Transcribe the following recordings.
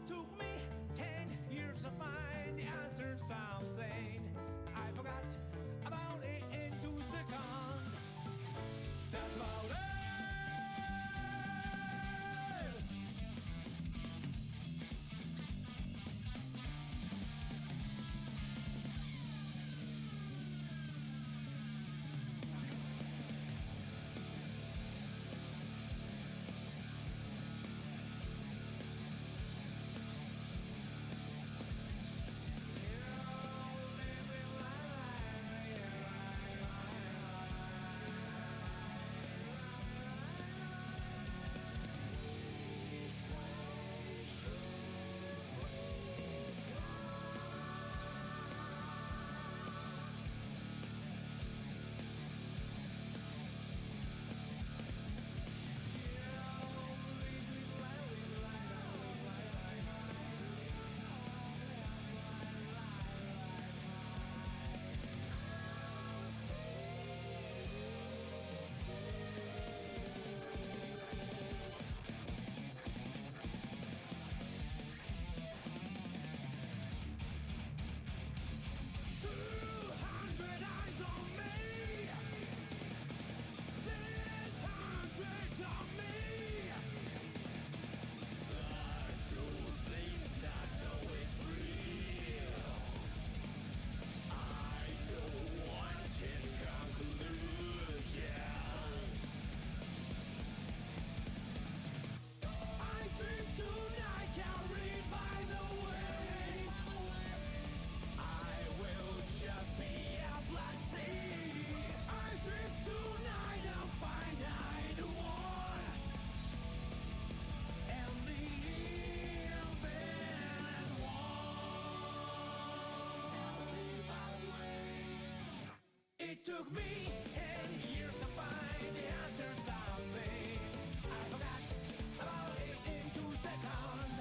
Took me 10 years to find the answer to something. I forgot about it in 2 seconds. That's about it. It took me 10 years to find the answer to something. I forgot about it in 2 seconds.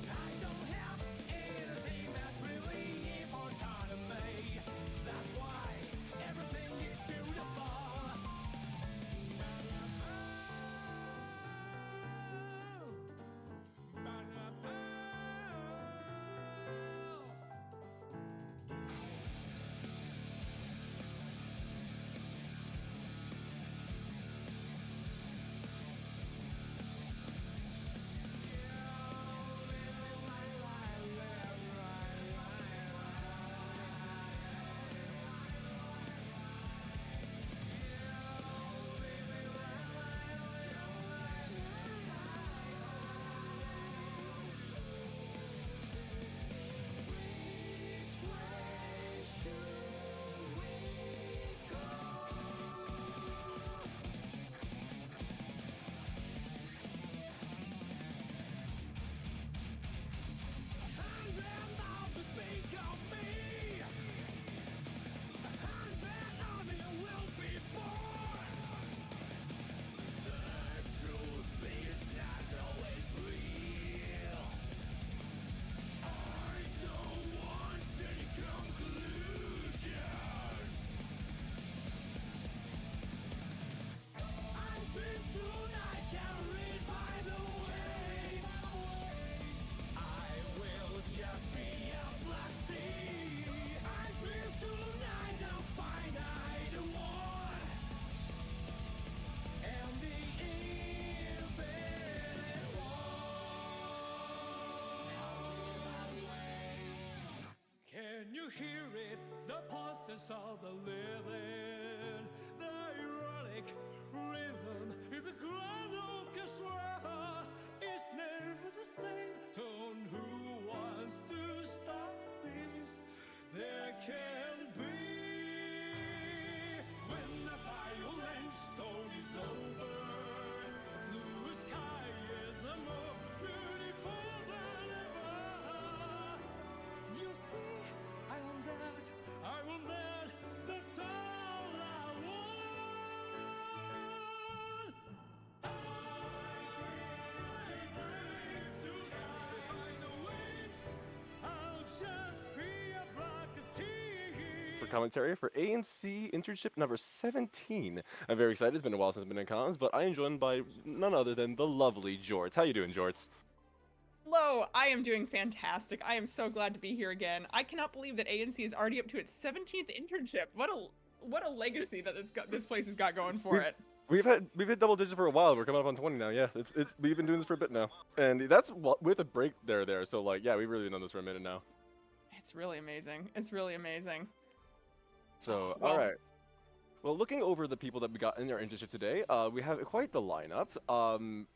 I don't have anything that's really important to me. That's why everything is beautiful. Can you hear it? The pulses of the living. The ironic rhythm is a grand orchestra. It's never the same tone. Who wants to stop this? There can be. When the violent storm is over, blue sky is more beautiful than ever. You see, I want that, that's all I want. I dream tonight, the waves, I'll just be a black sea. For commentary for ANC internship number 17. I'm very excited. It's been a while since I've been in cons, but I am joined by none other than the lovely Jorts. How you doing, Jorts? Hello, I am doing fantastic. I am so glad to be here again. I cannot believe that ANC is already up to its 17th internship. What a legacy that this place has got going for We've it. we've hit double digits for a while. We're coming up on 20 now. Yeah, it's we've been doing this for a bit now, and that's with a break there. So like, yeah, we've really done this for a minute now. It's really amazing. It's really amazing. So all Well, right. Well, looking over the people that we got in our internship today, we have quite the lineup.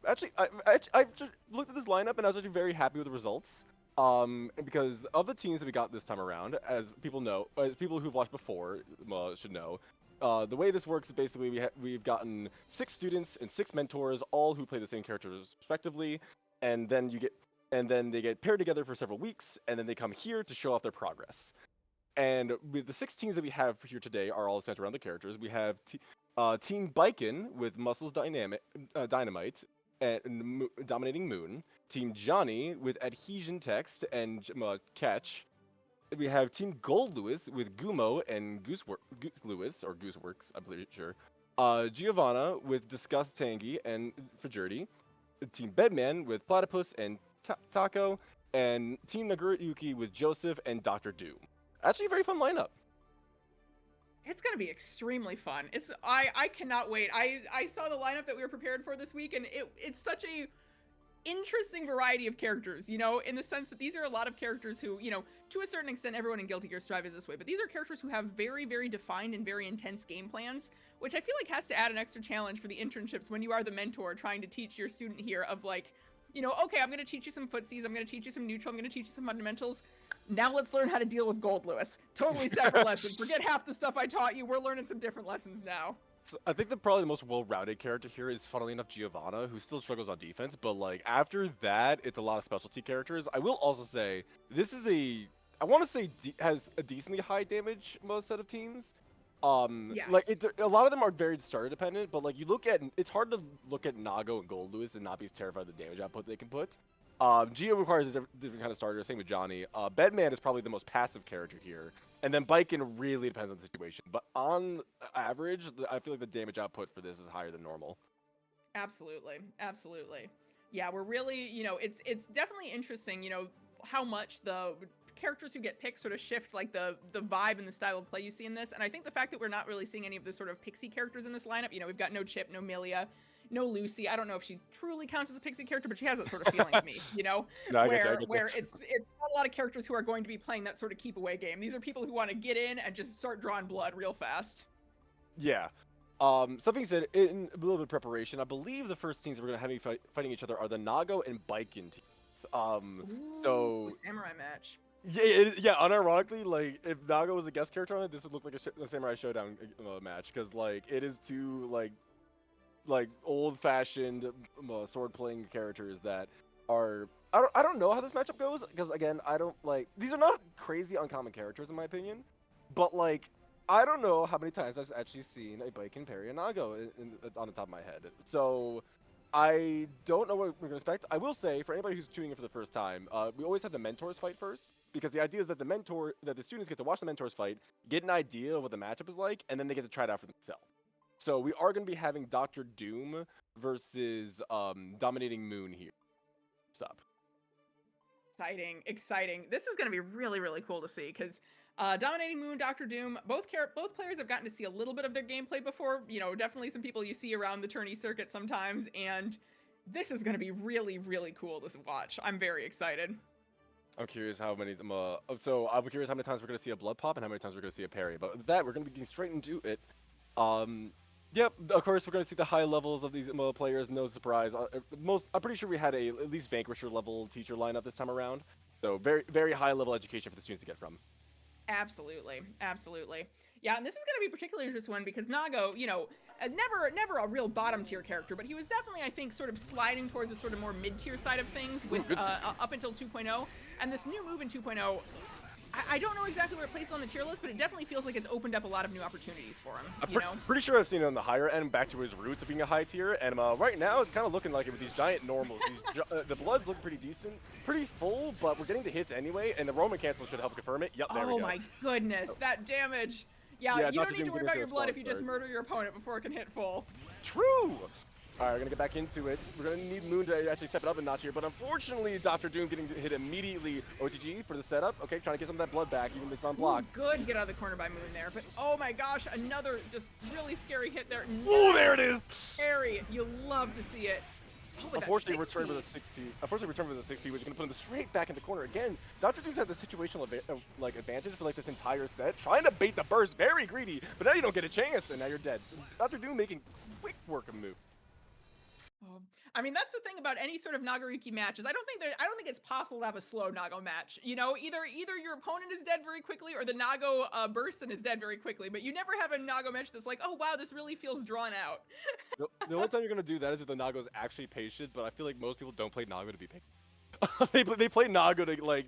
Actually, I just looked at this lineup and I was actually very happy with the results. Because of the teams that we got this time around, as people know, as people who've watched before should know, the way this works is basically we've gotten 6 students and 6 mentors, all who play the same characters respectively, and then they get paired together for several weeks, and then they come here to show off their progress. And with the 6 teams that we have here today are all centered around the characters. We have Team Biken with Dynamite and Dominating Moon. Team Johnny with Adhesion Text and Catch. We have Team Gold Lewis with Gumo and Goose Lewis, or Gooseworks, I'm pretty sure. Giovanna with Disgust Tangy and Fajirty. Team Bedman with Platypus and Taco. And Team Naguruyuki with Joseph and Dr. Doom. Actually, a very fun lineup. it's gonna be extremely fun. I cannot wait. I saw the lineup that we were prepared for this week, and it's such a interesting variety of characters, you know, in the sense that these are a lot of characters who, you know, to a certain extent, everyone in Guilty Gear Strive is this way, but these are characters who have very, very defined and very intense game plans, which I feel like has to add an extra challenge for the internships when you are the mentor trying to teach your student here of like, you know, okay, I'm going to teach you some footsies, I'm going to teach you some neutral, I'm going to teach you some fundamentals. Now let's learn how to deal with Gold Lewis. Totally separate lessons. Forget half the stuff I taught you. We're learning some different lessons now. So I think probably the most well-rounded character here is, funnily enough, Giovanna, who still struggles on defense. But like after that, it's a lot of specialty characters. I will also say this is I want to say has a decently high damage most set of teams. Like Yes. a lot of them are very starter dependent, but like you look at, it's hard to look at Nago and Gold Lewis and not be terrified of the damage output they can put. Geo requires a different kind of starter. Same with Johnny. Bedman is probably the most passive character here, and then Biken really depends on the situation. But on average, I feel like the damage output for this is higher than normal. Absolutely. Absolutely. Yeah, we're really, you know, it's definitely interesting, you know, how much the characters who get picked sort of shift like the vibe and the style of play you see in this. And I think the fact that we're not really seeing any of the sort of pixie characters in this lineup, you know, we've got no Chip, no Milia, no Lucy. I don't know if she truly counts as a pixie character, but she has that sort of feeling to me, you know, No, where it's not a lot of characters who are going to be playing that sort of keep away game. These are people who want to get in and just start drawing blood real fast. Yeah. Something said in a little bit of preparation. I believe the first teams that we're gonna have fighting each other are the Nago and Biken teams. So Samurai match. yeah, yeah. Unironically, like if Nago was a guest character on it, this would look like a Samurai Showdown match because like it is two like old-fashioned sword-playing characters that are. I don't know how this matchup goes because again I don't like these are not crazy uncommon characters in my opinion, but like I don't know how many times I've actually seen a Biken parry a Nago on the top of my head. So I don't know what we're gonna expect. I will say for anybody who's tuning in for the first time, we always have the mentors fight first because the idea is that the students get to watch the mentors fight, get an idea of what the matchup is like, and then they get to try it out for themselves. So we are going to be having Dr. Doom versus Dominating Moon here. Stop. Exciting. This is going to be really, really cool to see because Dominating Moon, Dr. Doom, both players have gotten to see a little bit of their gameplay before. You know, definitely some people you see around the tourney circuit sometimes, and this is going to be really, really cool to watch. I'm very excited. I'm curious how many. I'm curious how many times we're going to see a blood pop and how many times we're going to see a parry. But with that, we're going to be getting straight into it. Yep, of course we're going to see the high levels of these players, no surprise. I'm pretty sure we had at least Vanquisher level teacher lineup this time around. So very, very high level education for the students to get from. Absolutely. Yeah, and this is going to be a particularly interesting one because Nago, you know, never a real bottom tier character, but he was definitely, I think, sort of sliding towards a sort of more mid tier side of things with up until 2.0, and this new move in 2.0. I don't know exactly where it places on the tier list, but it definitely feels like it's opened up a lot of new opportunities for him. I'm pretty sure I've seen it on the higher end, back to his roots of being a high tier, and right now it's kind of looking like it with these giant normals. The bloods look pretty decent, pretty full, but we're getting the hits anyway, and the Roman cancel should help confirm it. Yep, there we go. Oh my goodness, that damage. Yeah, you don't need to worry about your blood if you just murder your opponent before it can hit full. True! All right, we're gonna get back into it. We're gonna need Moon to actually step it up a notch here, but unfortunately, Dr. Doom getting hit immediately. OTG for the setup. Okay, trying to get some of that blood back, even if it's on block. Good get out of the corner by Moon there, but oh my gosh, another just really scary hit there. Oh, there it is. Scary. You love to see it. Oh, Unfortunately, returned with a 6P. Unfortunately, returned with a 6P, which is going to put him straight back in the corner again. Dr. Doom's had the situational advantage for like this entire set, trying to bait the burst, very greedy, but now you don't get a chance, and now you're dead. Dr. Doom making quick work of move. I mean, that's the thing about any sort of Nagaruki matches. I don't think it's possible to have a slow Nago match. You know, either your opponent is dead very quickly or the Nago bursts and is dead very quickly. But you never have a Nago match that's like, oh wow, this really feels drawn out. The only time you're gonna do that is if the Nago's actually patient. But I feel like most people don't play Nago to be patient. they play Nago to like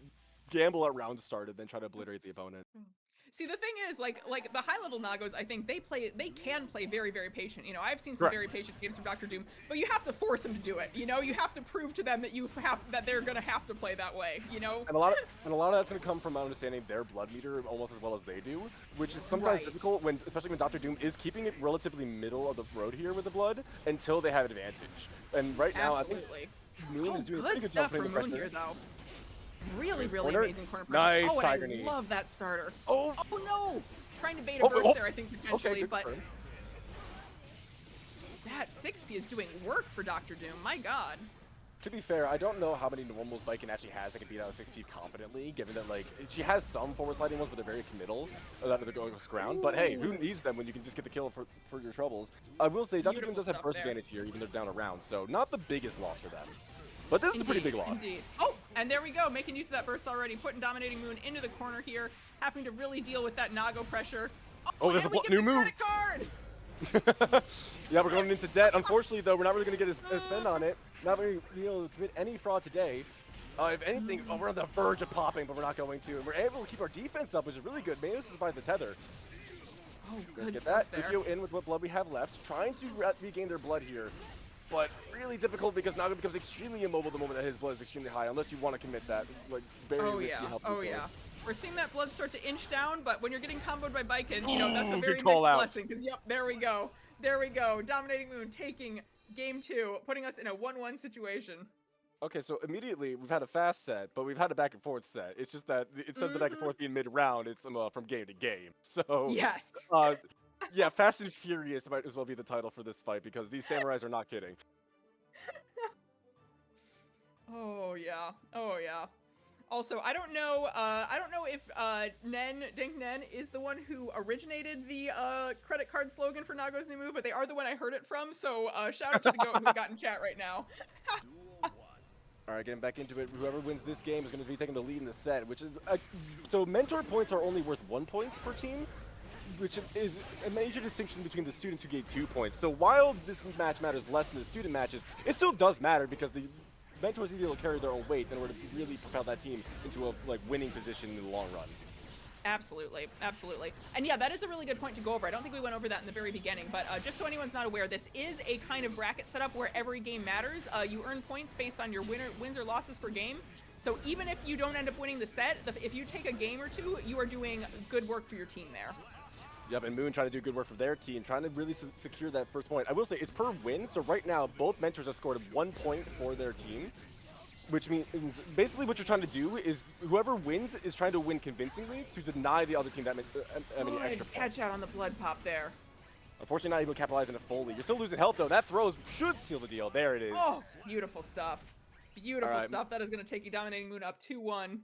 gamble at round start and then try to obliterate the opponent. See, the thing is, like the high-level Nagos, I think they can play very, very patient. You know, I've seen some very patient games from Dr. Doom, but you have to force them to do it. You know, you have to prove to them that they're gonna have to play that way. You know, and a lot of that's gonna come from understanding their blood meter almost as well as they do, which is sometimes difficult especially when Dr. Doom is keeping it relatively middle of the road here with the blood until they have advantage. And right now, I think Moon is doing a pretty good job putting the pressure here, though. Really amazing corner pressure. Nice Tiger knee. I love that starter. Oh no! Trying to bait a burst there, I think, potentially, but that 6P is doing work for Dr. Doom. My god. To be fair, I don't know how many normals Baiken actually has that can beat out a 6P confidently, given that, like, she has some forward sliding ones, but they're very committal, that they're going to ground. But hey, who needs them when you can just get the kill for your troubles? I will say, Dr. Doom does have burst advantage here, even though they're down a round, so not the biggest loss for them. But this is a pretty big loss. Indeed. Oh, and there we go, making use of that burst already, putting Dominating Moon into the corner here, having to really deal with that Nago pressure. Oh, there's a new move. Card. Yeah, we're going into debt. Unfortunately, though, we're not really going to get a spend on it. Not going to be able to commit any fraud today. If anything, we're on the verge of popping, but we're not going to. And we're able to keep our defense up, which is really good. Maybe this is by the tether. Oh, good get stuff that video in with what blood we have left. Trying to regain their blood here. But really difficult because Nago becomes extremely immobile the moment that his blood is extremely high, unless you want to commit that, like, very risky help. Oh yeah. We're seeing that blood start to inch down, but when you're getting comboed by Baiken, you know, that's a very nice blessing, because, yep, there we go. There we go. Dominating Moon taking game 2, putting us in a 1-1 situation. Okay, so immediately, we've had a fast set, but we've had a back and forth set. It's just that instead of the back and forth being mid-round, it's from game to game. So, yes. Yeah, Fast and Furious might as well be the title for this fight, because these samurais are not kidding. Oh yeah. Oh yeah. Also, I don't know if Dink Nen is the one who originated the credit card slogan for Nago's new move, but they are the one I heard it from. So shout out to the goat who got in chat right now. All right, getting back into it. Whoever wins this game is going to be taking the lead in the set, which is so mentor points are only worth 1 point per team, which is a major distinction between the students who gave 2 points. So while this match matters less than the student matches, it still does matter because the mentors need to be able to carry their own weight in order to really propel that team into a winning position in the long run. Absolutely, absolutely. And yeah, that is a really good point to go over. I don't think we went over that in the very beginning, but just so anyone's not aware, this is a kind of bracket setup where every game matters. You earn points based on your wins or losses per game. So even if you don't end up winning the set, if you take a game or two, you are doing good work for your team there. Yep, and Moon trying to do good work for their team, trying to really secure that first point. I will say, it's per win, so right now, both mentors have scored 1 point for their team, which means basically what you're trying to do is whoever wins is trying to win convincingly to deny the other team that many extra points. Catch out on the blood pop there. Unfortunately, not able to capitalize on a Foley. You're still losing health, though. That throws should seal the deal. There it is. Oh, beautiful stuff. Beautiful stuff. That is going to take you Dominating Moon up 2-1.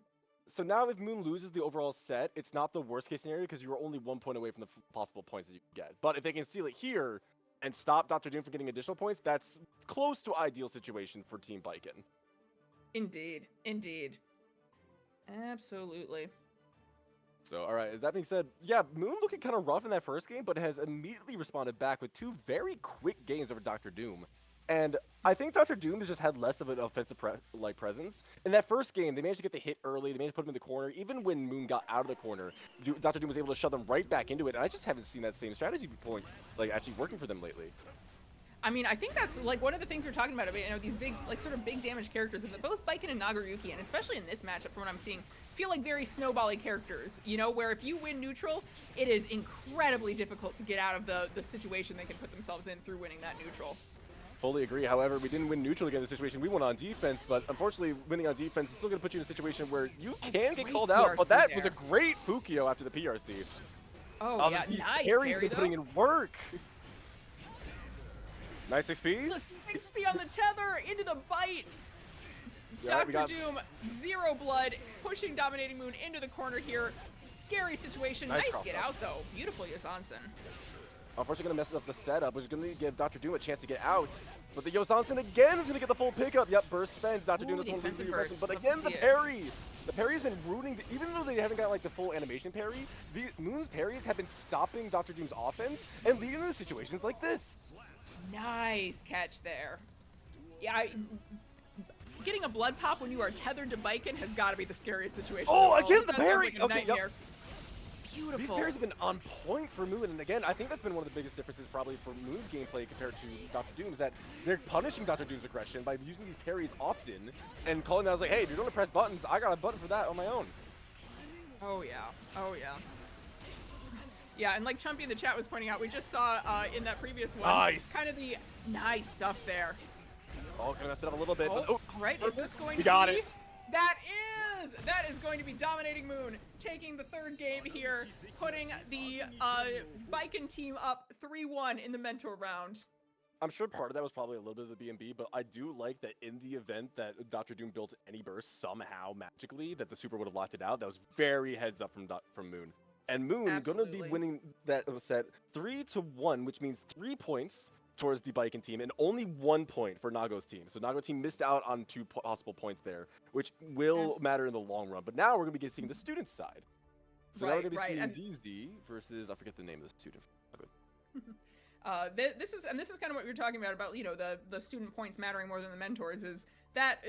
So now if Moon loses the overall set, it's not the worst case scenario because you are only 1 point away from the possible points that you can get. But if they can seal it here and stop Dr. Doom from getting additional points, that's close to ideal situation for Team Baiken. Indeed. Indeed. Absolutely. So, all right, that being said, yeah, Moon looking kind of rough in that first game, but has immediately responded back with 2 very quick games over Dr. Doom. And I think Dr. Doom has just had less of an offensive presence. In that first game, they managed to get the hit early. They managed to put him in the corner. Even when Moon got out of the corner, Dr. Doom was able to shove them right back into it. And I just haven't seen that same strategy actually working for them lately. I mean, I think that's like one of the things we're talking about, you know, these big, like sort of big damage characters, and both Baiken and Nagaruki, and especially in this matchup from what I'm seeing, feel like very snowbally characters, you know, where if you win neutral, it is incredibly difficult to get out of the situation they can put themselves in through winning that neutral. Fully agree. However, we didn't win neutral against the situation. We won on defense, but unfortunately, winning on defense is still going to put you in a situation where you can get Great called out. But PRC that was a there. great Fukio after the PRC. Oh, yeah, These nice parries parry, been putting though. in work. Nice XP. The 6p on the tether into the bite. Yeah, we Dr. got- Doom, 0 blood, pushing Dominating Moon into the corner here. Scary situation. Nice Nice cross get up. out, though. Beautiful Yosansen. Unfortunately, going to mess up the setup, which is going to give Dr. Doom a chance to get out. But the Yosansen again is going to get the full pickup. Yep, burst spent. Dr. Doom Ooh, is one defensive losing burst. but Love to again, the see it. parry. The parry's been ruining, even though they haven't got like the full animation parry, the Moon's parries have been stopping Dr. Doom's offense and leading to situations like this. Nice catch there. Yeah, getting a blood pop when you are tethered to Biken has got to be the scariest situation. Oh, of all. again, the That sounds parry! like a Okay, yep. nightmare. These Beautiful. parries have been on point for Moon, and again, I think that's been one of the biggest differences probably for Moon's gameplay compared to Dr. Doom's, that they're punishing Dr. Doom's aggression by using these parries often and calling out like, hey, if you're going to press buttons, I got a button for that on my own. Oh, yeah. Oh, yeah. Yeah, and like Chumpy in the chat was pointing out, we just saw in that previous one, Nice. kind of the nice stuff there. Oh, gonna mess it up a little bit. Oh, But, oh, all right, is this going we to got be? it. That is going to be Dominating Moon taking the third game here, putting the Biken team up 3-1 in the mentor round. I'm sure part of that was probably a little bit of the B&B, but I do like that in the event that Dr. Doom built any burst somehow magically, that the super would have locked it out. That was very heads up from Moon. And Moon gonna be Absolutely. winning that set 3-1, which means 3 points towards the Biken team and only 1 point for Nago's team. So Nago team missed out on 2 possible points there, which will matter in the long run. But now we're gonna be seeing the student side. So now we're gonna be seeing and DZ versus, I forget the name of the student. this is kind of what we were talking about you know the student points mattering more than the mentors, is that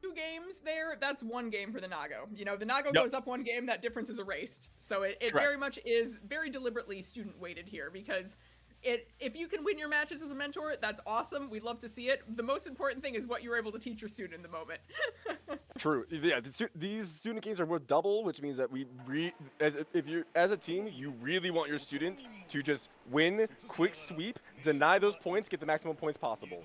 2 games there, that's 1 game for the Nago. You know, the Nago goes up 1 game, that difference is erased. So it very much is very deliberately student weighted here, because if you can win your matches as a mentor, that's awesome. We'd love to see it. The most important thing is what you're able to teach your student in the moment. True. Yeah, these student games are worth double, which means that as a team, you really want your student to just win, quick sweep, deny those points, get the maximum points possible.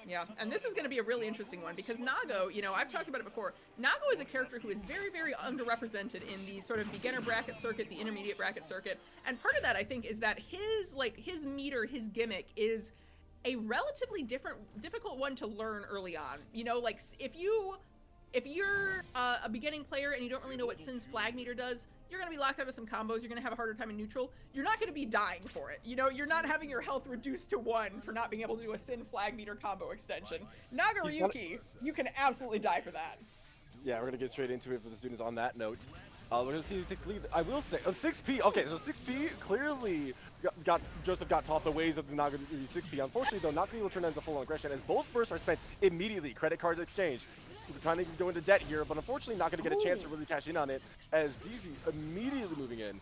Yeah, and this is going to be a really interesting one, because Nago, you know, I've talked about it before. Nago is a character who is very, very underrepresented in the sort of beginner bracket circuit, the intermediate bracket circuit. And part of that, I think, is that his meter, his gimmick is a relatively difficult one to learn early on. You know, like if you're a beginning player and you don't really know what Sin's flag meter does, you're going to be locked out of some combos, you're going to have a harder time in neutral. You're not going to be dying for it. You know, you're not having your health reduced to 1 for not being able to do a Sin flag meter combo extension. Nagaryuki, you can absolutely die for that. Yeah, we're going to get straight into it for the students on that note. We're going to see who takes the lead. I will say, 6P, okay, so 6P clearly Joseph got taught the ways of the Naga 6P. Unfortunately, though, not being able to turn that into full-on aggression, as both bursts are spent immediately. Credit cards exchange. We're trying to go into debt here, but unfortunately not going to get a chance to really cash in on it, as DZ immediately moving in.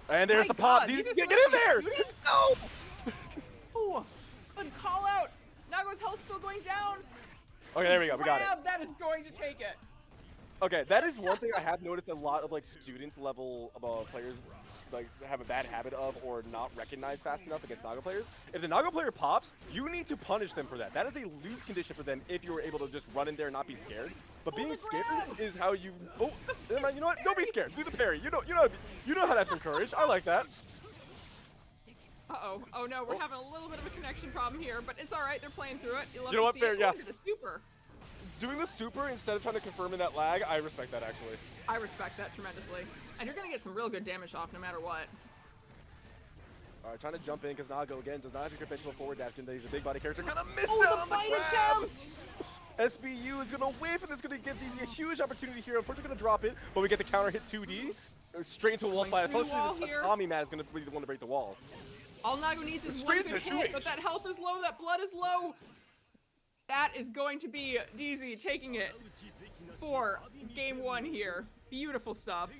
And there's the pop. DZ, get in there! No! Ooh, good call out. Nago's health still going down. Okay, there we go. We got it. That is going to take it. Okay, that is one thing I have noticed a lot of like student level players like have a bad habit of, or not recognize fast enough against Naga players. If the Naga player pops, you need to punish them for that. That is a lose condition for them if you were able to just run in there and not be scared. But being scared is how you. Oh, you know what? Don't be scared. Do the parry. You know how to have some courage. I like that. Uh-oh. Oh no, we're having a little bit of a connection problem here, but it's all right. They're playing through it. You know what? Fair, yeah. The super. Doing the super instead of trying to confirm in that lag, I respect that actually. I respect that tremendously. And you're gonna get some real good damage off no matter what. Alright, trying to jump in because Nago again does not have your conventional forward dash, and he's a big body character. Gonna miss out on the grab! SBU is gonna whiff, and it's gonna give DZ a huge opportunity here. Unfortunately, gonna drop it, but we get the counter hit 2D. Straight into a wall spot. Unfortunately, the Tommy Mat is gonna be the one to break the wall. All Nago needs is Straight one good to hit, 2H. but that health is low, that blood is low. That is going to be DZ taking it for game 1 here. Beautiful stuff.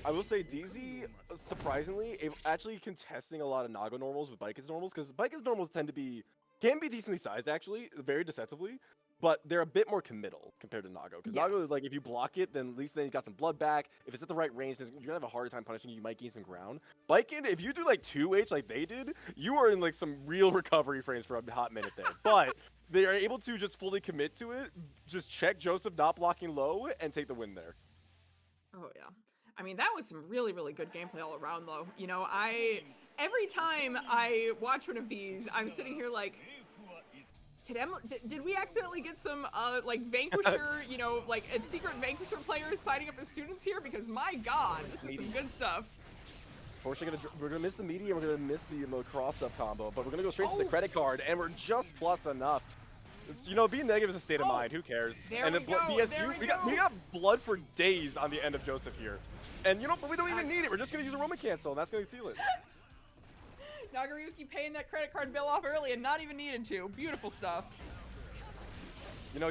I will say DZ, surprisingly, actually contesting a lot of Nago normals with Biken's normals, because Biken's normals can be decently sized actually, very deceptively. but they're a bit more committal compared to Nago. Because Nago is Yes. like, if you block it, then at least then you got some blood back. If it's at the right range, then you're gonna have a harder time punishing. You might gain some ground. Biken, if you do like 2H like they did, you are in like some real recovery frames for a hot minute there. But they are able to just fully commit to it, just check Joseph not blocking low, and take the win there. Oh yeah. I mean, that was some really, really good gameplay all around, though. You know, every time I watch one of these, I'm sitting here like, did we accidentally get some like Vanquisher, you know, like secret Vanquisher players signing up as students here? Because my God, this is some good stuff. Fortunately, we're gonna miss the media, we're gonna miss the cross-up combo, but we're gonna go straight to the credit card, and we're just plus enough. You know, being negative is a state of mind. Who cares? There and we then go. BSU, There we got blood for days on the end of Joseph here, and you know, but we don't even need it. We're just gonna use a Roman cancel, and that's gonna seal it. Nagoriyuki paying that credit card bill off early and not even needed to. Beautiful stuff. You know,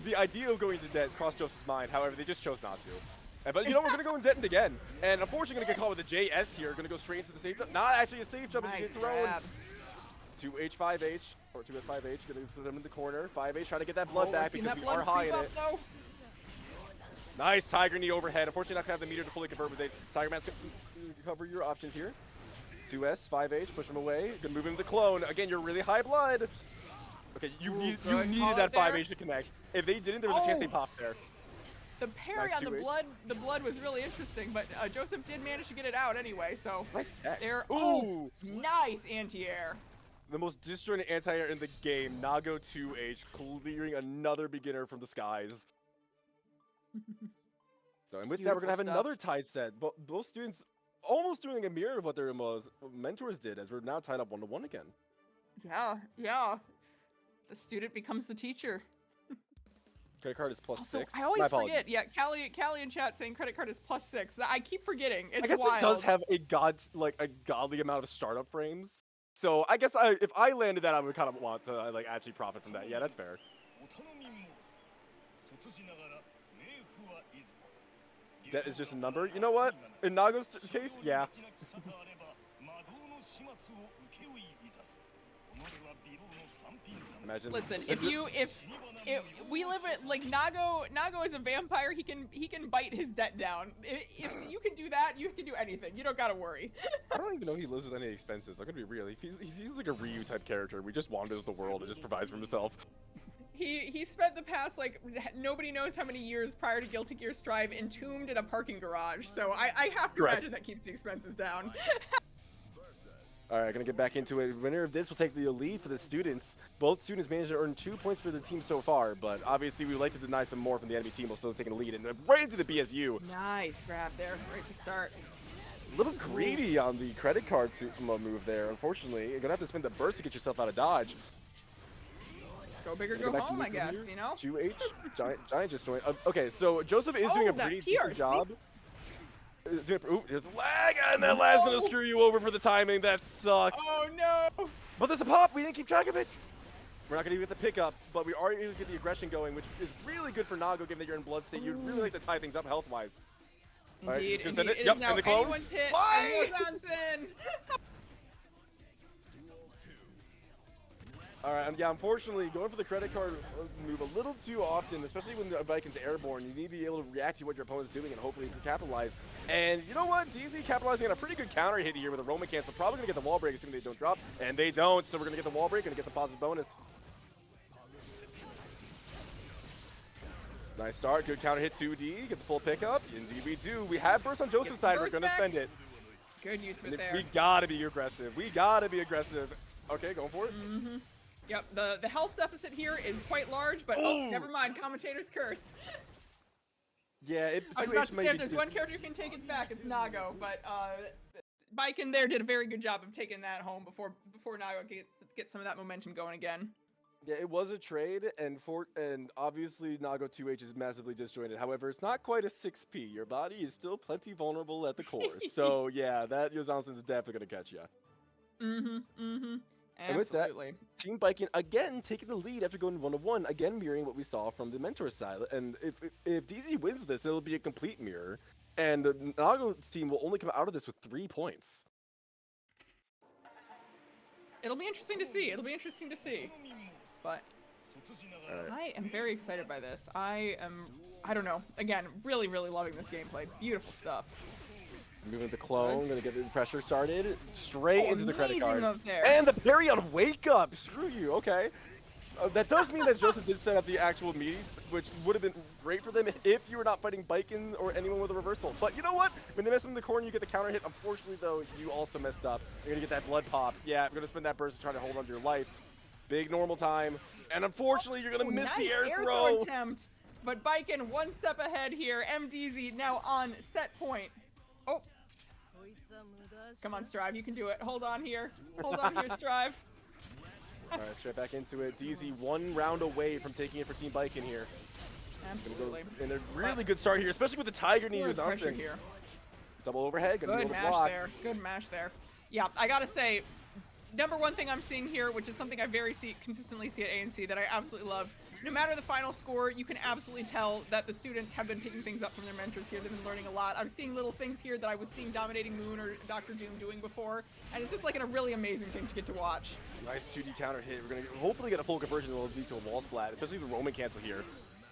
the idea of going to debt crossed Joseph's mind. However, they just chose not to. But you know, we're gonna go in debt again, and unfortunately, gonna get caught with a JS here. Gonna go straight into the safe jump. Not actually a safe jump. Nice As you get thrown. grab. 2H, 5H, or 2S, 5H. Gonna put them in the corner. 5H trying to get that blood Oh, back we're seeing because that we blood are high creep in up, it. though. Nice Tiger knee overhead. Unfortunately, not gonna have the meter to fully convert, but Tiger Man's gonna cover your options here. 2S, 5H, push him away. Gonna move him to clone. Again, you're really high blood. Okay, you needed that 5H to connect. If they didn't, there was a chance they popped there. The parry Nice on 2H. the blood was really interesting, but Joseph did manage to get it out anyway, so Nice tech. there. Ooh! Oh, nice anti-air. The most disjointed anti-air in the game, Nago 2H, clearing another beginner from the skies. So, and with that, we're going to have Beautiful another tie set. Both students almost doing a mirror of what their mentors did, as we're now tied up 1-1 again. Yeah. The student becomes the teacher. Credit card is plus Also, 6. I My always apologies. forget. Yeah, Callie in chat saying credit card is plus 6. I keep forgetting. It's I guess wild. it does have a godly amount of startup frames. So I guess if I landed that, I would kind of want to like actually profit from that. Yeah, that's fair. That is just a number. You know what? In Nago's case, yeah. Imagine. Listen, if we live it like Nago is a vampire, he can bite his debt down. If you can do that, you can do anything. You don't gotta worry. I don't even know he lives with any expenses. I'm gonna be real. He's like a Ryu type character. We just wanders the world and just provides for himself. He spent the past like nobody knows how many years prior to Guilty Gear Strive entombed in a parking garage. So I have to imagine that keeps the expenses down. All right, gonna get back into it. Winner of this will take the lead for the students. Both students managed to earn 2 points for the team so far, but obviously we would like to deny some more from the enemy team while still taking the lead. And right into the BSU. Nice grab there, right to start. A little greedy on the credit card move there, unfortunately. You're gonna have to spend the burst to get yourself out of dodge. Go big or go back to home, I neutral guess, here. you know? 2H, Giant just joined. Okay, so Joseph is doing a that pretty PR, decent see? job. Ooh, there's a lag, and that lag's gonna screw you over for the timing. That sucks. Oh no! But there's a pop. We didn't keep track of it. We're not gonna get the pickup, but we are able to get the aggression going, which is really good for Nago, given that you're in blood state. You'd really like to tie things up health-wise. Indeed, All right, send indeed. it. It Yep, is send now the clone. anyone's hit. Why? And Johnson. All right, yeah, unfortunately, going for the credit card move a little too often, especially when the Viking's airborne. You need to be able to react to what your opponent's doing and hopefully capitalize. And you know what? DZ capitalizing on a pretty good counter hit here with a Roman cancel. Probably going to get the wall break assuming they don't drop. And they don't, so we're going to get the wall break and get some positive bonus. Nice start. Good counter hit 2D. Get the full pickup. Indeed we do. We have burst on Joseph's side. We're burst going to back. spend it. Good use of it And there. we got to be aggressive. We got to be aggressive. Okay, going for it. Yep, the health deficit here is quite large, but oh, never mind. Commentator's curse. Yeah, I was about to say if there's one character who can take it back, it's Nago, but Biken there did a very good job of taking that home before Nago get some of that momentum going again. Yeah, it was a trade, and obviously Nago 2H is massively disjointed. However, it's not quite a 6P. Your body is still plenty vulnerable at the core. So yeah, that Yozansen is definitely gonna catch you. And with that, Team Biken again taking the lead after going 1-1, again mirroring what we saw from the mentor side. And if DZ wins this, it'll be a complete mirror. And Nago's team will only come out of this with 3 points. It'll be interesting to see. But Alright. I am very excited by this. I don't know. Again, really, really loving this gameplay. Beautiful stuff. Moving the clone, gonna get the pressure started. Straight into the credit amazing card. move there. And the parry on Wake Up! Screw you, okay. That does mean that Joseph did set up the actual meaties, which would have been great for them if you were not fighting Baiken or anyone with a reversal. But you know what? When they mess up in the corner, you get the counter hit. Unfortunately, though, you also messed up. You're gonna get that blood pop. Yeah, I'm gonna spend that burst to try to hold on to your life. Big normal time. And unfortunately, you're gonna miss nice the air throw throw. attempt. But Baiken one step ahead here. MDZ now on set point. Oh. Come on, Strive. You can do it. Hold on here. Hold on here, Strive. All right, straight back into it. DZ 1 round away from taking it for Team Baiken here. Absolutely. And a really good start here, especially with the Tiger Knee who's on pressure here. Double overhead, gonna be Good able to mash block. there. Good mash there. Yeah, I gotta say, number one thing I'm seeing here, which is something I consistently see at ANC that I absolutely love. No matter the final score, you can absolutely tell that the students have been picking things up from their mentors here. They've been learning a lot. I'm seeing little things here that I was seeing Dominating Moon or Dr. Doom doing before, and it's just like a really amazing thing to get to watch. Nice 2D counter hit. We're gonna hopefully get a full conversion that will lead to a wall splat, especially the Roman cancel here.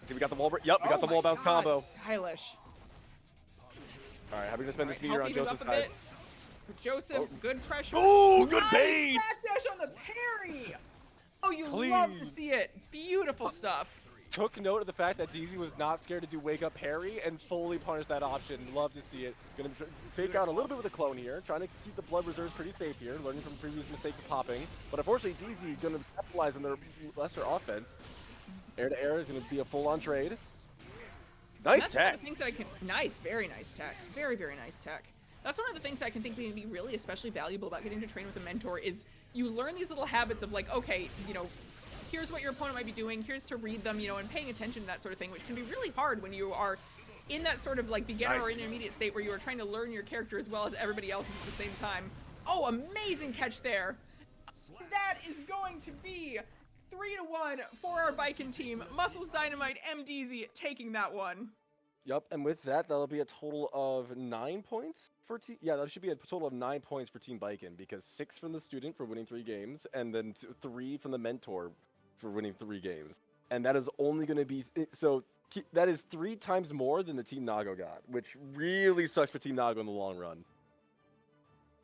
Okay, we got the wall. Yep, we got the wall bounce combo. Stylish. All right, how are we gonna spend this meter on Health even Joseph's up a side? bit. Joseph, good pressure. Oh, good nice bait! backdash on the parry. Oh, you Clean. love to see it. Beautiful stuff. Took note of the fact that DZ was not scared to do wake up parry and fully punished that option. Love to see it. Gonna fake out a little bit with the clone here, trying to keep the blood reserves pretty safe here, learning from previous mistakes of popping. But unfortunately, DZ gonna capitalize on their lesser offense. Air to air is gonna be a full-on trade. Nice That's tech. one of the things I can. Nice, very nice tech. Very, very nice tech. That's one of the things I can think would be really especially valuable about getting to train with a mentor is you learn these little habits of like, okay, you know, here's what your opponent might be doing, here's to read them, you know, and paying attention to that sort of thing, which can be really hard when you are in that sort of like beginner or intermediate state where you are trying to learn your character as well as everybody else's at the same time. Oh, amazing catch there. That is going to be 3-1 for our Baiken team. Muscles Dynamite, MDZ taking that one. Yep, and with that, that'll be a total of 9 points for Team. Yeah, that should be a total of 9 points for Team Baiken because 6 from the student for winning 3 games, and then 3 from the mentor for winning 3 games. And that is only going to be so. That is 3 times more than the Team Nago got, which really sucks for Team Nago in the long run.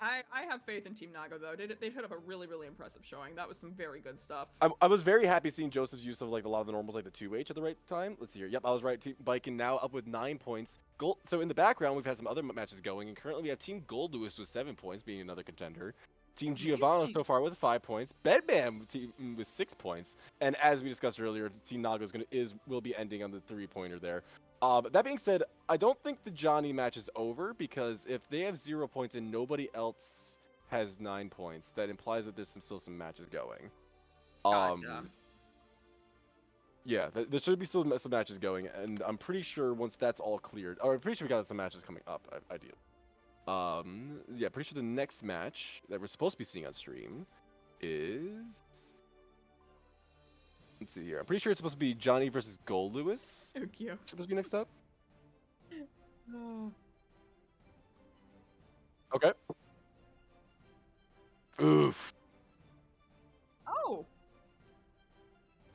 I have faith in Team Nago though. They put up a really, really impressive showing. That was some very good stuff. I was very happy seeing Joseph's use of like a lot of the normals, like the 2H at the right time. Let's see here. Yep, I was right. Team Baiken now up with 9 points. So in the background, we've had some other matches going, and currently we have Team Gold Lewis with 7 points, being another contender. Team Giovanna so far with 5 points. Bedman team with 6 points, and as we discussed earlier, Team Nago will be ending on the 3-pointer there. That being said, I don't think the Johnny match is over because if they have 0 points and nobody else has 9 points, that implies that there's still some matches going. Gotcha. Yeah, there should be still some matches going, and I'm pretty sure once that's all cleared, or I'm pretty sure we got some matches coming up, ideally. Yeah, pretty sure the next match that we're supposed to be seeing on stream is... Let's see here. I'm pretty sure it's supposed to be Johnny versus Gold Lewis. So cute. It's supposed to be next up. Okay. Oof. Oh.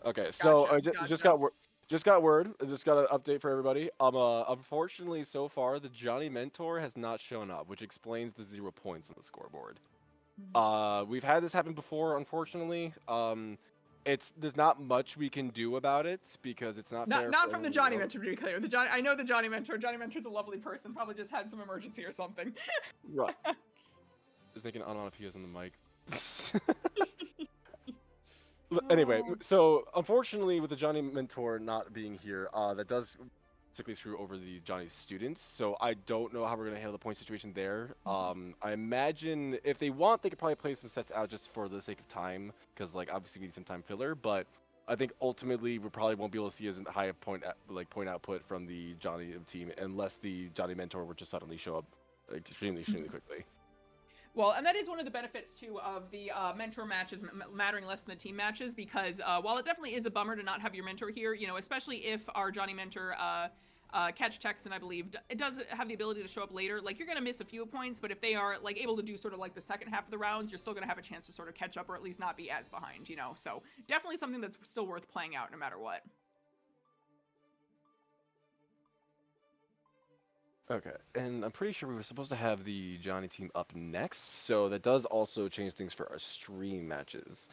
Okay, so I Gotcha. just got word. Just got word. I just got an update for everybody. Unfortunately, so far the Johnny Mentor has not shown up, which explains the 0 points on the scoreboard. We've had this happen before, unfortunately. There's not much we can do about it because it's not fair. Not from the Johnny Mentor, to be clear. I know the Johnny Mentor. Johnny Mentor's a lovely person. Probably just had some emergency or something. Right. Just making onomatopoeias on the mic. Anyway, so unfortunately, with the Johnny Mentor not being here, that does particularly screw over the Johnny students. So I don't know how we're gonna handle the point situation there. I imagine if they want, they could probably play some sets out just for the sake of time, because like obviously we need some time filler. But I think ultimately we probably won't be able to see as high a point output from the Johnny team unless the Johnny Mentor were to suddenly show up extremely quickly. Well, and that is one of the benefits, too, of the mentor matches mattering less than the team matches, because while it definitely is a bummer to not have your mentor here, you know, especially if our Johnny Mentor Catch Texan, I believe, it does have the ability to show up later. Like, you're going to miss a few points, but if they are, like, able to do sort of, like, the second half of the rounds, you're still going to have a chance to sort of catch up or at least not be as behind, you know? So, definitely something that's still worth playing out no matter what. Okay, and I'm pretty sure we were supposed to have the Johnny team up next, so that does also change things for our stream matches.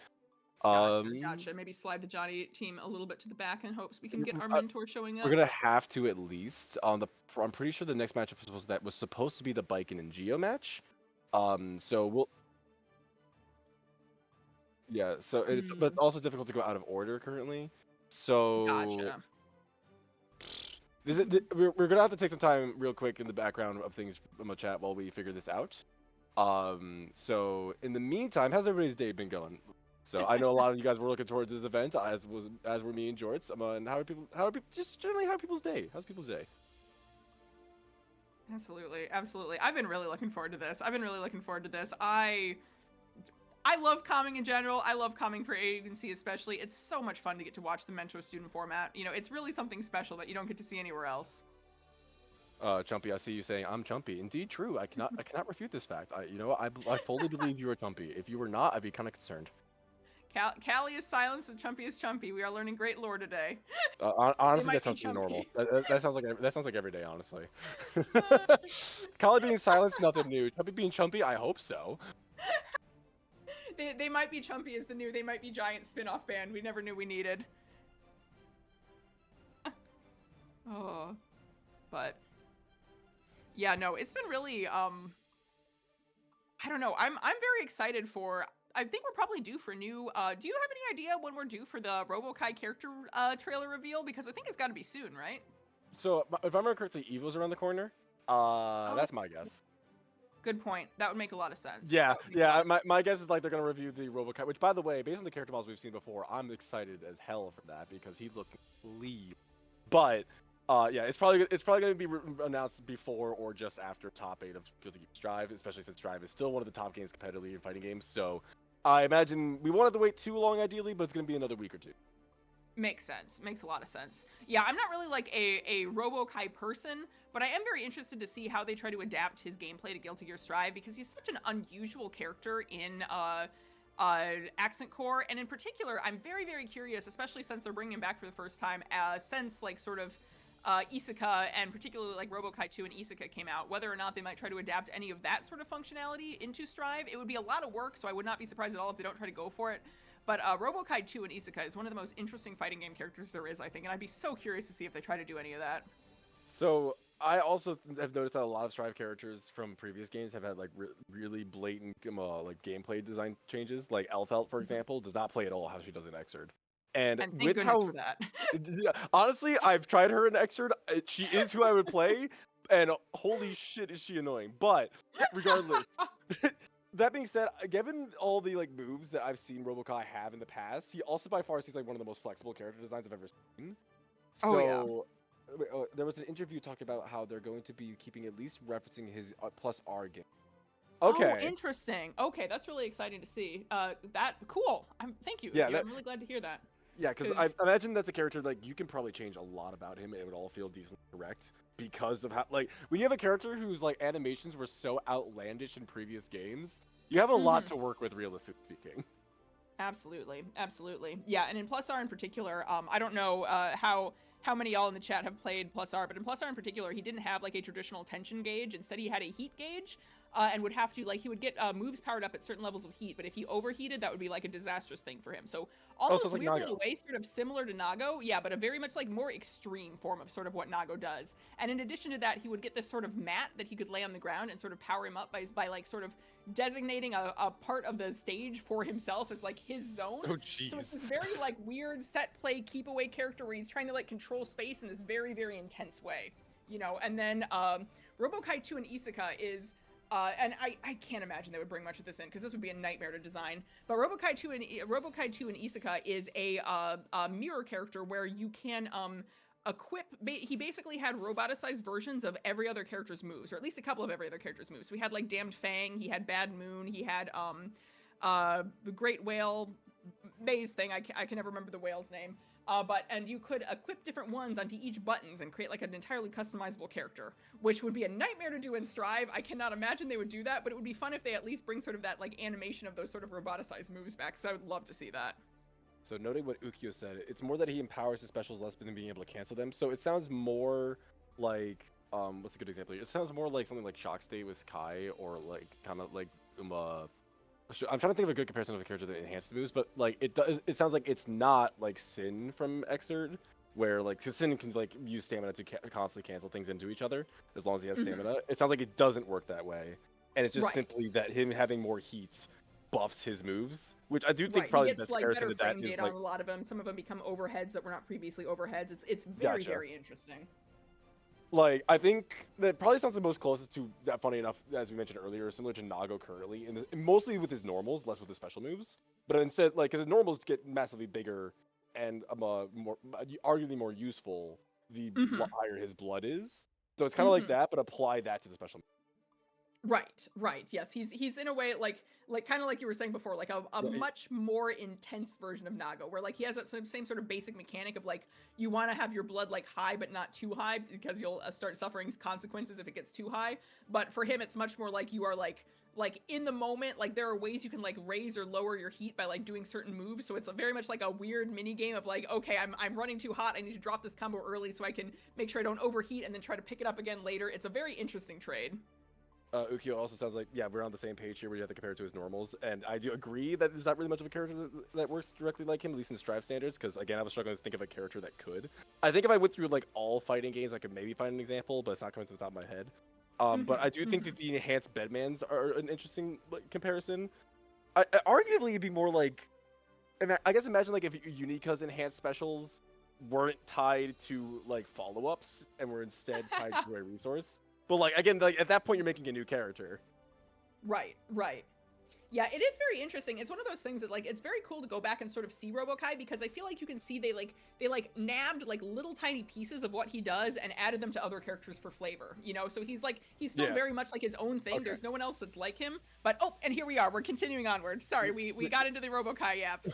Gotcha. Maybe slide the Johnny team a little bit to the back in hopes we can get our mentor showing up. We're gonna have to at least. I'm pretty sure the next matchup was supposed to be the Biken and Geo match. So we'll. Yeah. So but it's also difficult to go out of order currently. So. Gotcha. We're gonna have to take some time real quick in the background of things from the chat while we figure this out. So in the meantime, how's everybody's day been going? So I know a lot of you guys were looking towards this event, as were me and Jorts. And how are people? Just generally, how are people's day? How's people's day? Absolutely, absolutely. I've been really looking forward to this. I love comming in general. I love comming for agency especially. It's so much fun to get to watch the mentor student format. You know, it's really something special that you don't get to see anywhere else. Chumpy, I see you saying I'm Chumpy. Indeed, true. I cannot refute this fact. I fully believe you are Chumpy. If you were not, I'd be kind of concerned. Callie is silence and Chumpy is Chumpy. We are learning great lore today. Honestly, that sounds pretty normal. That sounds like every day, honestly. Callie being silenced, nothing new. Chumpy being Chumpy, I hope so. They might be Chumpy as the new. They might be giant spin-off band we never knew we needed. Oh, but yeah, no, it's been really I don't know. I'm very excited for. I think we're probably due for new. Do you have any idea when we're due for the RoboKai character trailer reveal? Because I think it's got to be soon, right? So if I remember correctly, Evil's around the corner. That's my guess. Good point. That would make a lot of sense. Yeah. My guess is like they're gonna review the RoboKai, which by the way, based on the character models we've seen before, I'm excited as hell for that because he looked leave. But yeah, it's probably gonna be announced before or just after top 8 of Guilty Gear Strive, especially since Strive is still one of the top games competitively in fighting games. So I imagine we won't have to wait too long ideally, but it's gonna be another week or two. Makes sense. Makes a lot of sense. Yeah, I'm not really like a RoboKai person, but I am very interested to see how they try to adapt his gameplay to Guilty Gear Strive because he's such an unusual character in Accent Core, and in particular, I'm very, very curious, especially since they're bringing him back for the first time, since like sort of Isekai and particularly like RoboKai 2 and Isekai came out, whether or not they might try to adapt any of that sort of functionality into Strive. It would be a lot of work, so I would not be surprised at all if they don't try to go for it. But RoboKai 2 and Isekai is one of the most interesting fighting game characters there is, I think, and I'd be so curious to see if they try to do any of that. So I also have noticed that a lot of Strive characters from previous games have had like really blatant like gameplay design changes. Like Elfelt, for example, does not play at all how she does in Xrd. And thank with goodness how for that. honestly, I've tried her in Xrd. She is who I would play, and holy shit, is she annoying. But regardless. That being said, given all the like moves that I've seen RoboKai have in the past, he also by far seems like one of the most flexible character designs I've ever seen. So, there was an interview talking about how they're going to be keeping at least referencing his plus R game. Okay. Oh, interesting. Okay, that's really exciting to see. That cool. Thank you. Yeah, I'm really glad to hear that. Yeah, because I imagine that's a character like you can probably change a lot about him and it would all feel decently correct because of how like when you have a character whose like animations were so outlandish in previous games, you have a lot to work with, realistically speaking. Absolutely, absolutely. Yeah, and in Plus R in particular, I don't know how many y'all in the chat have played Plus R, but in Plus R in particular, he didn't have like a traditional tension gauge. Instead, he had a heat gauge. And would have to, like, he would get moves powered up at certain levels of heat, but if he overheated, that would be, like, a disastrous thing for him. So, almost like weirdly in Nago. a way, sort of similar to Nago, yeah, but a very much, like, more extreme form of sort of what Nago does. And in addition to that, he would get this sort of mat that he could lay on the ground and sort of power him up by like, sort of designating a part of the stage for himself as, like, his zone. Oh, jeez. So it's this very, like, weird set play, keep away character where he's trying to, like, control space in this very, very intense way, you know? And then, RoboKai 2 and Isekai is... and I can't imagine they would bring much of this in because this would be a nightmare to design. But RoboKai 2 and Isekai is a mirror character where you can equip. He basically had roboticized versions of every other character's moves, or at least a couple of every other character's moves. So he had like Damned Fang, he had Bad Moon, he had the Great Whale maze thing. I can never remember the whale's name. And you could equip different ones onto each buttons and create like an entirely customizable character, which would be a nightmare to do in Strive. I cannot imagine they would do that, but it would be fun if they at least bring sort of that like animation of those sort of roboticized moves back, because I would love to see that. So noting what Ukyo said, it's more that he empowers his specials less than being able to cancel them. So it sounds more like what's a good example here? It sounds more like something like Shock State with Kai, or like kind of like I'm trying to think of a good comparison of a character that enhances moves, but like it sounds like it's not like Sin from Xrd, where like, cause Sin can like use stamina to constantly cancel things into each other as long as he has stamina. It sounds like it doesn't work that way, and it's just simply that him having more heat buffs his moves, which I do think probably the best comparison to that is like on a lot of them. Some of them become overheads that were not previously overheads. It's very very interesting. Like, I think that probably sounds the most closest to that, funny enough, as we mentioned earlier, similar to Nago currently, and mostly with his normals, less with his special moves. But instead, like, because his normals get massively bigger and arguably more useful the higher his blood is. So it's kind of like that, but apply that to the special moves. Right. Yes, he's in a way like kind of like you were saying before, like a much more intense version of Nago, where like he has that same sort of basic mechanic of like you want to have your blood like high but not too high, because you'll start suffering consequences if it gets too high. But for him, it's much more like you are like in the moment. Like there are ways you can like raise or lower your heat by like doing certain moves. So it's very much like a weird mini game of like, okay, I'm running too hot. I need to drop this combo early so I can make sure I don't overheat and then try to pick it up again later. It's a very interesting trade. Ukyo also sounds like, yeah, we're on the same page here where you have to compare it to his normals, and I do agree that there's not really much of a character that works directly like him, at least in Strive standards, because again, I was struggling to think of a character that could. I think if I went through like all fighting games, I could maybe find an example, but it's not coming to the top of my head. But I do think that the enhanced Bedmans are an interesting comparison. Arguably, it'd be more like, I guess imagine like if Unika's enhanced specials weren't tied to like follow-ups and were instead tied to a resource. But like again, like at that point, you're making a new character. Right. Yeah, it is very interesting. It's one of those things that like it's very cool to go back and sort of see Robo-Kai, because I feel like you can see they nabbed like little tiny pieces of what he does and added them to other characters for flavor, you know? So he's still very much like his own thing. Okay. There's no one else that's like him. But and here we are. We're continuing onward. Sorry, we got into the Robo-Kai app.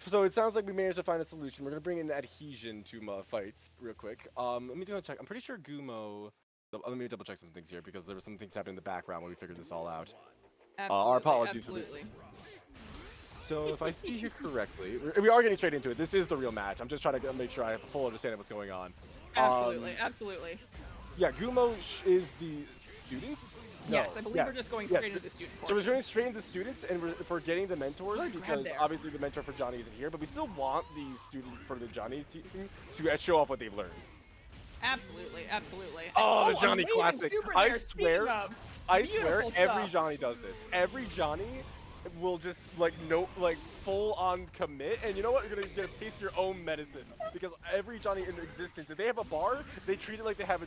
So it sounds like we managed to find a solution. We're gonna bring in Adhesion to fights real quick. Let me do a check. I'm pretty sure Gumo. Let me double check some things here, because there were some things happening in the background when we figured this all out. Our apologies for this. So if I see here correctly, we are getting straight into it. This is the real match. I'm just trying to make sure I have a full understanding of what's going on. Absolutely. Yeah, Gumo is the students? No. Yes, I believe we're just going straight into the student portion. So we're going straight into the students, and we're forgetting the mentors, because obviously the mentor for Johnny isn't here, but we still want the student for the Johnny team to show off what they've learned. Absolutely. Oh, the Johnny classic. I swear every Johnny does this. Every Johnny will just full on commit, and you know what? You're gonna get a taste of your own medicine, because every Johnny in existence, if they have a bar, they treat it like they have a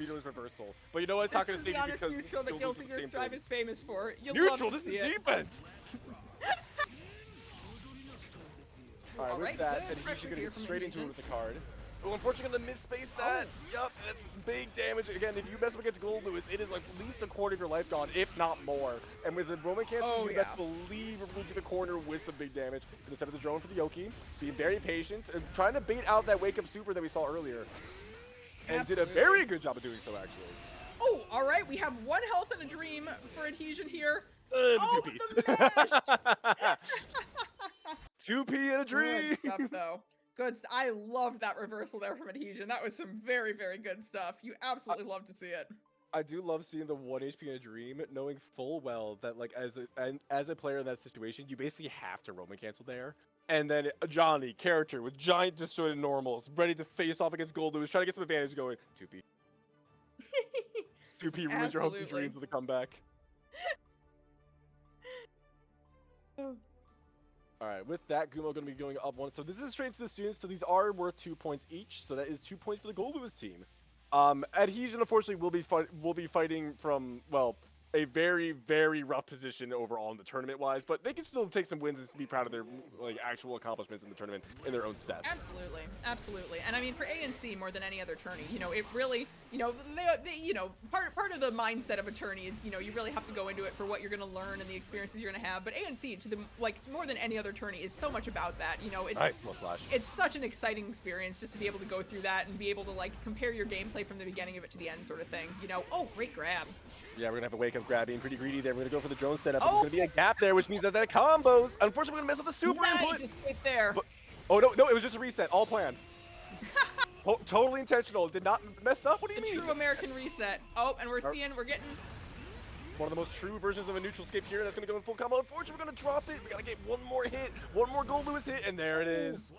meterless reversal. But you know what? It's not gonna save you, because neutral that Guilty Gear Strive is famous for. Neutral. This is defense. All right, with that, Adhesion gonna get straight into it with the card. Well, unfortunately, gonna misspace that. Yup, that's big damage. Again, if you mess up against Gold Lewis, it is like at least a quarter of your life gone, if not more. And with the Roman cancel, you best believe we're moving to the corner with some big damage. Instead of the drone for the Yoki, being very patient and trying to bait out that wake up super that we saw earlier. And did a very good job of doing so, actually. Oh, all right. We have 1 health and a dream for Adhesion here. The mash! 2P and a dream! Good stuff, though. I love that reversal there from Adhesion. That was some very, very good stuff. You absolutely love to see it. I do love seeing the 1 HP in a dream, knowing full well that like as a player in that situation, you basically have to Roman cancel there. And then Johnny, character with giant destroyed normals, ready to face off against Gold Lewis, trying to get some advantage going. 2P. 2P ruins your hopes and dreams with a comeback. Alright, with that, Gumo going to be going up 1. So this is straight to the students, so these are worth 2 points each. So that is 2 points for the Gold Lewis team. Adhesion, unfortunately, will be fighting from, well, a very, very rough position overall in the tournament-wise, but they can still take some wins and be proud of their like actual accomplishments in the tournament in their own sets. Absolutely, absolutely. And I mean, for ANC more than any other tourney, you know, it really, you know, you know, part of the mindset of a tourney is, you know, you really have to go into it for what you're going to learn and the experiences you're going to have. But ANC, to the like more than any other tourney, is so much about that. You know, it's such an exciting experience just to be able to go through that and be able to like compare your gameplay from the beginning of it to the end, sort of thing. You know, oh, great grab. Yeah, we're gonna have a wake up grab, being pretty greedy there. We're gonna go for the drone setup. There's gonna be a gap there, which means that combos. Unfortunately, we're gonna mess up the super input. Escape there. But, oh no, it was just a reset, all planned. Totally intentional. Did not mess up. What do you mean? True American reset. Oh, and we're getting one of the most true versions of a neutral escape here. That's gonna go in full combo. Unfortunately, we're gonna drop it. We gotta get one more hit, one more Gold Lewis hit, and there it is.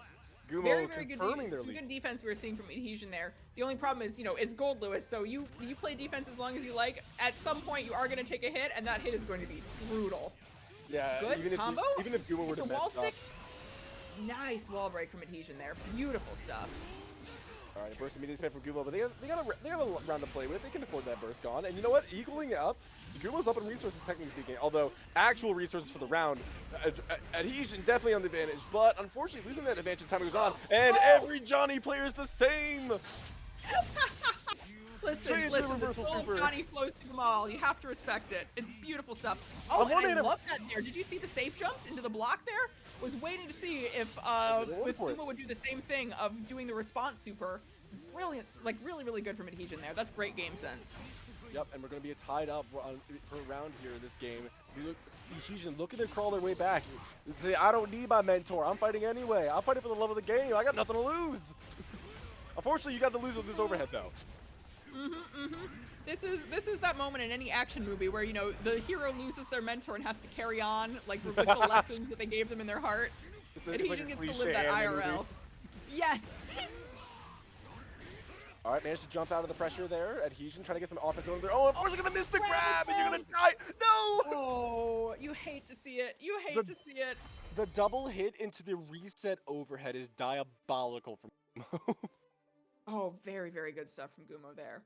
Gumo very confirming their lead. Some good defense we were seeing from Adhesion there. The only problem is, you know, it's Gold Lewis, so you play defense as long as you like. At some point, you are going to take a hit, and that hit is going to be brutal. Yeah, good combo. Even if Gumo were to mess up. Nice wall break from Adhesion there. Beautiful stuff. All right, burst immediately spam from Gumo, but they got a round to play with. They can afford that burst gone. And you know what? Equaling up, Gumo's up in resources, technically speaking. Although actual resources for the round, Adhesion definitely on the advantage. But unfortunately, losing that advantage as time goes on. And every Johnny player is the same. Listen, the soul of Johnny flows through them all. You have to respect it. It's beautiful stuff. Oh, and I love that there. Did you see the safe jump into the block there? Was waiting to see if Gumo would do the same thing of doing the response super. Brilliant, like really good from Adhesion there. That's great game sense. Yep, and we're going to be tied up for a round here in this game. Adhesion looking to crawl their way back. Say, I don't need my mentor. I'm fighting anyway. I'm fighting for the love of the game. I got nothing to lose. Unfortunately, you got to lose with this overhead though. This is that moment in any action movie where, you know, the hero loses their mentor and has to carry on like with the lessons that they gave them in their heart. Adhesion gets to live that IRL. Yes. All right, managed to jump out of the pressure there. Adhesion trying to get some offense going there. Oh, unfortunately gonna miss the grab, and you're gonna die. No. Oh, you hate to see it. You hate to see it. The double hit into the reset overhead is diabolical from Gumo. Oh, very good stuff from Gumo there.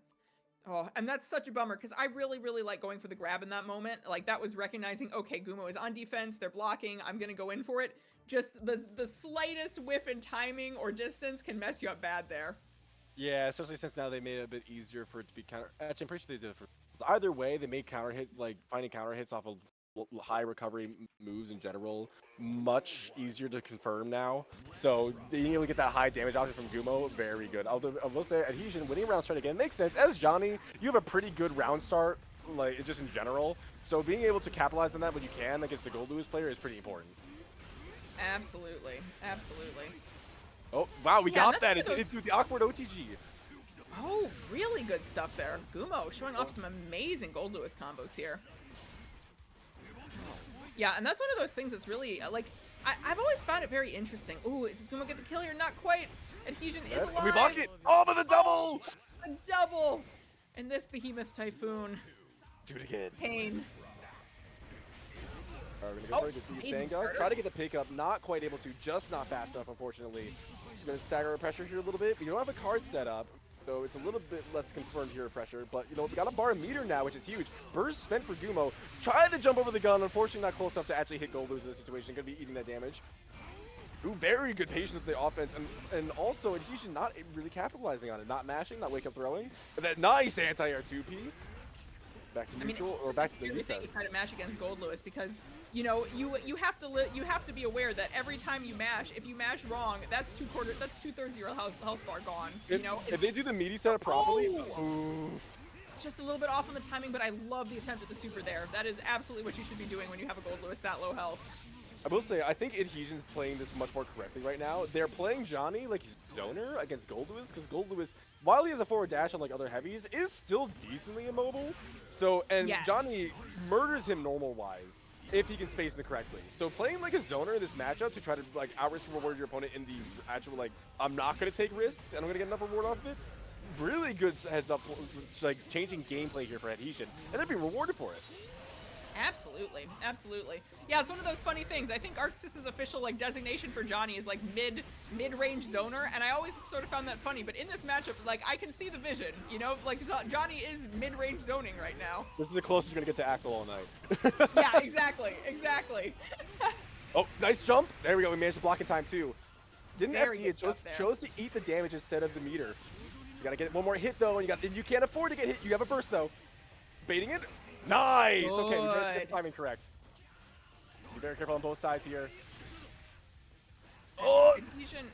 Oh, and that's such a bummer because I really like going for the grab in that moment. Like that was recognizing, okay, Gumo is on defense, they're blocking, I'm gonna go in for it. Just the slightest whiff in timing or distance can mess you up bad there. Yeah, especially since now they made it a bit easier for it to be counter. Actually, I'm pretty sure they did it for. Either way, they made counter hit, like finding counter hits off of high recovery moves in general much easier to confirm now. So being able to get that high damage option from Gumo, very good. Although I will say Adhesion winning round start again makes sense. As Johnny, you have a pretty good round start, like just in general. So being able to capitalize on that when you can against the Gold Lewis player is pretty important. Absolutely. Oh wow, we got that into the awkward OTG. Oh, really good stuff there. Gumo showing off some amazing Gold Lewis combos here. Yeah, and that's one of those things that's really, like, I've always found it very interesting. Ooh, is Gumo get the kill here? Not quite. Adhesion is alive. We block it. Oh, but the double! A double! And this Behemoth Typhoon. Do it again. Pain. Alright, we're gonna go for the Sanga. Try to get the pick up. Not quite able to. Just not fast enough, unfortunately. We're gonna stagger our pressure here a little bit. We don't have a card set up, so it's a little bit less confirmed here pressure. But, you know, we got a bar meter now, which is huge. Burst spent for Gumo. Tried to jump over the gun. Unfortunately, not close enough to actually hit Gold Lewis in this situation. Gonna be eating that damage. Ooh, very good patience with the offense. And also, Adhesion not really capitalizing on it. Not mashing, not wake up throwing. And that nice anti-air 2-piece. Back to neutral, or back to the defense. Try to mash against Gold Lewis because, you know, you have to be aware that every time you mash, if you mash wrong, that's 2/3 of your health bar gone. You know, if they do the meaty setup properly, just a little bit off on the timing, but I love the attempt at the super there. That is absolutely what you should be doing when you have a Gold Lewis that low health. I will say, I think Adhesion's playing this much more correctly right now. They're playing Johnny like he's zoner against Gold Lewis, because Gold Lewis, while he has a forward dash on like other heavies, is still decently immobile. So, and yes. Johnny murders him normal-wise if he can space them correctly. So playing like a zoner in this matchup to try to like out-risk reward your opponent in the actual like, I'm not going to take risks and I'm going to get enough reward off of it, really good heads up, like changing gameplay here for Adhesion, and they'd be rewarded for it. Absolutely, absolutely. Yeah, it's one of those funny things. I think Arxis's official like designation for Johnny is like mid-range zoner, and I always sort of found that funny. But in this matchup, like I can see the vision. You know, like Johnny is mid-range zoning right now. This is the closest you're gonna get to Axel all night. Yeah, exactly, exactly. Oh, nice jump. There we go. We managed to block in time too. Didn't Very FD, good it stuff there. chose to eat the damage instead of the meter. You gotta get one more hit though, and you can't afford to get hit. You have a burst though. Baiting it. Nice. Good. Okay, we managed to get the timing correct. Be very careful on both sides here. Oh! Adhesion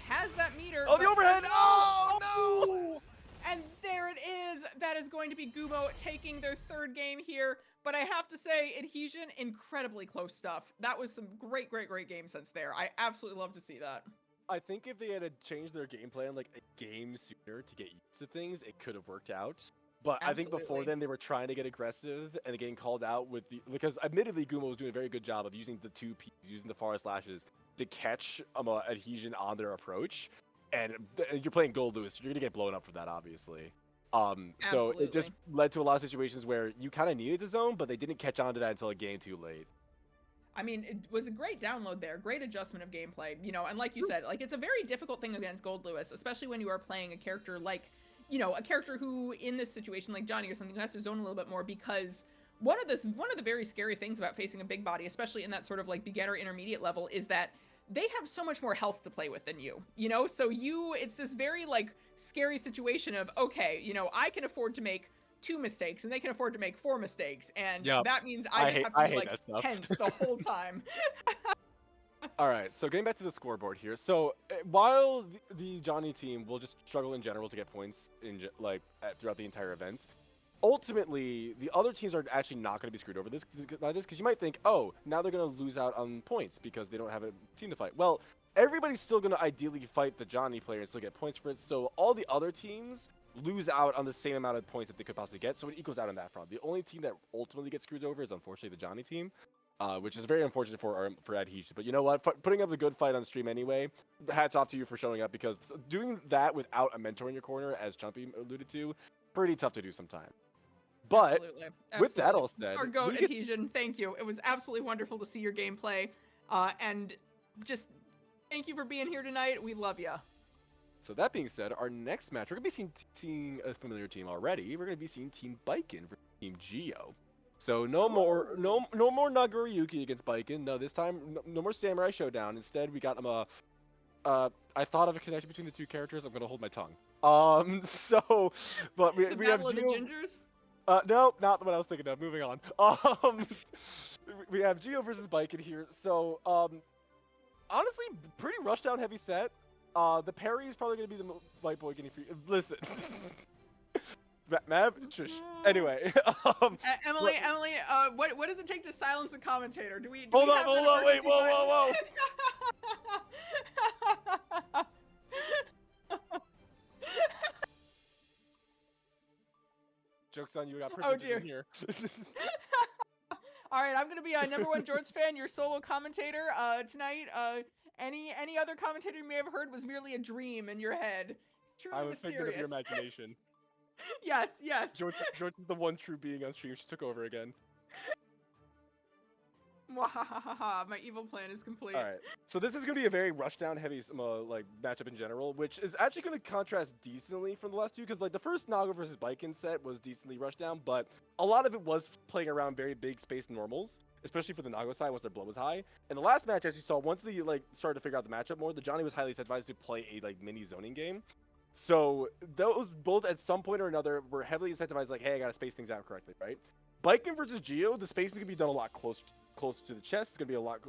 has that meter. Oh, the but overhead! no! Oh, no! And there it is. That is going to be Gumo taking their third game here. But I have to say, Adhesion, incredibly close stuff. That was some great, great, great game sense there. I absolutely love to see that. I think if they had changed their game plan like a game sooner to get used to things, it could have worked out. But I think before Absolutely. then they were trying to get aggressive and getting called out with because admittedly Gumo was doing a very good job of using the 2Ps, using the forest lashes to catch Adhesion on their approach. And you're playing Gold Lewis, you're gonna get blown up for that, obviously. So it just Absolutely. led to a lot of situations where you kind of needed the zone, but they didn't catch on to that until a game too late. I mean, it was a great download there, great adjustment of gameplay, you know, and like you said, like it's a very difficult thing against Gold Lewis, especially when you are playing a character like, you know, a character who in this situation like Johnny or something who has to zone a little bit more because one of the very scary things about facing a big body, especially in that sort of like beginner intermediate level, is that they have so much more health to play with than you know? So it's this very like scary situation of, okay, you know, I can afford to make 2 mistakes and they can afford to make 4 mistakes. And Yep. that means I I just hate- have I to be hate like that stuff. tense the whole time. All right, so getting back to the scoreboard here. So while the Johnny team will just struggle in general to get points throughout the entire event, ultimately the other teams are actually not going to be screwed over by this because you might think, oh, now they're going to lose out on points because they don't have a team to fight. Well, everybody's still going to ideally fight the Johnny player and still get points for it. So all the other teams lose out on the same amount of points that they could possibly get. So it equals out on that front. The only team that ultimately gets screwed over is unfortunately the Johnny team. Which is very unfortunate for Adhesion. But you know what? Putting up a good fight on stream anyway, hats off to you for showing up because doing that without a mentor in your corner, as Chumpy alluded to, pretty tough to do sometimes. But Absolutely. with that Absolutely. all said, Our goat we get- Adhesion, thank you. It was absolutely wonderful to see your gameplay. And just thank you for being here tonight. We love you. So that being said, our next match, we're going to be seeing a familiar team already. We're going to be seeing Team Biken for Team Geo. So no more Nagoriyuki against Biken. No, this time no more Samurai Showdown. Instead, we got I thought of a connection between the two characters. I'm gonna hold my tongue. But we The have Battle of the Geo. Gingers? No, not what I was thinking of. Moving on. We have Geo versus Biken here. So honestly, pretty rushdown heavy set. The parry is probably gonna be the white boy getting free. Listen. Mab, shush. Anyway, Emily, what does it take to silence a commentator? Do we hold have on, that wait, emergency whoa. button? Joke's on you, we got Oh, privileges dear. in here. All right, I'm gonna be a number one Jorts fan, your solo commentator tonight. Any other commentator you may have heard was merely a dream in your head. It's truly I was thinking mysterious. of your imagination. Yes. George is the one true being on stream. She took over again. Mwahahaha, my evil plan is complete. All right, so this is gonna be a very rushdown heavy matchup in general, which is actually gonna contrast decently from the last two because like the first Nago versus Biken set was decently rushdown, but a lot of it was playing around very big space normals, especially for the Nago side once their blow was high. And the last match, as you saw, once they started to figure out the matchup more, the Johnny was highly incentivized to play a mini zoning game. So those both at some point or another were heavily incentivized, like, hey, I gotta space things out correctly, right? Biken versus Geo, the spacing can be done a lot closer to the chest. It's gonna be a lot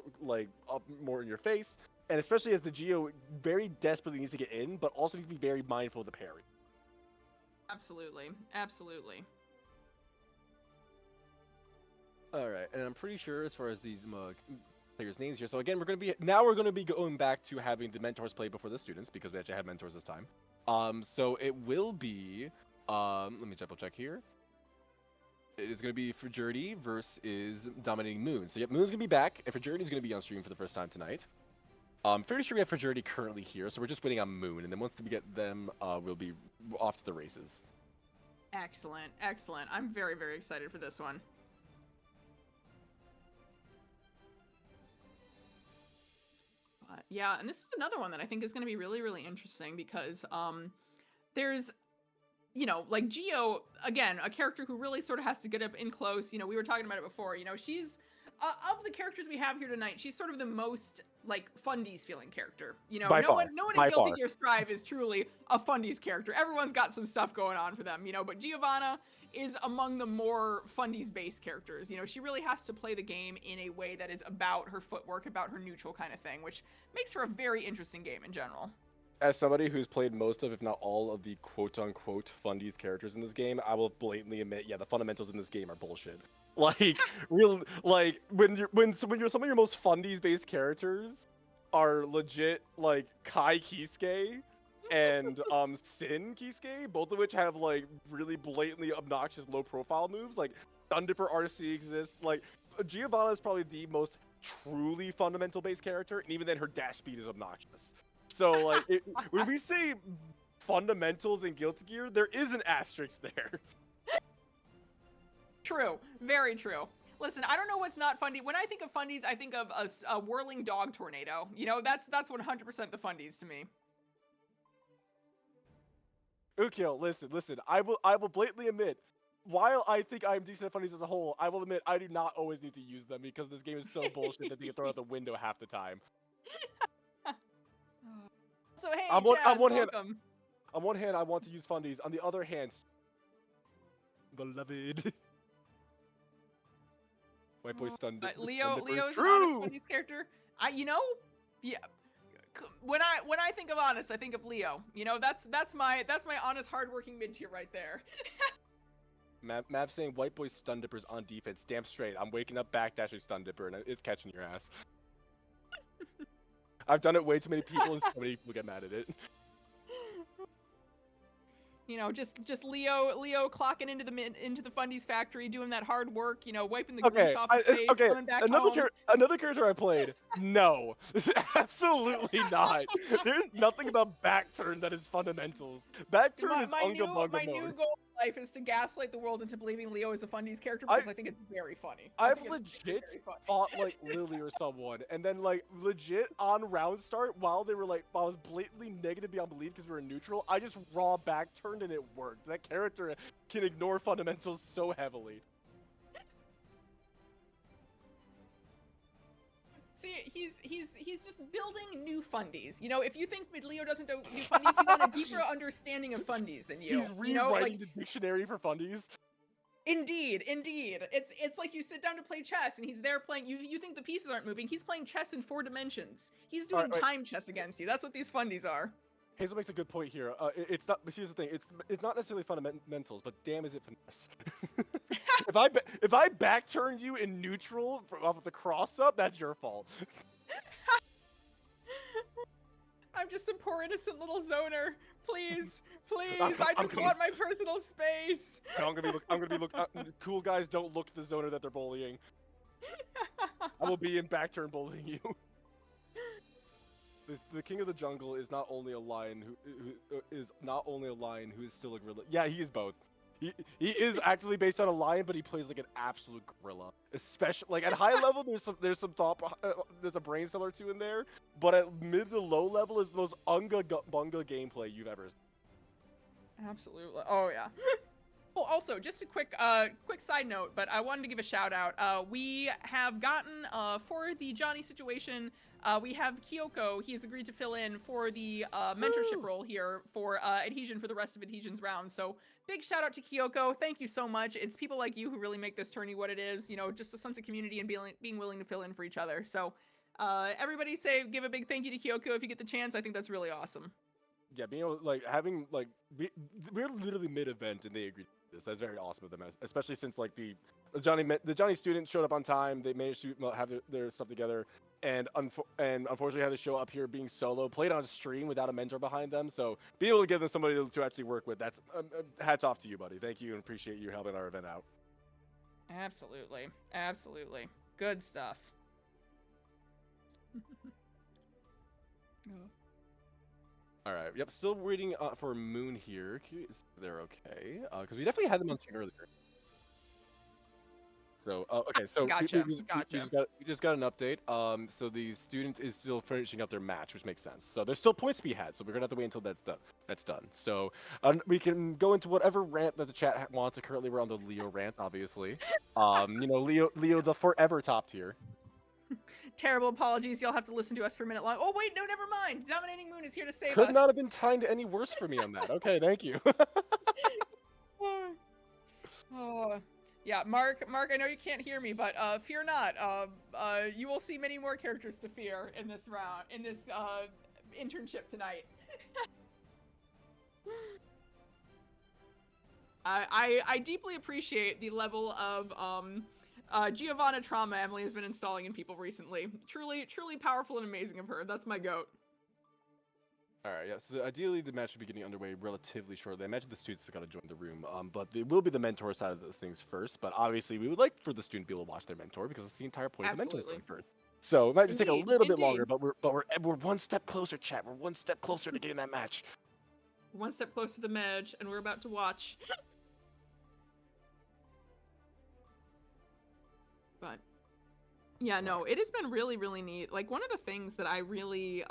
up more in your face, and especially as the Geo very desperately needs to get in, but also needs to be very mindful of the parry. Absolutely. All right, and I'm pretty sure as far as these players' names here. So again, we're gonna be going back to having the mentors play before the students because we actually had mentors this time. So it will be let me double check here. It is going to be Frigidity versus Dominating Moon. So, yep, Moon's going to be back, and Frigidity is going to be on stream for the first time tonight. I'm fairly sure we have Frigidity currently here, so we're just waiting on Moon, and then once we get them, we'll be off to the races. Excellent. I'm very, very excited for this one. Yeah, and this is another one that I think is going to be really, really interesting because there's, you know, like Geo, again, a character who really sort of has to get up in close. You know, we were talking about it before. You know, she's of the characters we have here tonight, she's sort of the most like Fundies feeling character. You know, By no far, one in by Guilty far. Gear Strive is truly a Fundies character. Everyone's got some stuff going on for them, you know, but Giovanna is among the more Fundies based characters. You know, she really has to play the game in a way that is about her footwork, about her neutral kind of thing, which makes her a very interesting game in general. As somebody who's played most of, if not all of the quote-unquote Fundies characters in this game, I will blatantly admit, yeah, the fundamentals in this game are bullshit. Like, like when some of your most Fundies-based characters are legit like Kai Kisuke and Sin Kisuke, both of which have like really blatantly obnoxious low-profile moves. Like Thundipper RC exists. Like Giovanna is probably the most truly fundamental-based character, and even then, her dash speed is obnoxious. So, like, when we say fundamentals in Guilty Gear, there is an asterisk there. True. Very true. Listen, I don't know what's not Fundy. When I think of Fundies, I think of a whirling dog tornado. You know, that's 100% the Fundies to me. Ukyo, listen. I will blatantly admit, while I think I'm decent at Fundies as a whole, I will admit I do not always need to use them because this game is so bullshit that they get thrown out the window half the time. So hey, on Jazz, one welcome. On one hand, I want to use Fundies. On the other hand, beloved. White boy stunned. Leo's true. an honest Fundies character. Yeah. When I think of honest, I think of Leo. You know, that's my honest, hardworking mid tier right there. Mav saying white boy stun dippers on defense. Damn straight. I'm waking up backdashing stun dipper and it's catching your ass. I've done it way too many people and so many people get mad at it. You know, just Leo clocking into the Fundies factory, doing that hard work, you know, wiping the grease off his face, coming back home. Another character I played. No, absolutely not. There's nothing about back turn that is fundamentals. Back turn is unga bunga My mode. new goal in life is to gaslight the world into believing Leo is a Fundies character because I think it's very funny. I've legit fought like Lily or someone, and then like legit on round start while they were like, while I was blatantly negative beyond belief because we were neutral, I just raw back turned and it worked. That character can ignore fundamentals so heavily. See, he's just building new Fundies. You know, if you think Leo doesn't do Fundies, he's got a deeper understanding of Fundies than you. He's rewriting you know, like, the dictionary for Fundies. Indeed. It's like you sit down to play chess and he's there playing. You think the pieces aren't moving. He's playing chess in 4 dimensions. He's doing time chess against you. That's what these Fundies are. Hazel makes a good point here. It's not. But here's the thing. It's not necessarily fundamentals, but damn, is it finesse? if I back turn you in neutral off of the cross up, that's your fault. I'm just a poor innocent little zoner. Please. I just want my personal space. I'm gonna be look. Cool guys don't look to the zoner that they're bullying. I will be in back turn bullying you. The king of the jungle is not only a lion who is still a gorilla. Yeah, he is both. He is actually based on a lion, but he plays like an absolute gorilla. Especially like at high level, there's some thought, there's a brain cell or two in there, but at mid to low level is the most unga bunga gameplay you've ever seen. Absolutely. Oh yeah. Oh, also, just a quick side note, but I wanted to give a shout out. We have gotten for the Johnny situation. We have Kyoko. He has agreed to fill in for the mentorship role here for Adhesion for the rest of Adhesion's round. So big shout out to Kyoko. Thank you so much. It's people like you who really make this tourney what it is. You know, just a sense of community and being willing to fill in for each other. So everybody give a big thank you to Kyoko if you get the chance. I think that's really awesome. Yeah, being able we're literally mid-event and they agreed to this. That's very awesome of them, especially since like the Johnny student showed up on time. They managed to have their stuff together. And unfortunately had to show up here being solo, played on a stream without a mentor behind them. So be able to give them somebody to actually work with, that's hats off to you, buddy. Thank you and appreciate you helping our event out. Absolutely. Good stuff. All right. Yep. Still waiting for Moon here. They're okay because we definitely had them on stream earlier. So, okay, so Gotcha, we gotcha. just got an update. So the student is still finishing up their match, which makes sense. So there's still points to be had. So we're gonna have to wait until that's done. That's done. So we can go into whatever rant that the chat wants. Currently, we're on the Leo rant, obviously. You know, Leo, the forever top tier. Terrible apologies. Y'all have to listen to us for a minute long. Oh wait, no, never mind. Dominating Moon is here to save Could us. not have been timed any worse for me on that. Okay, thank you. Oh, yeah, Mark, I know you can't hear me, but fear not. You will see many more characters to fear in this round, in this internship tonight. I deeply appreciate the level of Giovanna trauma Emily has been installing in people recently. Truly powerful and amazing of her. That's my goat. All right, yeah. So ideally, the match should be getting underway relatively shortly. I imagine the students have got to join the room, but it will be the mentor side of the things first. But obviously, we would like for the student to be able to watch their mentor because that's the entire point of the mentor going first. So it might just take a little bit longer, but we're one step closer, chat. We're one step closer to getting that match. One step closer to the match, and we're about to watch. But yeah, no, it has been really neat. Like, one of the things that I really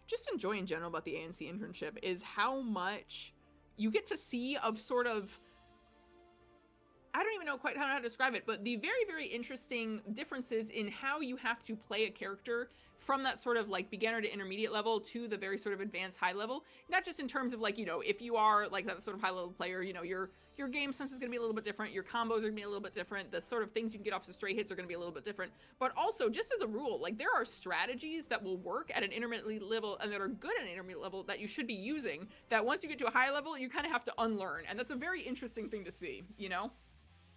just enjoy in general about the ANC internship is how much you get to see of sort of, I don't even know quite how to describe it, but the very interesting differences in how you have to play a character from that sort of like beginner to intermediate level to the very sort of advanced high level. Not just in terms of like, you know, if you are like that sort of high level player, you know, your game sense is going to be a little bit different, your combos are going to be a little bit different, the sort of things you can get off the stray hits are going to be a little bit different. But also, just as a rule, like, there are strategies that will work at an intermediate level and that are good at an intermediate level that you should be using, that once you get to a high level, you kind of have to unlearn. And that's a very interesting thing to see, you know?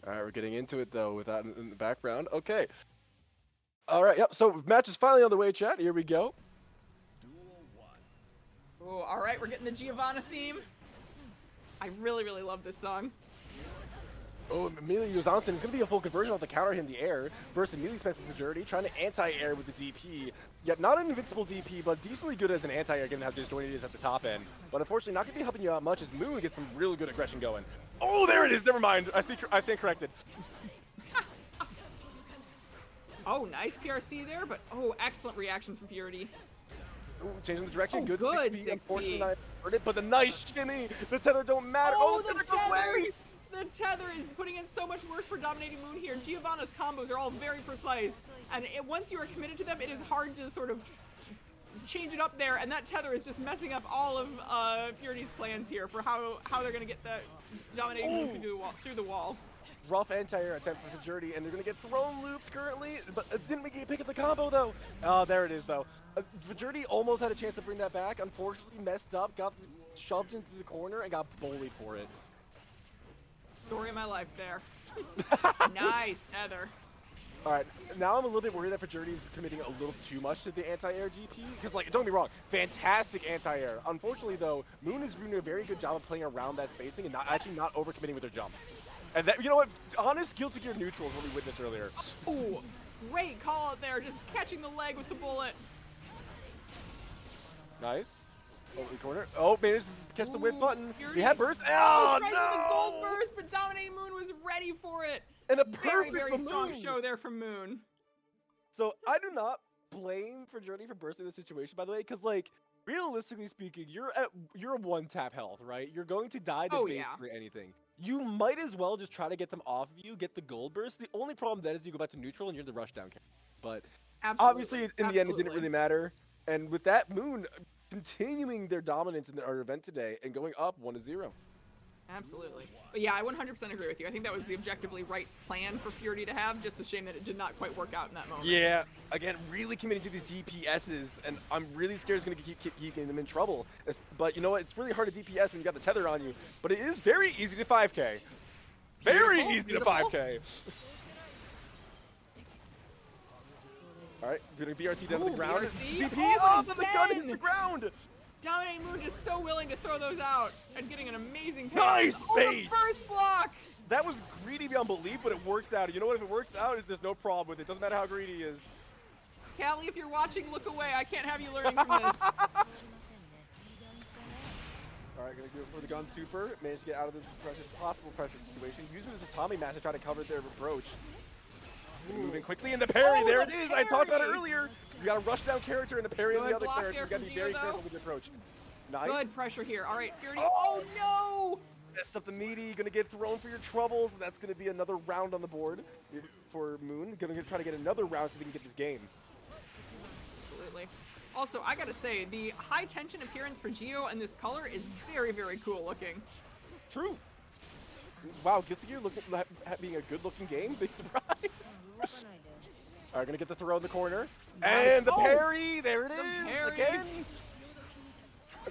All right, we're getting into it though with that in the background. Okay. All right, yep. So match is finally on the way, chat. Here we go. Oh, all right, we're getting the Giovanna theme. I really love this song. Oh, Amelia uses Onsen. It's going to be a full conversion off the counter hit in the air versus Amelia spent for Majority, trying to anti-air with the DP. Yet not an invincible DP, but decently good as an anti-air given how disjointed it is at the top end. But unfortunately not going to be helping you out much as Moon gets some really good aggression going. Oh, there it is. Never mind. I stand corrected. Oh, nice PRC there, but oh, excellent reaction from Purity. Ooh, changing the direction. Oh, good good 6B. 6B. Unfortunately, I heard it, but the nice shimmy. The tether don't matter. Oh, the the tether goes away. The tether is putting in so much work for Dominating Moon here. Giovanna's combos are all very precise, and once you are committed to them, it is hard to sort of change it up there, and that tether is just messing up all of Purity's plans here for how they're going to get the Dominating Moon through the wall. Rough anti-air attempt for Majority, and they're going to get thrown looped currently, but didn't make it pick up the combo, though. Oh, there it is, though. Majority almost had a chance to bring that back. Unfortunately, messed up, got shoved into the corner, and got bullied for it. Story of my life there. Nice tether. All right, now I'm a little bit worried that Majority's committing a little too much to the anti-air DP, because, like, don't get me wrong, fantastic anti-air. Unfortunately, though, Moon is doing a very good job of playing around that spacing and not overcommitting with her jumps. And that, you know what, honest Guilty Gear neutral is what we witnessed earlier. Ooh, great call out there, just catching the leg with the bullet. Nice. Over the corner. Oh, managed to catch the whip button. Purity. He had burst. Oh, Oh, tries no! with the gold burst, but Dominating Moon was ready for it. And a Very perfect strong Moon. show there from Moon. So I do not blame Majority for bursting the situation, by the way, because, like, realistically speaking, you're a one-tap health, right? You're going to die to basically anything. You might as well just try to get them off of you, get the gold burst. The only problem then is you go back to neutral and you're the rushdown character. But obviously, in the end, it didn't really matter. And with that, Moon continuing their dominance in our event today and going up 1-0. Absolutely. But yeah, I 100% agree with you. I think that was the objectively right plan for Purity to have. Just a shame that it did not quite work out in that moment. Yeah, again, really committing to these DPSs, and I'm really scared it's going to keep getting them in trouble. But you know what? It's really hard to DPS when you got the tether on you. But it is very easy to 5K. Very easy to 5K. All right, getting BRC down to the ground. BRC? VP up, and the gun hits the ground. Dominating Moon just so willing to throw those out and getting an amazing pair. Nice bait! The first block! That was greedy beyond belief, but it works out. You know what? If it works out, there's no problem with it. Doesn't matter how greedy he is. Callie, if you're watching, look away. I can't have you learning from this. All right, gonna go for the gun super. Managed to get out of the possible pressure situation. Using the Tommy match to try to cover their approach. Moving quickly in the parry. Oh, There the it is. I talked about it parry! earlier. You got to rush down character and the parry on the Good other block character. there You got to from be very Gio, though. careful with the approach. Nice. Good pressure here. All right, Fury. Oh! Oh, Messed up the meaty. Gonna get thrown for your troubles. That's gonna be another round on the board for Moon. Gonna try to get another round so they can get this game. Absolutely. Also, I gotta say, the high tension appearance for Gio and this color is very, very cool looking. True. Wow, Guilty Gear being a good-looking game. Big surprise. All right, gonna get the throw in the corner. Nice. And the Oh! parry. There it is. The parry. Again.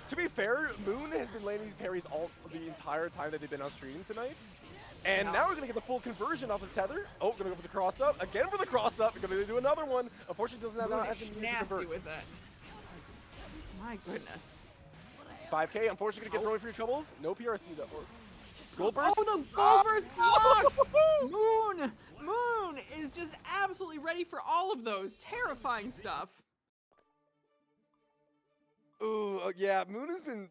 To be fair, Moon has been landing these parries all for the entire time that they've been on stream tonight. And Yeah. now we're going to get the full conversion off the tether. Oh, going to go for the cross-up. Again for the cross-up. We're going to do another one. Unfortunately, doesn't Moon have is the means to nasty convert. with that. My goodness. 5K, unfortunately, going to get thrown for your troubles. No PRC, though. Gold burst. Oh, the gold burst block! Moon is just absolutely ready for all of those terrifying stuff. Ooh, yeah, Moon has been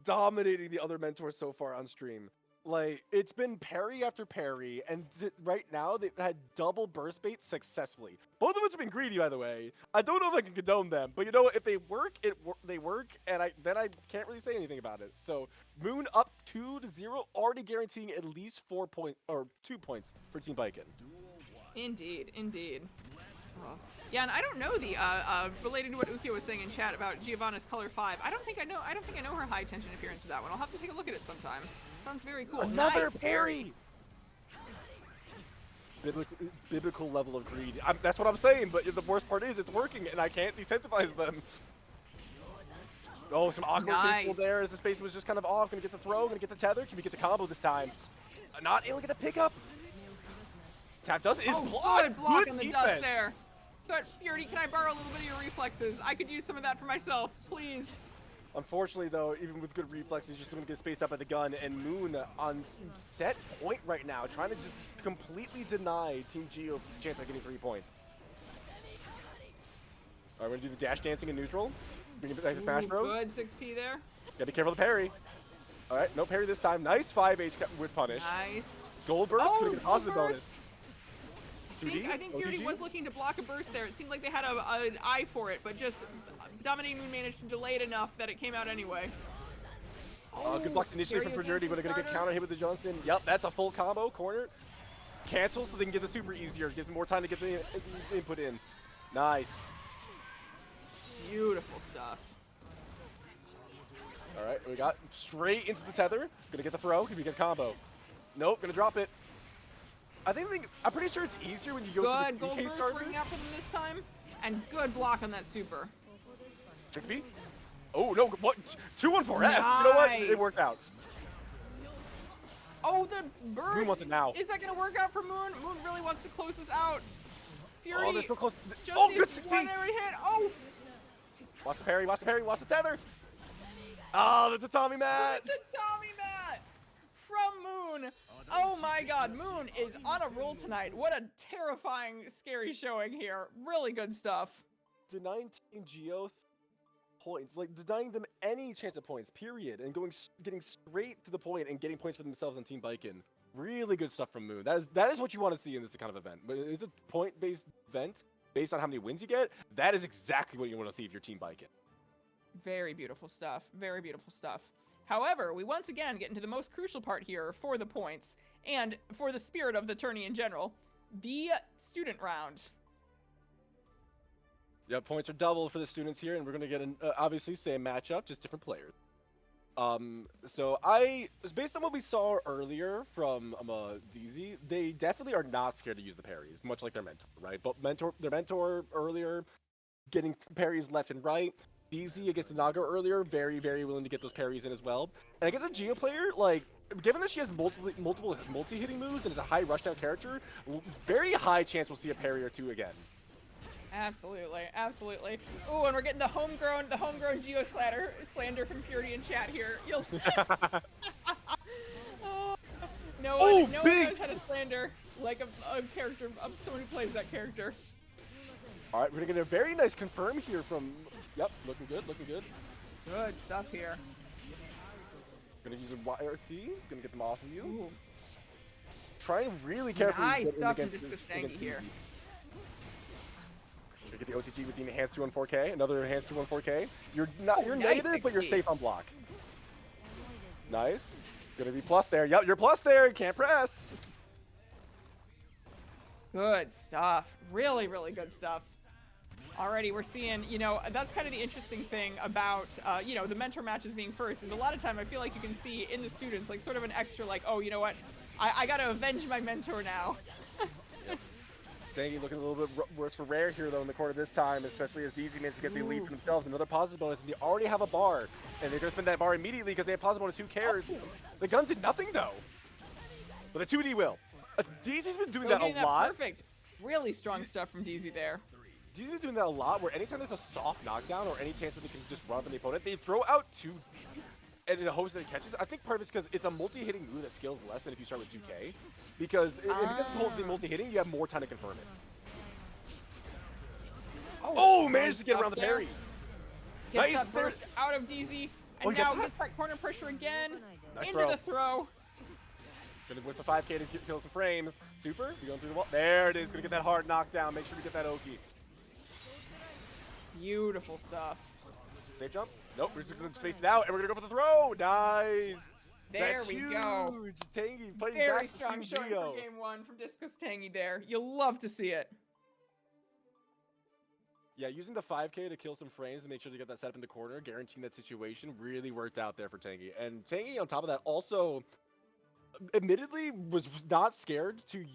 dominating the other mentors so far on stream. Like, it's been parry after parry, and right now they've had double burst bait successfully. Both of which have been greedy, by the way. I don't know if I can condone them, but you know what? If they work, they work, and I can't really say anything about it. So, Moon up 2-0, already guaranteeing at least 2 points for Team Baiken. Indeed, indeed. Oh. Yeah, and I don't know the related to what Ukyo was saying in chat about Giovanna's color 5. I don't think I know her high tension appearance for that one. I'll have to take a look at it sometime. Sounds very cool. Another Nice parry! Biblical level of greed. That's what I'm saying, but the worst part is it's working, and I can't decentivize them. Oh, some awkward control there as the space was just kind of off. Gonna get the throw, gonna get the tether. Can we get the combo this time? Not able to get the pickup. Tap does is blocked. Good block Good on the defense. dust there. Good, Fury, can I borrow a little bit of your reflexes? I could use some of that for myself, please. Unfortunately, though, even with good reflexes, he's just going to get spaced up at the gun. And Moon on set point right now, trying to just completely deny Team Geo the chance of getting 3 points. All right, we're going to do the dash dancing in neutral. Bring it back to Smash Bros. Good 6P there. Gotta be careful of the parry. All right, no parry this time. Nice 5H with punish. Nice. Gold burst, Oh, gonna get a positive gold bonus. burst. 2D? I think Fury OTG? was looking to block a burst there. It seemed like they had an eye for it, but just Dominating Moon managed to delay it enough that it came out anyway. Good blocks initially from Fraternity, but they're gonna get counter hit with the Johnson. Yep, that's a full combo. Corner. Cancel so they can get the super easier. Gives them more time to get the input in. Nice. Beautiful stuff. All right, we got straight into the tether. Gonna get the throw. Can we get a combo? Nope, gonna drop it. I'm pretty sure it's easier when you go for Good the gold DK burst starter. working out for them this time, and good block on that super. 6B? Oh, no, what? 2-1-4-S. You know what? It Nice. worked out. Oh, the burst! Moon wants it now. Is that gonna work out for Moon? Moon really wants to close this out. Fury. Oh, they're so close. Just Oh, good needs 6B. one every hit. Oh, Watch the parry, watch the parry, watch the tether. Oh, that's a Tommy Matt. it's a Tommy Matt from Moon. Oh my God, Moon is on a roll tonight. What a terrifying, scary showing here. Really good stuff. Denying Team Geo points, like denying them any chance at points, period, and getting straight to the point and getting points for themselves on Team Baiken. Really good stuff from Moon. That is what you want to see in this kind of event. But it's a point-based event based on how many wins you get. That is exactly what you want to see if you're Team Baiken. Very beautiful stuff. Very beautiful stuff. However, we once again get into the most crucial part here for the points and for the spirit of the tourney in general, the student round. Yeah, points are double for the students here, and we're gonna get an obviously same matchup, just different players. So based on what we saw earlier from DZ, they definitely are not scared to use the parries, much like their mentor, right? But their mentor earlier, getting parries left and right. DZ against the Naga earlier, very, very willing to get those parries in as well. And against a Geo player, like, given that she has multiple multi-hitting moves and is a high rushdown character, very high chance we'll see a parry or two again. Absolutely, absolutely. Ooh, and we're getting the homegrown Geo slander from Fury in chat here. You'll no one knows how to slander like a character, someone who plays that character. All right, we're gonna get a very nice confirm here from. Yep, looking good, looking good. Good stuff here. Gonna use a YRC. Gonna get them off of you. Ooh. Trying really carefully. Nice to get in stuff from against Discus against Dangy here. Easy. Gonna get the OTG with the enhanced 214K, another enhanced 214K. You're not, you're nice negative, but you're 60. safe on block. Nice. Gonna be plus there. Yep, you're plus there. Can't press. Good stuff. Really, really good stuff. Already, we're seeing, you know, that's kind of the interesting thing about, you know, the mentor matches being first, is a lot of time I feel like you can see in the students, like, sort of an extra, like, oh, you know what, I gotta avenge my mentor now. Tangy looking a little bit worse for Rare here, though, in the corner this time, especially as DZ managed to get the lead for themselves. Another positive bonus, and they already have a bar, and they're gonna spend that bar immediately because they have positive bonus. Who cares? The gun did nothing, though. But the 2D will. DZ's been doing that a lot. Perfect. Really strong stuff from DZ there. DZ's been doing that a lot, where anytime there's a soft knockdown or any chance where they can just run up on the opponent, they throw out 2D, and in the hopes that it catches. I think part of it's because it's a multi-hitting move that scales less than if you start with 2K. Because it's multi-hitting, you have more time to confirm it. Oh, managed to get around the parry. Gets that burst out of DZ, and now gets that corner pressure again. Nice into the throw. Gonna with the 5K to kill some frames. Super, you going through the wall. There it is, gonna get that hard knockdown. Make sure to get that Oki. Beautiful stuff. Safe jump? Nope, we're just gonna space it out, and we're gonna go for the throw. Nice. There That's we huge. go. Tangy fighting Very back strong to showing Geo. for game 1 from Discus Tangy there. You'll love to see it. Yeah, using the 5K to kill some frames and make sure to get that set up in the corner, guaranteeing that situation really worked out there for Tangy. And Tangy, on top of that, also admittedly was not scared to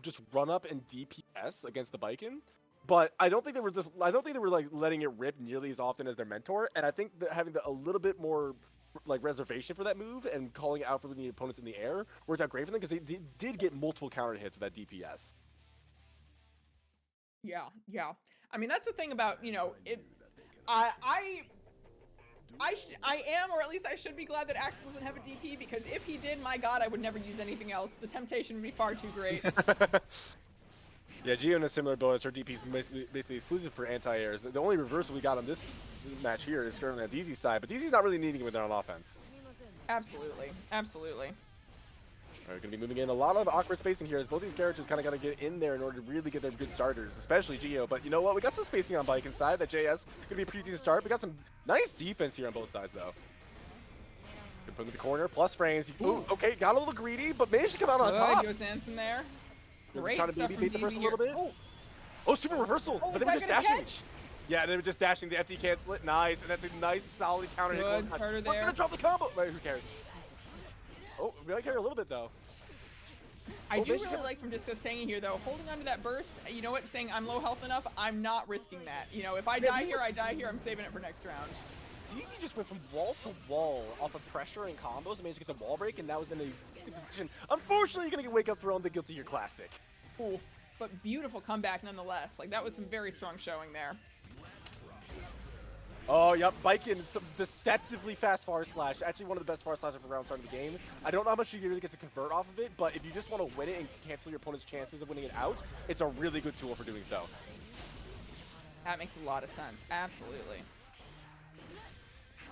just run up and DPS against the Biken. But I don't think they were like letting it rip nearly as often as their mentor. And I think that having a little bit more like reservation for that move and calling it out for the opponents in the air worked out great for them because they did get multiple counter hits with that DPS. Yeah, yeah. I mean, that's the thing about, you know, I am, or at least I should be glad that Axten doesn't have a DP, because if he did, my god, I would never use anything else. The temptation would be far too great. Yeah, Geo in a similar build, her DP is basically exclusive for anti-airs. The only reversal we got on this match here is currently on DZ's side, but DZ's not really needing it with it on offense. Absolutely, absolutely. We're going to be moving in a lot of awkward spacing here, as both these characters kind of got to get in there in order to really get their good starters, especially Geo. But you know what? We got some spacing on Bike inside. That JS going to be a pretty decent start. We got some nice defense here on both sides, though. Good put him in the corner, plus frames. Ooh, okay, got a little greedy, but managed to come out on top. Good Anson there. Great trying to stuff baby bait the from first a DZ little bit. here. Oh, super reversal. Oh, but is they were that just gonna dashing. catch? Yeah, they were just dashing. The FD cancel it. Nice, and that's a nice, solid counter. Good starter there. We're gonna drop the combo. Wait, who cares? Oh, we might care a little bit though. I do really like from Disco Tangy here, though, holding onto that burst. You know what? Saying I'm low health enough, I'm not risking that. You know, if I die here, I die here. I'm saving it for next round. DZ just went from wall to wall off of pressure and combos and managed to get the wall break, and that was in a decent position. Unfortunately, you're gonna get wake up thrown the Guilty Gear Classic. Cool, but beautiful comeback nonetheless. Like, that was some very strong showing there. Oh, yep, Biken, some deceptively fast far slash. Actually, one of the best far slashes for round starting the game. I don't know how much you really get to convert off of it, but if you just want to win it and cancel your opponent's chances of winning it out, it's a really good tool for doing so. That makes a lot of sense. Absolutely.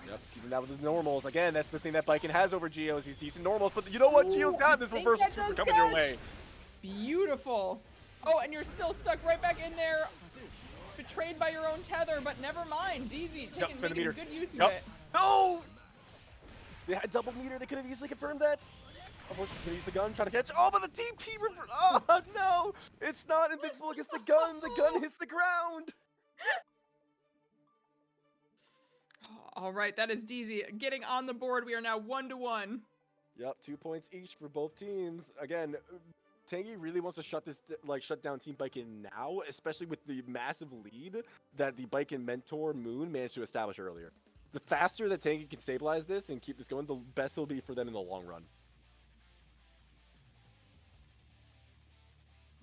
Yep, even that with his normals. Again, that's the thing that Biken has over Geo is these decent normals, but you know what? Geo's got this reversal super coming your way. Beautiful. Oh, and you're still stuck right back in there. Betrayed by your own tether, but never mind. DZ taking making good use of it. No! They had double meter. They could have easily confirmed that. Unfortunately, they use the gun, try to catch. Oh, but the DP oh, no! It's not invincible against the gun. The gun hits the ground. All right, that is DZ getting on the board. We are now 1-1. Yep, 2 points each for both teams. Again, Tangy really wants to shut down Team Biken now, especially with the massive lead that the Biken mentor Moon managed to establish earlier. The faster that Tangy can stabilize this and keep this going, the best it'll be for them in the long run.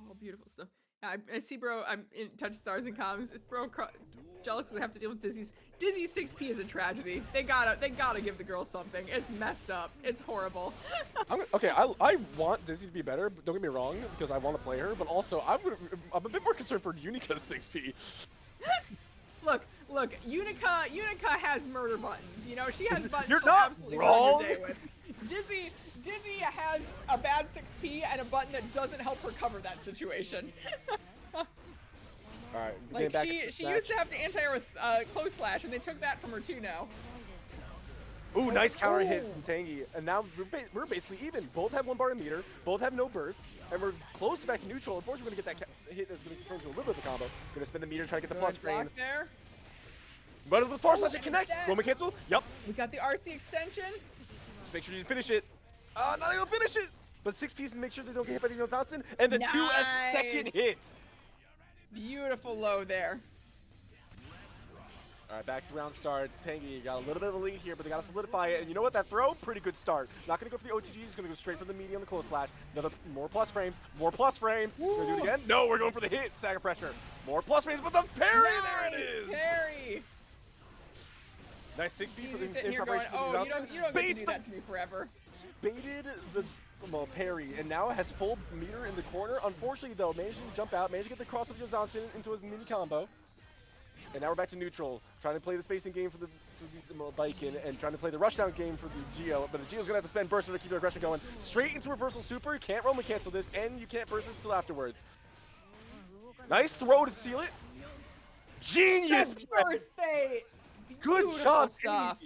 Oh, beautiful stuff. I see, bro. I'm in touch stars and comms. Bro, jealous to have to deal with Dizzy's 6P is a tragedy. They gotta give the girl something. It's messed up. It's horrible. Okay, I want Dizzy to be better, but don't get me wrong, because I want to play her. But also, I'm a bit more concerned for Unica's 6P. Look, Unica has murder buttons. You know, she has buttons. You're she'll not absolutely wrong. Run your day with. Dizzy has a bad 6P and a button that doesn't help her cover that situation. All right, Like she used to have to anti-air with close slash, and they took that from her too now. Ooh, nice counter hit from Tangy, and now we're basically even. Both have 1 bar of meter, both have no burst, and we're close back to neutral. Unfortunately, we're gonna get that hit that's gonna turn to a little bit of a combo. Gonna spin the meter, try to get the plus frames. There. But with the force slash, it connects. Roman cancel. Yep. We got the RC extension. Just make sure you finish it. Not able to finish it. But 6 pieces, make sure they don't get hit by the Johnson, and the 2S second hit. Beautiful low there. All right, back to round start. Tangy got a little bit of a lead here, but they got to solidify it. And you know what? That throw, pretty good start. Not going to go for the OTG. He's going to go straight for the meaty on the close slash. Another more plus frames. More plus frames. Gonna do it again? No, we're going for the hit. Saga pressure. More plus frames, but the parry. Nice there it is. Parry. Nice 6-speed for the sitting here going, oh, you don't get to do that to me forever. Baited the parry, and now has full meter in the corner. Unfortunately, though, managed to jump out, managed to get the cross of Johnson into his mini combo. And now we're back to neutral, trying to play the spacing game for the Viking, and trying to play the rushdown game for the Geo. But the Geo's gonna have to spend burst to keep their aggression going. Straight into reversal super. You can't Roman cancel this, and you can't burst this until afterwards. Nice throw to seal it. Genius! Burst bait. Good job, stuff.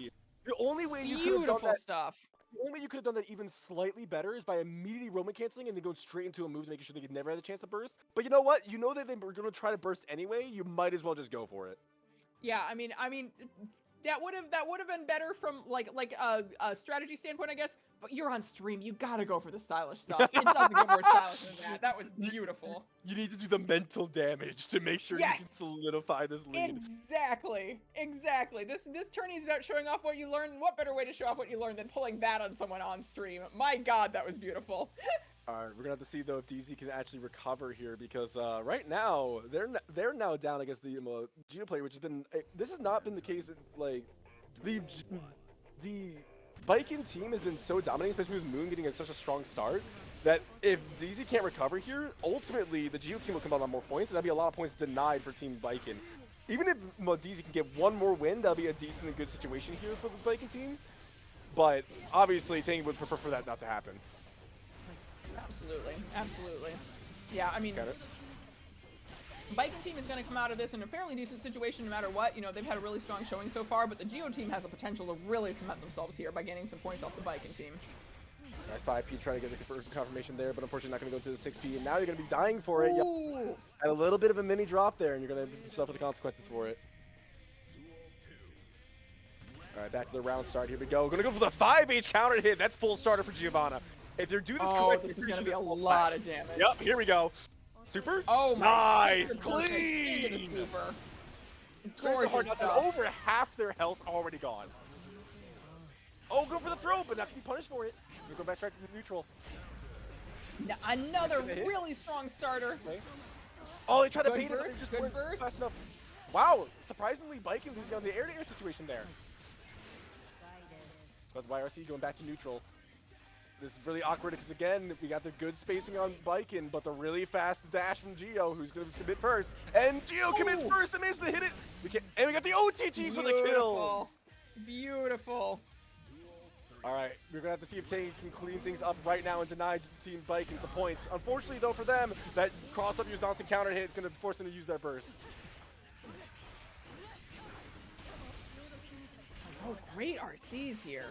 The only way you could have done that, stuff. the only way you could have done that even slightly better is by immediately Roman canceling and then going straight into a move, making sure they could never have the chance to burst. But you know what? You know that they were going to try to burst anyway. You might as well just go for it. Yeah, I mean, that would have been better from like a strategy standpoint, I guess. But you're on stream, you gotta go for the stylish stuff. It doesn't get more stylish than that. That was beautiful. You need to do the mental damage to make sure you can solidify this lead. Exactly. This tourney is about showing off what you learn. What better way to show off what you learned than pulling that on someone on stream? My God, that was beautiful. All right, we're gonna have to see though if DZ can actually recover here, because right now they're now down against the Geo player, which has been this has not been the case. Like the Viking team has been so dominating, especially with Moon getting such a strong start, that if DZ can't recover here, ultimately the Geo team will come out on more points, and that'll be a lot of points denied for Team Viking. Even if DZ can get one more win, that'll be a decently good situation here for the Viking team. But obviously, Tangy would prefer for that not to happen. Absolutely. Yeah, I mean, Viking team is going to come out of this in a fairly decent situation no matter what. You know, they've had a really strong showing so far, but the Geo team has a potential to really cement themselves here by gaining some points off the Viking team. Nice 5P trying to get the confirmation there, but unfortunately not going to go to the 6P, and now you're going to be dying for it. Yep. And a little bit of a mini drop there, and you're going to suffer the consequences for it. All right, back to the round start. Here we go. Going to go for the 5H counter hit. That's full starter for Giovanna. If they do this correctly, this is going to be a lot of damage. Yep, here we go. Super? Oh my nice! Clean! Into the super. Gorgeous stuff. Over half their health already gone. Oh, go for the throw, but not to be punished for it. We go back straight to neutral. Now, another really strong starter. Okay. Oh, they tried to bait it. Burst, good burst. Fast enough. Wow, surprisingly, Viking losing on the air-to-air situation there. But YRC going back to neutral. This is really awkward because, again, we got the good spacing on Viking, but the really fast dash from Geo, who's going to commit first. And Geo commits first and manages to hit it. And we got the OTG for the kill. Beautiful. All right, we're going to have to see if Tangy can clean things up right now and deny Team Viking some points. Unfortunately, though, for them, that cross-up your Johnson counter hit is going to force them to use their burst. Oh, great RCs here.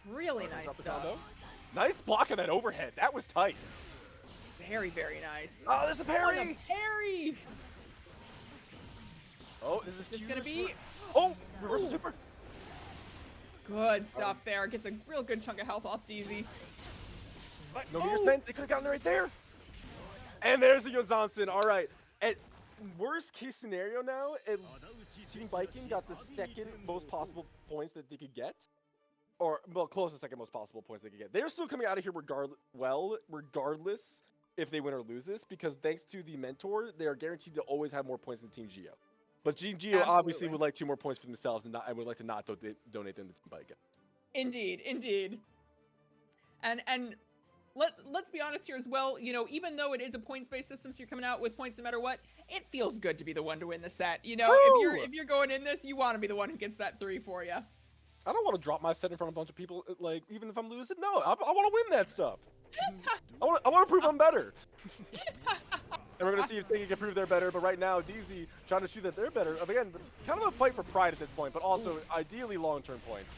Really nice stuff. Nice block on that overhead. That was tight. Very, very nice. Oh, there's the parry! Oh, the parry! Oh, is this going to be? Oh, reversal super. Good stuff there. Gets a real good chunk of health off DZ. No meter spent. They could have gotten it right there. And there's the Johnson. All right. At worst case scenario now, Team Viking got the second most possible points that they could get. Or, well, close to second most possible points they could get. They're still coming out of here regardless if they win or lose this, because thanks to the mentor, they are guaranteed to always have more points than Team Geo. But Team Geo obviously would like 2 more points for themselves and would like to not donate them to Team Viking. Indeed. And let's be honest here as well. You know, even though it is a points-based system, so you're coming out with points no matter what, it feels good to be the one to win the set. You know, if you're going in this, you want to be the one who gets that 3 for you. I don't want to drop my set in front of a bunch of people, like, even if I'm losing. No, I want to win that stuff. I want to prove I'm better. And we're going to see if they can prove they're better, but right now, DZ trying to show that they're better. Again, kind of a fight for pride at this point, but also ideally long-term points.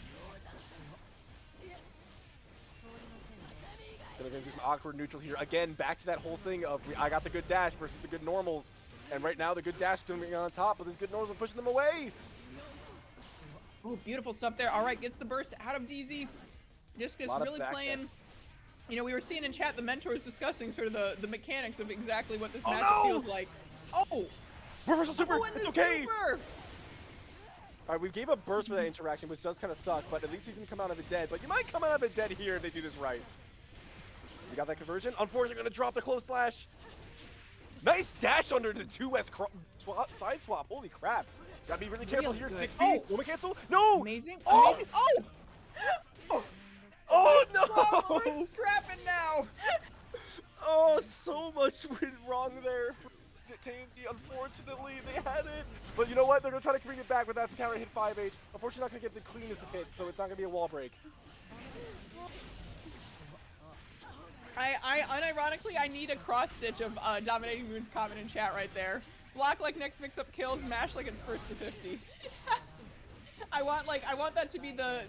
Gonna do some awkward neutral here. Again, back to that whole thing of I got the good dash versus the good normals. And right now, the good dash is going on top, but this good normals are pushing them away. Ooh, beautiful stuff there. All right, gets the burst out of DZ. Discus really playing. You know, we were seeing in chat the mentors discussing sort of the mechanics of exactly what this matchup feels like. Oh! Reversal super! It's okay! Super. Alright, we gave a burst for that interaction, which does kind of suck, but at least we can come out of it dead. But you might come out of it dead here if they do this right. We got that conversion. Unfortunately, going to drop the close slash. Nice dash under the 2S side swap. Holy crap. Gotta be really careful here. 6 speed. Moment cancel. No! Amazing. Amazing. Oh! Oh! Oh, no! no! Scrapping now! Oh, so much went wrong there. TMD, unfortunately, they had it. But you know what? They're going to try to bring it back with that counter hit 5H. Unfortunately, not going to get the cleanest of hits, so it's not going to be a wall break. Unironically, I need a cross stitch of Dominating Moon's comment in chat right there. Block like next mix-up kills, mash like it's first to 50. I want that to be the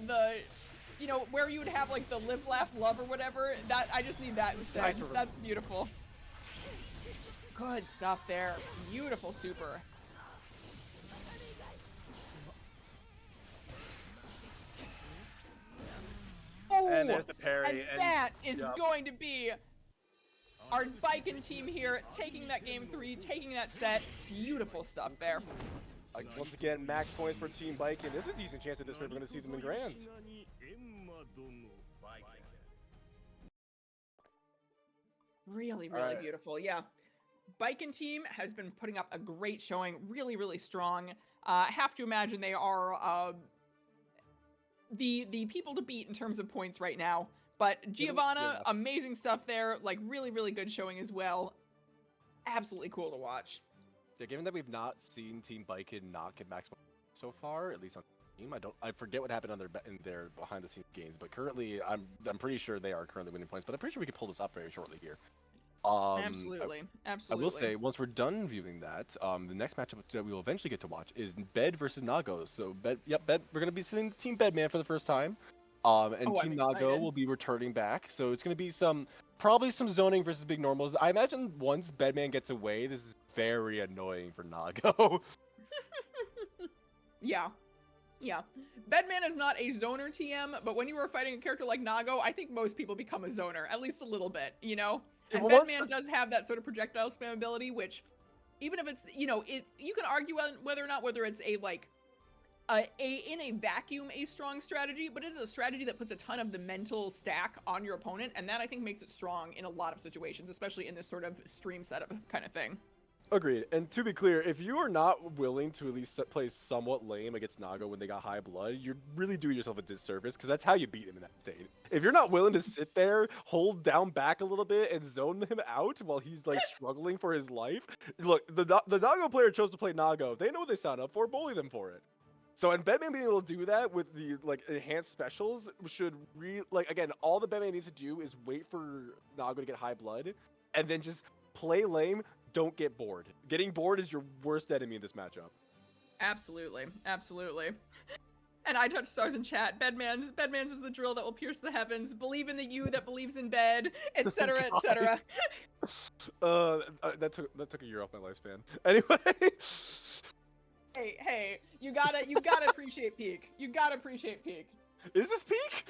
you know, where you would have like the live, laugh, love or whatever. That I just need that instead. Nice. That's beautiful. Good stuff there. Beautiful super. Oh, and there's the parry. And that is going to be our Biken team here, taking that game 3, taking that set. Beautiful stuff there. Once again, max points for Team Biken. There's a decent chance at this point we're going to see them in grands. Really, really beautiful. Yeah. Biken team has been putting up a great showing. Really, really strong. Have to imagine they are the people to beat in terms of points right now. But Giovanna, amazing stuff there. Like, really, really good showing as well. Absolutely cool to watch. Yeah, given that we've not seen Team Biken not get max points so far, at least on the team, I forget what happened on in their behind the scenes games, but currently I'm pretty sure they are currently winning points. But I'm pretty sure we can pull this up very shortly here. Absolutely. I will say, once we're done viewing that, the next matchup that we will eventually get to watch is Bed versus Nago. So Bed, we're going to be seeing Team Bedman for the first time. Team Nago will be returning back. So it's going to be probably some zoning versus big normals. I imagine once Bedman gets away, this is very annoying for Nago. Yeah. Yeah. Bedman is not a zoner TM, but when you are fighting a character like Nago, I think most people become a zoner, at least a little bit, you know? And Bedman does have that sort of projectile spam ability, which, even if it's, you know, you can argue whether it's a, like, in a vacuum, a strong strategy, but it is a strategy that puts a ton of the mental stack on your opponent, and that, I think, makes it strong in a lot of situations, especially in this sort of stream setup kind of thing. Agreed. And to be clear, if you are not willing to at least play somewhat lame against Nago when they got high blood, you're really doing yourself a disservice, because that's how you beat him in that state. If you're not willing to sit there, hold down back a little bit, and zone him out while he's like struggling for his life, look, the Nago player chose to play Nago. They know what they signed up for. Bully them for it. So, and Bedman being able to do that with the like enhanced specials should again, all the Bedman needs to do is wait for Nago to get high blood, and then just play lame. Don't get bored. Getting bored is your worst enemy in this matchup. Absolutely. Absolutely. And I touch stars in chat. Bedman's is the drill that will pierce the heavens. Believe in the you that believes in bed, etc., etc. That took a year off my lifespan. Anyway. Hey, you gotta appreciate peak. You gotta appreciate peak. Is this peak?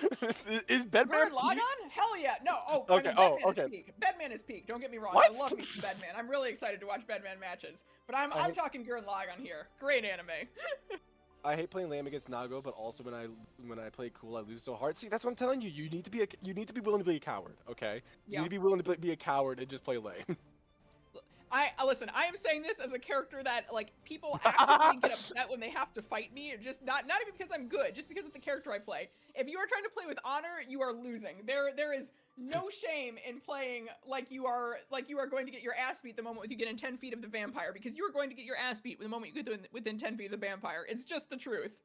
Is Bedman Logon? Hell yeah. No, okay. Bedman is peak. Bedman is peak. Don't get me wrong. What? I love me some Bedman. I'm really excited to watch Bedman matches. But I'm talking Gurren Lagann here. Great anime. I hate playing lame against Nago, but also when I play cool, I lose so hard. See, that's what I'm telling you. You need to be willing to be a coward, okay? Yeah. You need to be willing to be a coward and just play lame. Listen, I am saying this as a character that, like, people actively get upset when they have to fight me, just not even because I'm good, just because of the character I play. If you are trying to play with honor, you are losing. There is no shame in playing like you are going to get your ass beat the moment you get in 10 feet of the vampire, because you are going to get your ass beat the moment you get within 10 feet of the vampire. It's just the truth.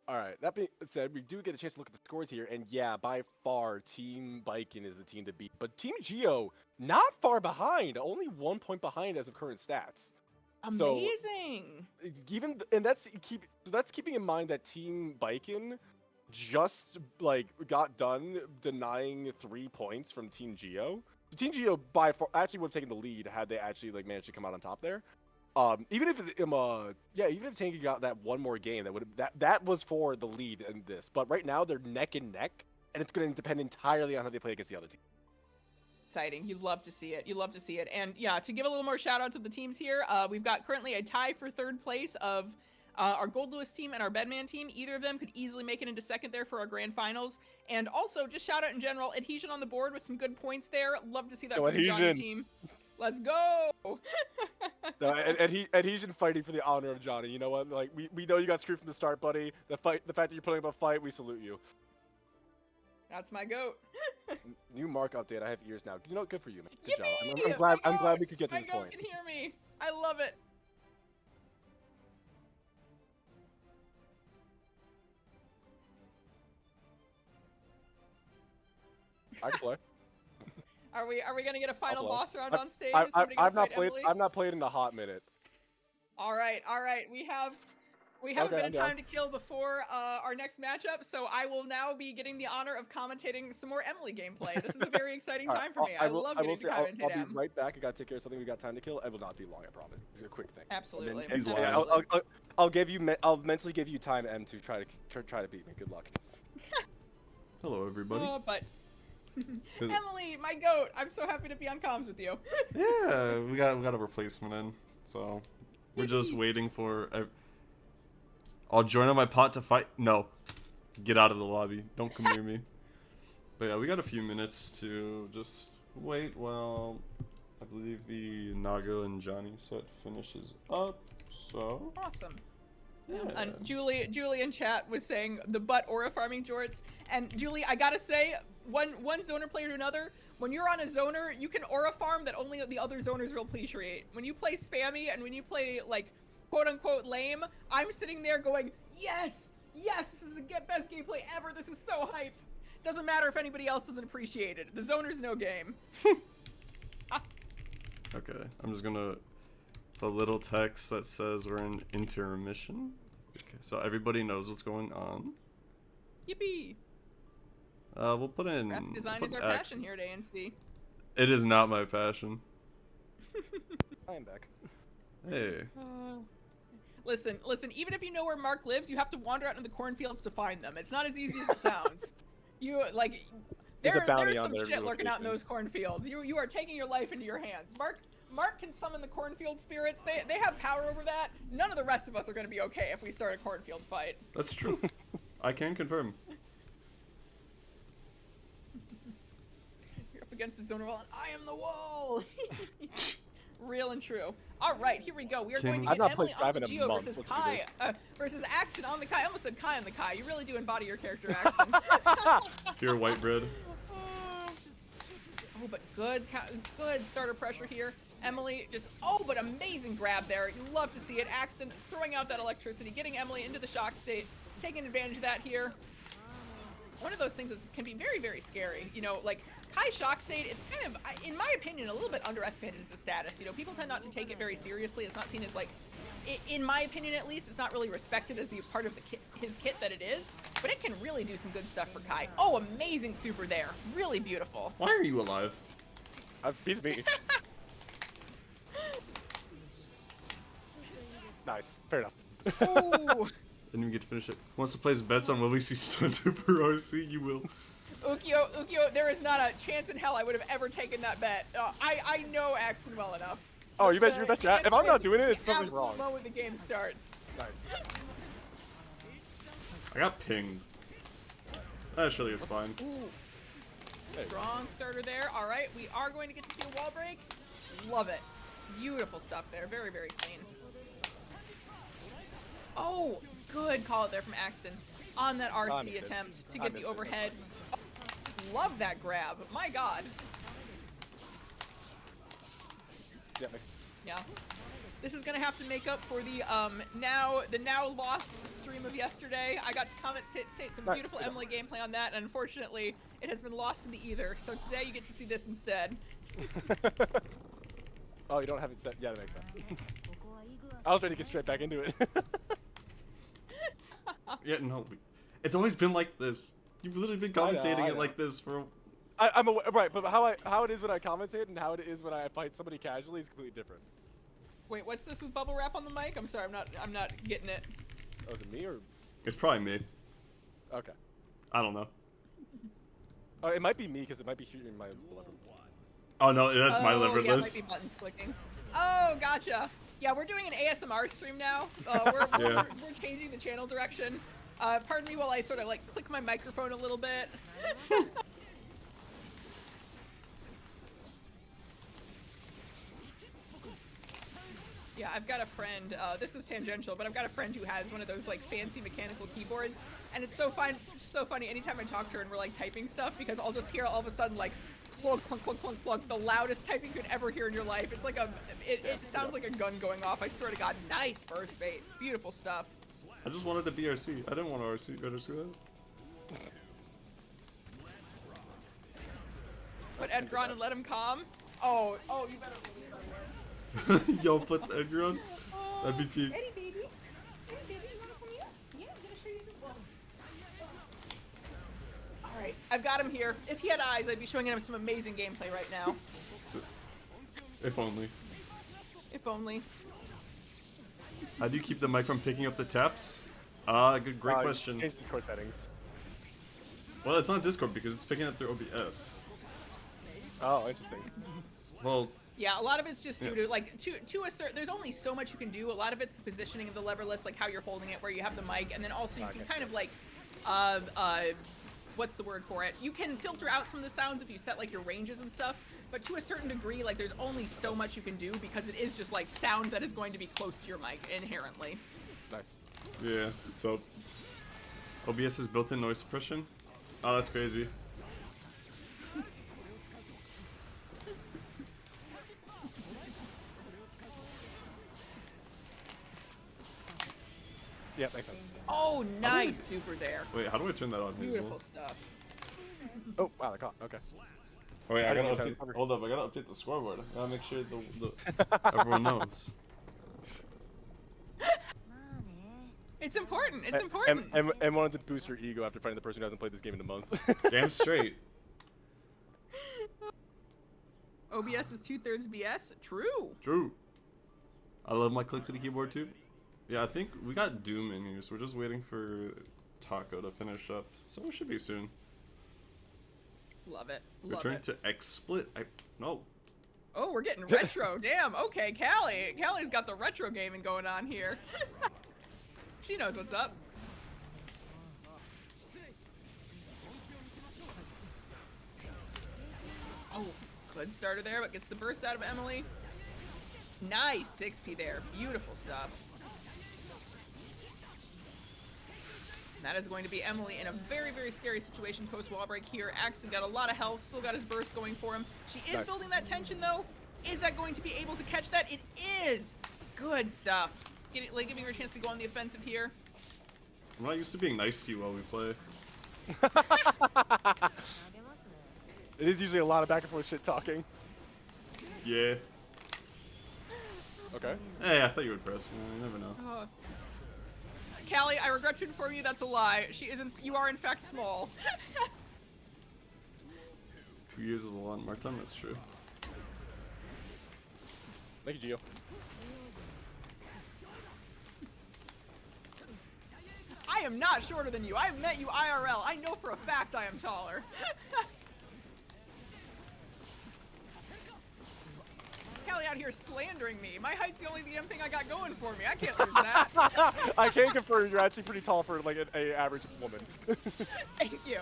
All right. That being said, we do get a chance to look at the scores here, and yeah, by far, Team Biken is the team to beat. But Team Geo not far behind, only 1 point behind as of current stats. So Amazing. that's keeping in mind that Team Biken just like got done denying 3 points from Team Geo. Team Geo by far actually would have taken the lead had they actually like managed to come out on top there. Even if even if Tanky got that one more game, that was for the lead in this. But right now they're neck and neck, and it's going to depend entirely on how they play against the other team. Exciting. You love to see it. You love to see it. And yeah, to give a little more shout outs of the teams here, we've got currently a tie for third place of our Gold Lewis team and our Bedman team. Either of them could easily make it into second there for our grand finals. And also, just shout out in general, Adhesion on the board with some good points there. Love to see that from the Johnny team. Let's go! No, Adhesion fighting for the honor of Johnny. You know what? Like we know you got screwed from the start, buddy. The fact that you're putting up a fight, we salute you. That's my goat. New mark update. I have ears now. You know, good for you, man. Good Yippee! job. I'm glad we could get to this My goat point. can hear me. I love it. I can play. Are we gonna get a final boss round on stage? I've not played in a hot minute. All right. We have a bit of time to kill before our next matchup, so I will now be getting the honor of commentating some more Emily gameplay. This is a very exciting time for me. I love getting to commentate. I'll be right back. I gotta take care of something. We got time to kill. It will not be long. I promise. It's a quick thing. Absolutely. I'll mentally give you time, M, to try to beat me. Good luck. Hello, everybody. But Emily, my goat, I'm so happy to be on comms with you. Yeah, we got a replacement in, so we're just waiting for. I'll join on my pot to fight. No, get out of the lobby. Don't come near me. But yeah, we got a few minutes to just wait while I believe the Naga and Johnny set finishes up. So awesome. Yeah. And Julie in chat was saying the butt aura farming Jorts. And Julie, I gotta say, one zoner player to another, when you're on a zoner, you can aura farm that only the other zoners will appreciate. When you play spammy and when you play like quote unquote lame, I'm sitting there going, yes, this is the best gameplay ever. This is so hype. Doesn't matter if anybody else doesn't appreciate it. The zoner's no game. Okay, I'm just gonna the little text that says we're in intermission. Okay, so everybody knows what's going on. Yippee! We'll put in. Graphic design is our passion here at ANC. It is not my passion. I am back. Hey. Listen. Even if you know where Mark lives, you have to wander out into the cornfields to find them. It's not as easy as it sounds. You like. There's some shit lurking out in those cornfields. You are taking your life into your hands. Mark can summon the cornfield spirits. They have power over that. None of the rest of us are going to be okay if we start a cornfield fight. That's true. I can confirm. You're up against the zoner wall, and I am the wall. Real and true. All right, here we go. We are going to get Emily on the Geo versus Kai versus Axten on the Kai. I almost said Kai on the Kai. You really do embody your character, Axten. Pure white bread. Oh, but good starter pressure here. Emily just, but amazing grab there. You love to see it. Axten throwing out that electricity, getting Emily into the shock state, taking advantage of that here. One of those things that can be very, very scary. You know, like Kai shock state, it's kind of, in my opinion, a little bit underestimated as a status. You know, people tend not to take it very seriously. It's not seen as like, in my opinion at least, it's not really respected as the part of his kit that it is. But it can really do some good stuff for Kai. Oh, amazing super there. Really beautiful. Why are you alive? Piece of meat. Nice. Fair enough. Ooh. Didn't even get to finish it. Wants to place bets on will we see Stunt Super RC? You will. Ukyo, there is not a chance in hell I would have ever taken that bet. I know Axten well enough. Oh, you bet that. If I'm not doing it, it's something wrong. The moment the game starts. Nice. I got pinged. Surely it's fine. Ooh. Strong starter there. All right, we are going to get to see a wall break. Love it. Beautiful stuff there. Very, very clean. Oh, good call it there from Axten on that RC attempt to get the overhead. Oh, love that grab. My God. Yeah. Yeah. This is gonna have to make up for the now lost stream of yesterday. I got to commentate some beautiful Nice. Emily gameplay on that, and unfortunately, it has been lost in the ether. So today you get to see this instead. Oh, you don't have it set. Yeah, that makes sense. I was ready to get straight back into it. Yeah, no. It's always been like this. You've literally been commentating I it know. like this for. I'm aware, right, but how it is when I commentate and how it is when I fight somebody casually is completely different. Wait, what's this with bubble wrap on the mic? I'm sorry, I'm not getting it. Oh, is it me or? It's probably me. Okay. I don't know. Oh, it might be me because it might be hearing my lever. Oh no, that's my Oh, yeah, it might liverless. be buttons clicking. Oh, gotcha. Yeah, we're doing an ASMR stream now. We're changing the channel direction. Pardon me while I sort of like click my microphone a little bit. Yeah, I've got a friend, this is tangential, but I've got a friend who has one of those like fancy mechanical keyboards, and it's so funny anytime I talk to her and we're like typing stuff, because I'll just hear all of a sudden like clunk, clunk, clunk, clunk, clunk, the loudest typing you could ever hear in your life. It's like it sounds like a gun going off. I swear to God. Nice burst bait. Beautiful stuff. I just wanted to BRC. I didn't want to RC. Better see that. Put Edgar on and let him calm. Oh, you better believe right here. Yo, put the Edgar on. That'd be peak. Eddie, baby. Eddie, baby, you wanna come here? Yeah, I'm gonna show you some fun. Alright, I've got him here. If he had eyes, I'd be showing him some amazing gameplay right now. If only. If only. How do you keep the mic from picking up the taps? Great question. Change Discord settings. Well, it's not Discord because it's picking up through OBS. Oh, interesting. Well, Yeah, a lot of it's just due to like to a certain. There's only so much you can do. A lot of it's the positioning of the leverless, like how you're holding it, where you have the mic, and then also you can kind of like, what's the word for it? You can filter out some of the sounds if you set like your ranges and stuff. But to a certain degree, like there's only so much you can do because it is just like sound that is going to be close to your mic inherently. Nice. yeah. So, OBS is built-in noise suppression. Oh, that's crazy. Yeah, makes sense. Oh, nice, super there. Wait, how do I turn that on? Beautiful Hazel? stuff. Oh, wow, the caught. Okay. Oh wait, I I gotta didn't update. even turn it. Hold up, I gotta update the scoreboard. I gotta make sure everyone knows. It's important. It's important. And wanted to boost your ego after finding the person who hasn't played this game in a month. Damn straight. OBS is 2/3 BS. True. True. I love my click to the keyboard too. Yeah, I think we got Doom in here, so we're just waiting for Taco to finish up. So it should be soon. Love it. Love Return it. to XSplit. No. Oh, we're getting retro. Damn. Okay, Callie. Callie's got the retro gaming going on here. She knows what's up. Oh, good starter there, but gets the burst out of Emily. Nice 6P there. Beautiful stuff. That is going to be Emily in a very, very scary situation post-wall break here. Axten got a lot of health, still got his burst going for him. She is Nice. building that tension, though. Is that going to be able to catch that? It is! Good stuff. Giving her a chance to go on the offensive here. I'm not used to being nice to you while we play. It is usually a lot of back and forth shit talking. Yeah. Okay. Hey, I thought you would press. You never know. Callie, I regret to inform you that's a lie. She isn't. You are in fact small. 2 years is a lot more time. That's true. Thank you, Gio. I am not shorter than you. I've met you IRL. I know for a fact I am taller. Callie out here slandering me. My height's the only damn thing I got going for me. I can't lose that. I can confirm you're actually pretty tall for like a average woman. Thank you.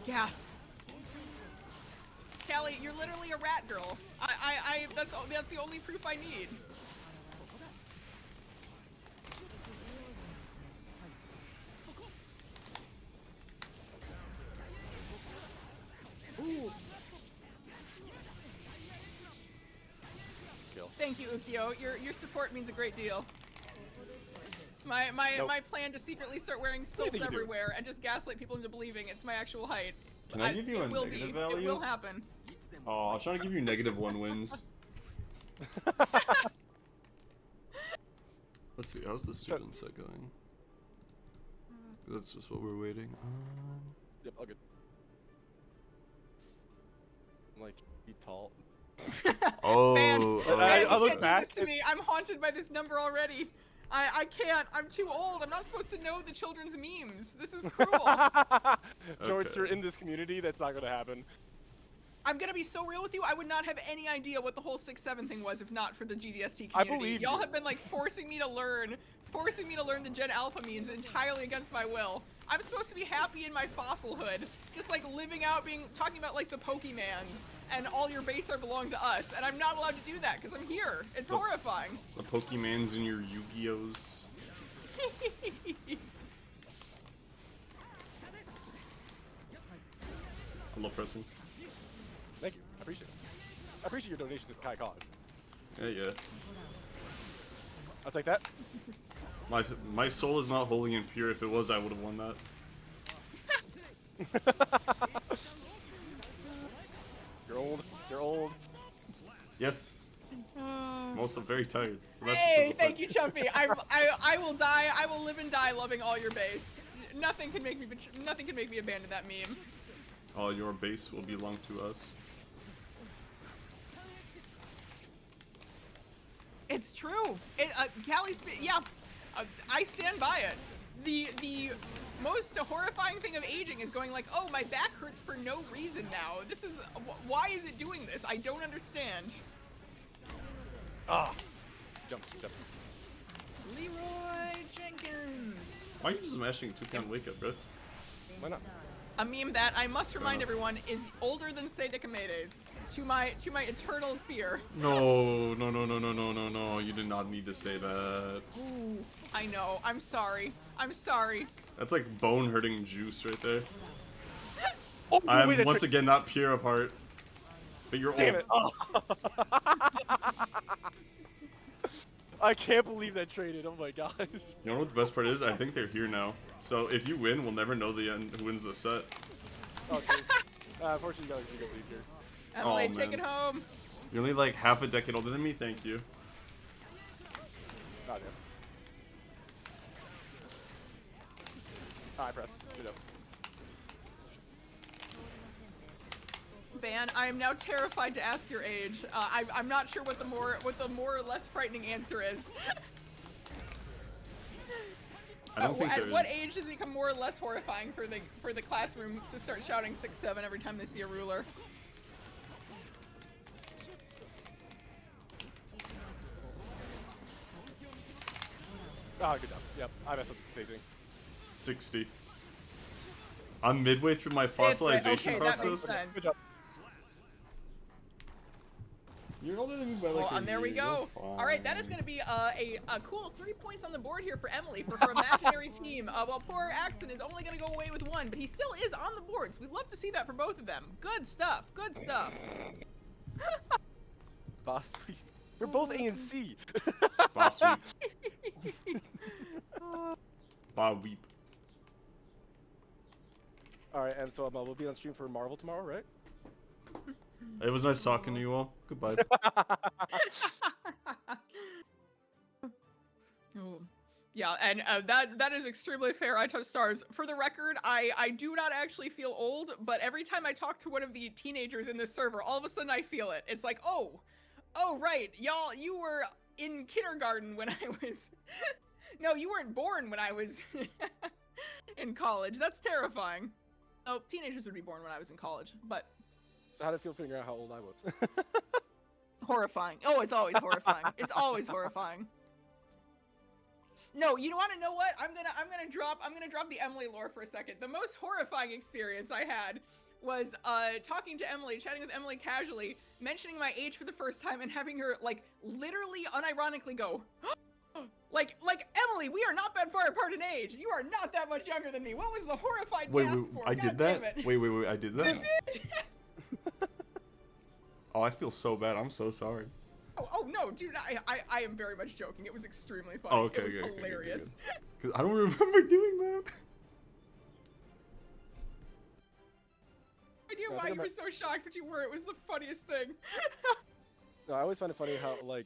Gasp. Callie, you're literally a rat girl. That's the only proof I need. Ooh. Thank you, Ukyo. Your support means a great deal. My plan to secretly start wearing stilts everywhere and just gaslight people into believing it's my actual height. Can I give you a negative value? It will happen. Oh, I was trying to give you -1 wins. Let's see, how's the student set going? That's just what we're waiting on. Yep, all good. I'm like, be tall. Oh, Man, I look can't do back. this to me. I'm haunted by this number already. I can't. I'm too old. I'm not supposed to know the children's memes. This is cruel. Jorts, Okay. you're in this community. That's not gonna happen. I'm gonna be so real with you. I would not have any idea what the whole 6-7 thing was if not for the GDST community. I believe Y'all you. have been like forcing me to learn the Gen Alpha means entirely against my will. I'm supposed to be happy in my fossilhood, just like living out, talking about like the Pokemans and all your base are belong to us, and I'm not allowed to do that because I'm here. It's horrifying. The Pokemans and your Yu-Gi-Ohs. I love pressing. Thank you. I appreciate it. I appreciate your donation to the Kai cause. Yeah. I'll take that. My soul is not holy and pure. If it was, I would have won that. You're old. You're old. Yes. I'm also very tired. Hey, thank you, Chumpy. I will die. I will live and die loving all your base. Nothing can make me abandon that meme. All your base will belong to us. It's true. Callie's, yeah, I stand by it. The most horrifying thing of aging is going like, oh, my back hurts for no reason now. This is, why is it doing this? I don't understand. Ah. Jump. Leroy Jenkins. Why are you just mashing 2-count wake up, bro? Why not? A meme that I must remind everyone is older than Seidekamedes, to my eternal fear. No. You did not need to say that. Ooh, I know. I'm sorry. That's like bone hurting juice right there. Oh, I'm wait, once again not pure of heart. But you're Damn old. it. Oh. I can't believe that traded. Oh my gosh. You know what the best part is? I think they're here now. So if you win, we'll never know the end who wins the set. Okay. Unfortunately, you gotta leave here. Emily, Oh, take man. it home. You're only like half a decade older than me. Thank you. Oh, damn. I press. Good up. Ban, I am now terrified to ask your age. I'm not sure what the more or less frightening answer is. I don't think there At what is. age does it become more or less horrifying for the classroom to start shouting 6-7 every time they see a ruler? Ah, good job. Yep, I messed up the staging. 60. I'm midway through my fossilization okay, process. that makes sense. Good job. You're older than me by like Well, a and there we year. go. You're All right, that is going to be a cool 3 points on the board here for Emily for her imaginary team. While poor Axten is only going to go away with 1, but he still is on the board, so we'd love to see that for both of them. Good stuff. Good stuff. Boss sweep. We're both A and C. Boss weep. Bob weep. Alright, and so we'll be on stream for Marvel tomorrow, right? It was nice talking to you all. Goodbye. Ooh. Yeah, and that is extremely fair. I touch stars. For the record, I do not actually feel old, but every time I talk to one of the teenagers in this server, all of a sudden I feel it. It's like, oh right, y'all, you were in kindergarten when I was. No, you weren't born when I was in college. That's terrifying. Oh, teenagers would be born when I was in college, but. So how did it feel figuring out how old I was? Horrifying. Oh, it's always horrifying. It's always horrifying. No, you want to know what? I'm gonna drop the Emily lore for a second. The most horrifying experience I had was talking to Emily, chatting with Emily casually, mentioning my age for the first time, and having her like literally unironically go, like Emily, we are not that far apart in age. You are not that much younger than me. What was the horrified gasp for? I God did damn that? it. Wait, I did that? Oh, I feel so bad. I'm so sorry. Oh no, dude, I am very much joking. It was extremely funny. Oh, okay, It was okay, hilarious. Because I don't remember doing that. I knew why you were so shocked, but you were. It was the funniest thing. No, I always find it funny how like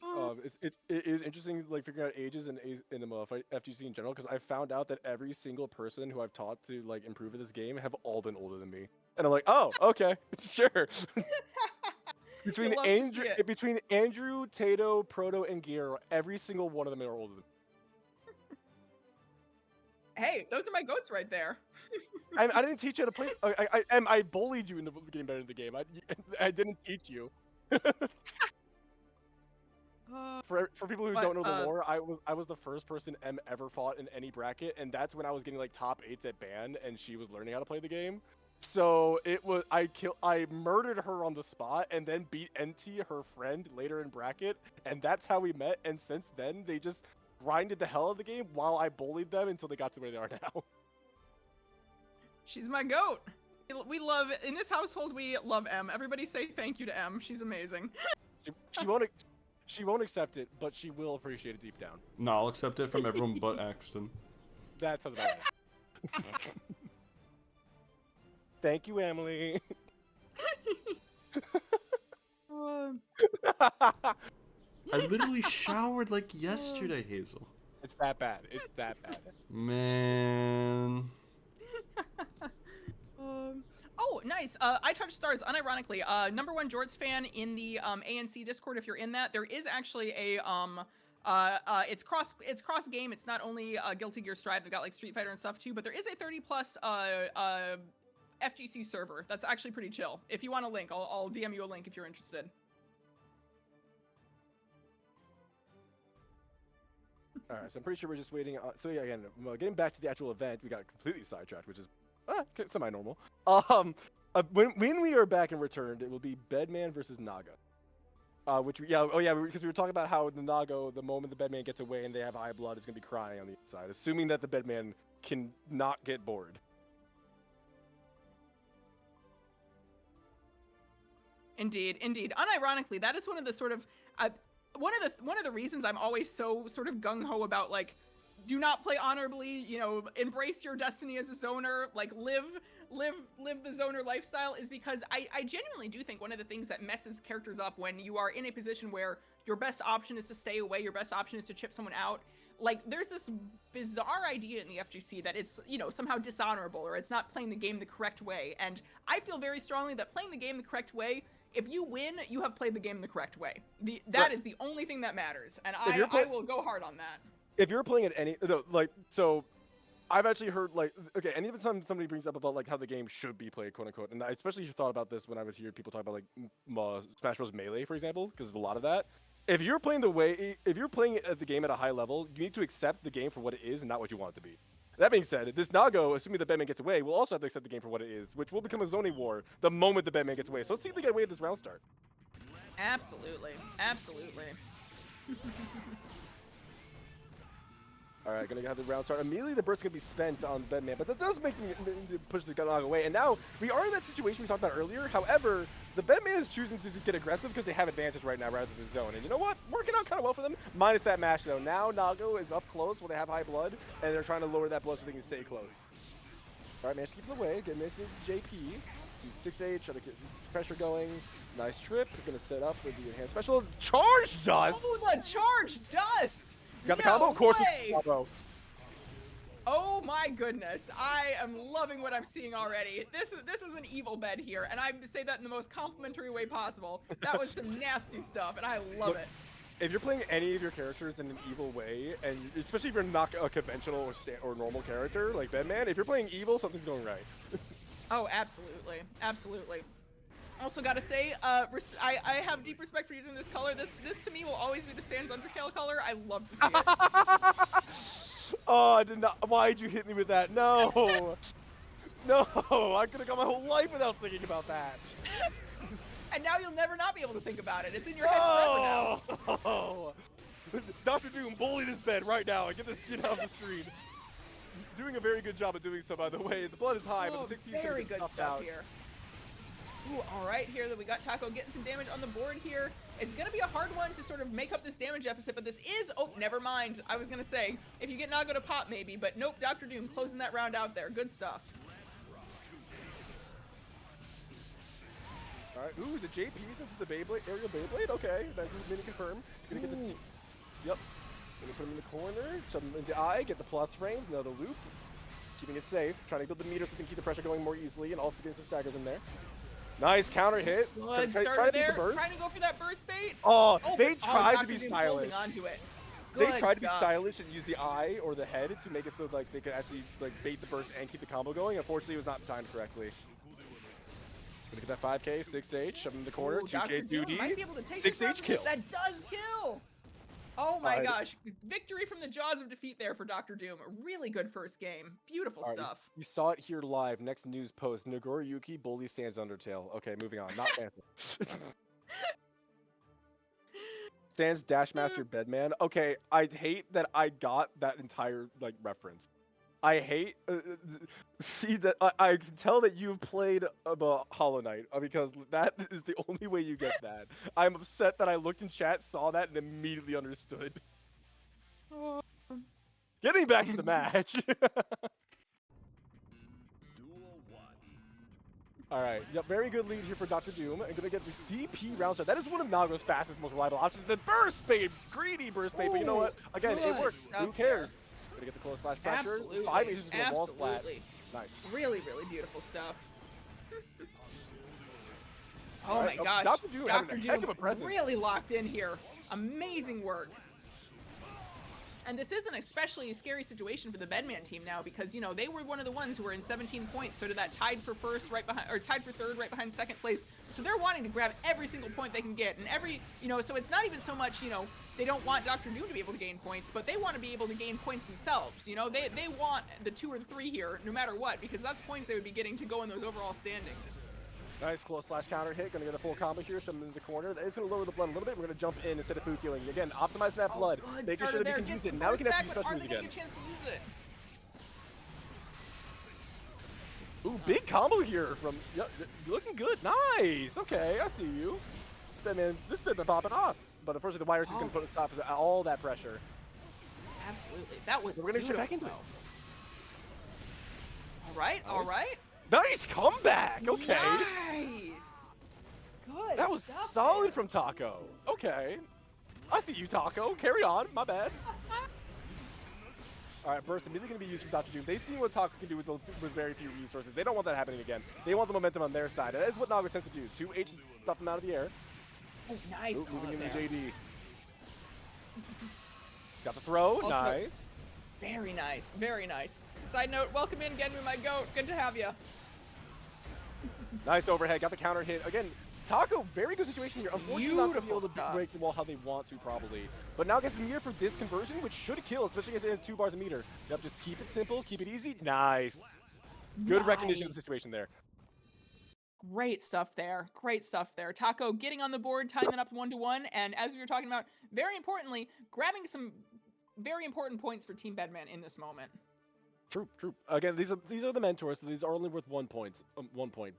it is interesting like figuring out ages in FGC in general, because I found out that every single person who I've taught to like improve at this game have all been older than me, and I'm like, oh, okay, sure. You love to see it. Between Andrew, Tato, Proto, and Gear, every single one of them are older than me. Hey, those are my goats right there. I didn't teach you how to play. I bullied you into getting better in the game. I didn't teach you. For people who don't know the lore, I was the first person M ever fought in any bracket, and that's when I was getting like top 8s at band, and she was learning how to play the game. So it was I murdered her on the spot, and then beat NT, her friend, later in bracket, and that's how we met. And since then, they just grinded the hell out of the game while I bullied them until they got to where they are now. She's my goat. We love in this household. We love M. Everybody say thank you to M. She's amazing. She won't accept it, but she will appreciate it deep down. No, I'll accept it from everyone but Axten. That sounds about right. Thank you, Emily. I literally showered like yesterday, Hazel. It's that bad. It's that bad. Man. Oh, nice. I Touch Stars, unironically. #1 Jorts fan in the ANC Discord. If you're in that, there is actually a it's cross game. It's not only Guilty Gear Strive. They've got like Street Fighter and stuff too, but there is a 30+ FGC server that's actually pretty chill. If you want a link, I'll DM you a link if you're interested. All right, so I'm pretty sure we're just waiting. So yeah, again, getting back to the actual event, we got completely sidetracked, which is semi-normal. When we are back and returned, it will be Bedman versus Naga. Because we were talking about how the Naga, the moment the Bedman gets away and they have high blood, is going to be crying on the inside, assuming that the Bedman can not get bored. Indeed. Unironically, that is one of the sort of one of the reasons I'm always so sort of gung-ho about like, do not play honorably, embrace your destiny as a zoner, like live the zoner lifestyle, is because I genuinely do think one of the things that messes characters up when you are in a position where your best option is to stay away, your best option is to chip someone out. Like, there's this bizarre idea in the FGC that it's, somehow dishonorable, or it's not playing the game the correct way. And I feel very strongly that playing the game the correct way, if you win, you have played the game the correct way. That is the only thing that matters, and I will go hard on that. If you're playing at any, so I've actually heard, okay, anytime somebody brings up about, how the game should be played, quote unquote, and I especially thought about this when I would hear people talk about, Smash Bros. Melee, for example, because there's a lot of that. If you're playing the game at a high level, you need to accept the game for what it is and not what you want it to be. That being said, this Nago, assuming the Bedman gets away, will also have to accept the game for what it is, which will become a zoning war the moment the Bedman gets away. So let's see if they get away with this round start. Absolutely. Alright, gonna have the round start. Immediately the burst's gonna be spent on Bedman, but that does make me push the Naga away. And now, we are in that situation we talked about earlier. However, the Bedman is choosing to just get aggressive because they have advantage right now rather than the zone. And you know what? Working out kind of well for them. Minus that mash, though. Now Nago is up close while they have high blood, and they're trying to lower that blood so they can stay close. Alright, managed to keep it away. Good misses JP. He's 6'8", trying to get pressure going. Nice trip. Gonna set up with the enhanced special. Charge dust! Oh, the charge dust! Got the combo? Of course it's the combo. Oh my goodness, I am loving what I'm seeing already. This is an evil bed here, and I say that in the most complimentary way possible. That was some nasty stuff, and I love it. If you're playing any of your characters in an evil way, and especially if you're not a conventional or normal character like Bedman, if you're playing evil, something's going right. Oh, absolutely. Also gotta say, I have deep respect for using this color. This to me will always be the Sans Undertale color. I love to see it. Oh, I did not. Why'd you hit me with that? No. No, I could have gone my whole life without thinking about that. And now you'll never not be able to think about it. It's in your head forever now. Oh. Dr. Doom, bully this bed right now and get this skin out of the screen. Doing a very good job of doing so, by the way. The blood is high, but the 6P is very good good stuff out. here. Ooh, all right, here that we got Taco getting some damage on the board here. It's gonna be a hard one to sort of make up this damage deficit, but this is, oh, never mind. I was gonna say, if you get Nago to pop maybe, but nope, Dr. Doom closing that round out there. Good stuff. All right, ooh, the JP since it's the Beyblade, aerial Beyblade, okay, that's mini confirmed. Gonna get the, yep, gonna put him in the corner, shove him in the eye, get the plus frames, another loop. Keeping it safe, trying to build the meter so we can keep the pressure going more easily, and also getting some staggers in there. Nice counter hit. Good try starter to beat there. the burst. Trying to go for that burst bait. Oh, they but- tried to Dr. be Doom stylish. holding onto it. They Good tried to be stuff. stylish and use the eye or the head to make it so like they could actually like bait the burst and keep the combo going. Unfortunately, it was not timed correctly. Gonna get that 5K, 6H, shove him in the corner, Ooh, 2K Dr. Doom 2D, might be able to take 6H kill. That does kill. Oh my Alright. gosh. Victory from the jaws of defeat there for Dr. Doom. Really good first game. Beautiful Alright, stuff. You saw it here live. Next news post: Nagoriyuki bullies Sans Undertale. Okay, moving on. Not Phantom. Sans Dashmaster Bedman. Okay, I hate that I got that entire like reference. I hate see that I can tell that you've played about Hollow Knight because that is the only way you get that. I'm upset that I looked in chat, saw that, and immediately understood. Getting back to the match. All right, yep, very good lead here for Dr. Doom. And gonna get the DP round start. That is one of Nago's fastest, most reliable options. The burst bait, greedy burst bait, but you know what? Again, it good works. stuff Who cares? Gonna get the close slash pressure. Absolutely. 5 H's gonna wall flat. Absolutely. Nice. Really, really beautiful stuff. Oh All my right, gosh. Dr. Doom having Dr. a heck of a Doom presence. really locked in here. Amazing work. And this is an especially scary situation for the Bedman team now because, you know, they were one of the ones who were in 17 points, sort of that tied for first right behind, or tied for third right behind second place. So they're wanting to grab every single point they can get. And every, you know, so it's not even so much, you know, they don't want Dr. Doom to be able to gain points, but they want to be able to gain points themselves. You know, they want the 2 or 3 here, no matter what, because that's points they would be getting to go in those overall standings. Nice close slash counter hit. Gonna get a full combo here. Shove him into the corner. That is gonna lower the blood a little bit. We're gonna jump in instead of food killing. Again, optimizing that blood. Good Making starter sure that there. we can use Gets it. the Now we can burst actually back, use but special are moves they gonna again. get a chance to use it? Ooh, big combo here from. Yep, looking good. Nice. Okay, I see you. This been popping off. But unfortunately, the virus is gonna put on top of all that pressure. Absolutely. That was So we're gonna get back beautiful, into it. though. All right, all Nice. right. Nice comeback. Okay. Nice. Good. That was stuff solid there. from Taco. Okay. I see you, Taco. Carry on. My bad. All right, burst immediately going to be used from Dr. Doom. They've seen what Taco can do with very few resources. They don't want that happening again. They want the momentum on their side. That is what Nago tends to do. 2 H's stuff them out of the air. Oh, nice. Ooh, moving into there. JD. Got the throw. Also, Nice. Very nice. Very nice. Side note, welcome in, Genmu, my goat. Good to have you. Nice overhead. Got the counter hit. Again, Taco, very good situation here. Unfortunately, not going to be able to Beautiful break the wall how they want to, probably. But now gets the meter for this conversion, which should kill, especially as it has 2 bars a meter. Yep, just keep it simple, keep it easy. Nice. Good recognition of the Nice. situation there. Great stuff there. Great stuff there. Taco getting on the board, tying it up 1-1, and as we were talking about, very importantly, grabbing some very important points for Team Bedman in this moment. True, true. Again, these are the mentors, so these are only worth 1 point.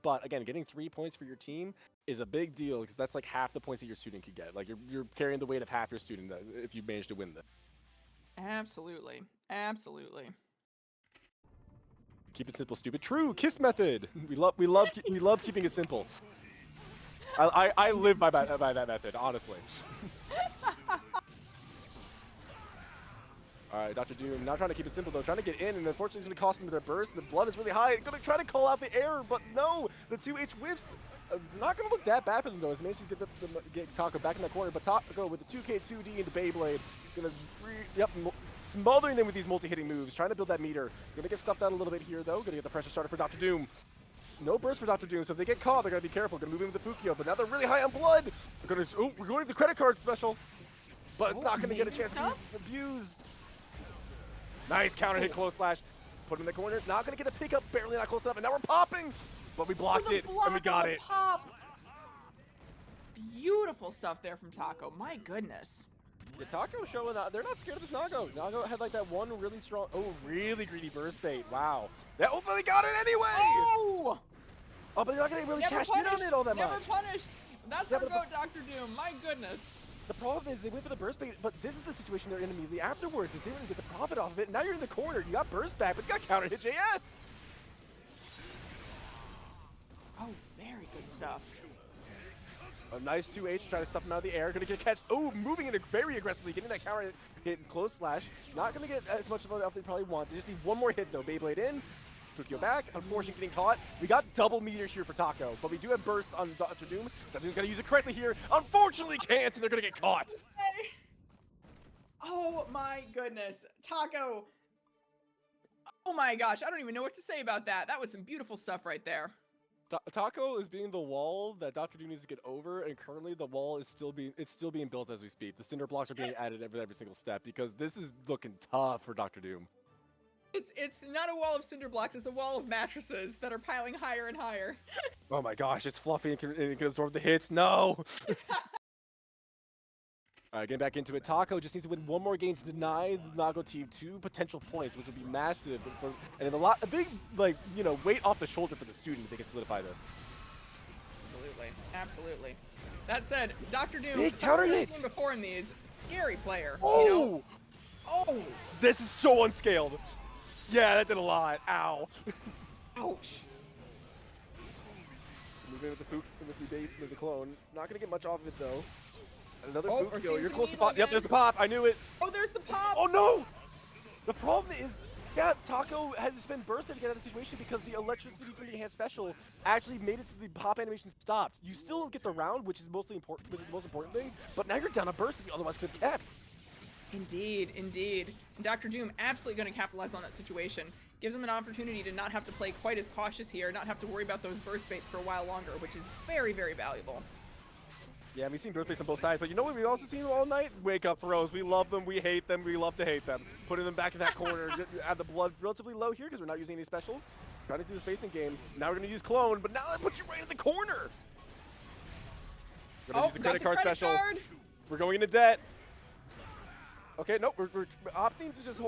But again, getting 3 points for your team is a big deal because that's like half the points that your student could get. Like you're carrying the weight of half your student if you manage to win this. Absolutely. Absolutely. Keep it simple, stupid. True, kiss method. We love keeping it simple. I live by that method, honestly. All right, Dr. Doom now trying to keep it simple though, trying to get in, and unfortunately it's going to cost them their burst. The blood is really high. Going to try to call out the error, but no, the 2H whiffs. Not going to look that bad for them though. As managed to get Taco back in that corner, but Taco with the 2K 2D into Beyblade, going to smothering them with these multi-hitting moves, trying to build that meter. Going to get stuffed out a little bit here though. Going to get the pressure started for Dr. Doom. No burst for Dr. Doom, so if they get caught, they're going to be careful. Going to move in with the Fukio, but now they're really high on blood. We're going to the credit card special, but it's not going to get a chance to be abused. Nice counter hit, close slash. Put him in the corner. Not going to get a pickup, barely not close enough, and now we're popping. But we blocked it, and we got it. Pop. Beautiful stuff there from Taco. My goodness. Yeah, Taco showing that they're not scared of this Nago. Nago had like that one really strong, really greedy burst bait. Wow. Oh, but they got it anyway. Oh! Oh, but you're not gonna really Never cash in on punished. it all that Never much. punished. That's Yeah, our but- goat, Dr. Doom. My goodness. The problem is they went for the burst bait, but this is the situation they're in immediately afterwards. They didn't really get the profit off of it. Now you're in the corner. You got burst back, but you got counter hit JS. Oh, very good stuff. A nice 2H, trying to stuff him out of the air. Gonna get catch. Oh, moving in very aggressively, getting that counter hit, close slash. Not gonna get as much of an elf they probably want. They just need one more hit though. Beyblade in. Fukio back. Unfortunately, getting caught. We got double meter here for Taco, but we do have bursts on Dr. Doom. Dr. Doom's gonna use it correctly here. Unfortunately, can't, and they're gonna get caught. Oh my goodness. Taco. Oh my gosh. I don't even know what to say about that. That was some beautiful stuff right there. Taco is being the wall that Dr. Doom needs to get over, and currently the wall is still being built as we speak. The cinder blocks are being added every single step because this is looking tough for Dr. Doom. It's not a wall of cinder blocks, it's a wall of mattresses that are piling higher and higher. Oh my gosh, it's fluffy and it can absorb the hits. No! Alright, getting back into it. Taco just needs to win one more game to deny the Nago team 2 potential points, which would be massive. And a big, like, you know, weight off the shoulder for the student if they can solidify this. Absolutely. Absolutely. That said, Dr. Doom, Big someone counter who's hit! seen before in these, scary player. Oh! You know? Oh! This is so unscaled. Yeah, that did a lot. Ow. Ouch. Moving with the Fook, with the clone. Not gonna get much off of it though. Another Oh, Fook we're kill. seeing You're some close to needle pop. Yep, again. there's the pop. I knew it. Oh, there's the pop! Oh no! The problem is, yeah, Taco has been bursted to get out of the situation because the electricity from the enhanced special actually made it so the pop animation stopped. You still get the round, which is mostly important, which is the most important thing, but now you're down a burst that you otherwise could have kept. Indeed, indeed. And Dr. Doom absolutely going to capitalize on that situation. Gives him an opportunity to not have to play quite as cautious here, not have to worry about those burst baits for a while longer, which is very, very valuable. Yeah, we've seen burst baits on both sides, but you know what we've also seen all night? Wake up throws. We love them, we hate them, we love to hate them. Putting them back in that corner, add the blood relatively low here because we're not using any specials. Trying to do the spacing game. Now we're going to use clone, but now that puts you right in the corner. Gonna use the credit card special. We're going into debt. Okay, no, we're opting to just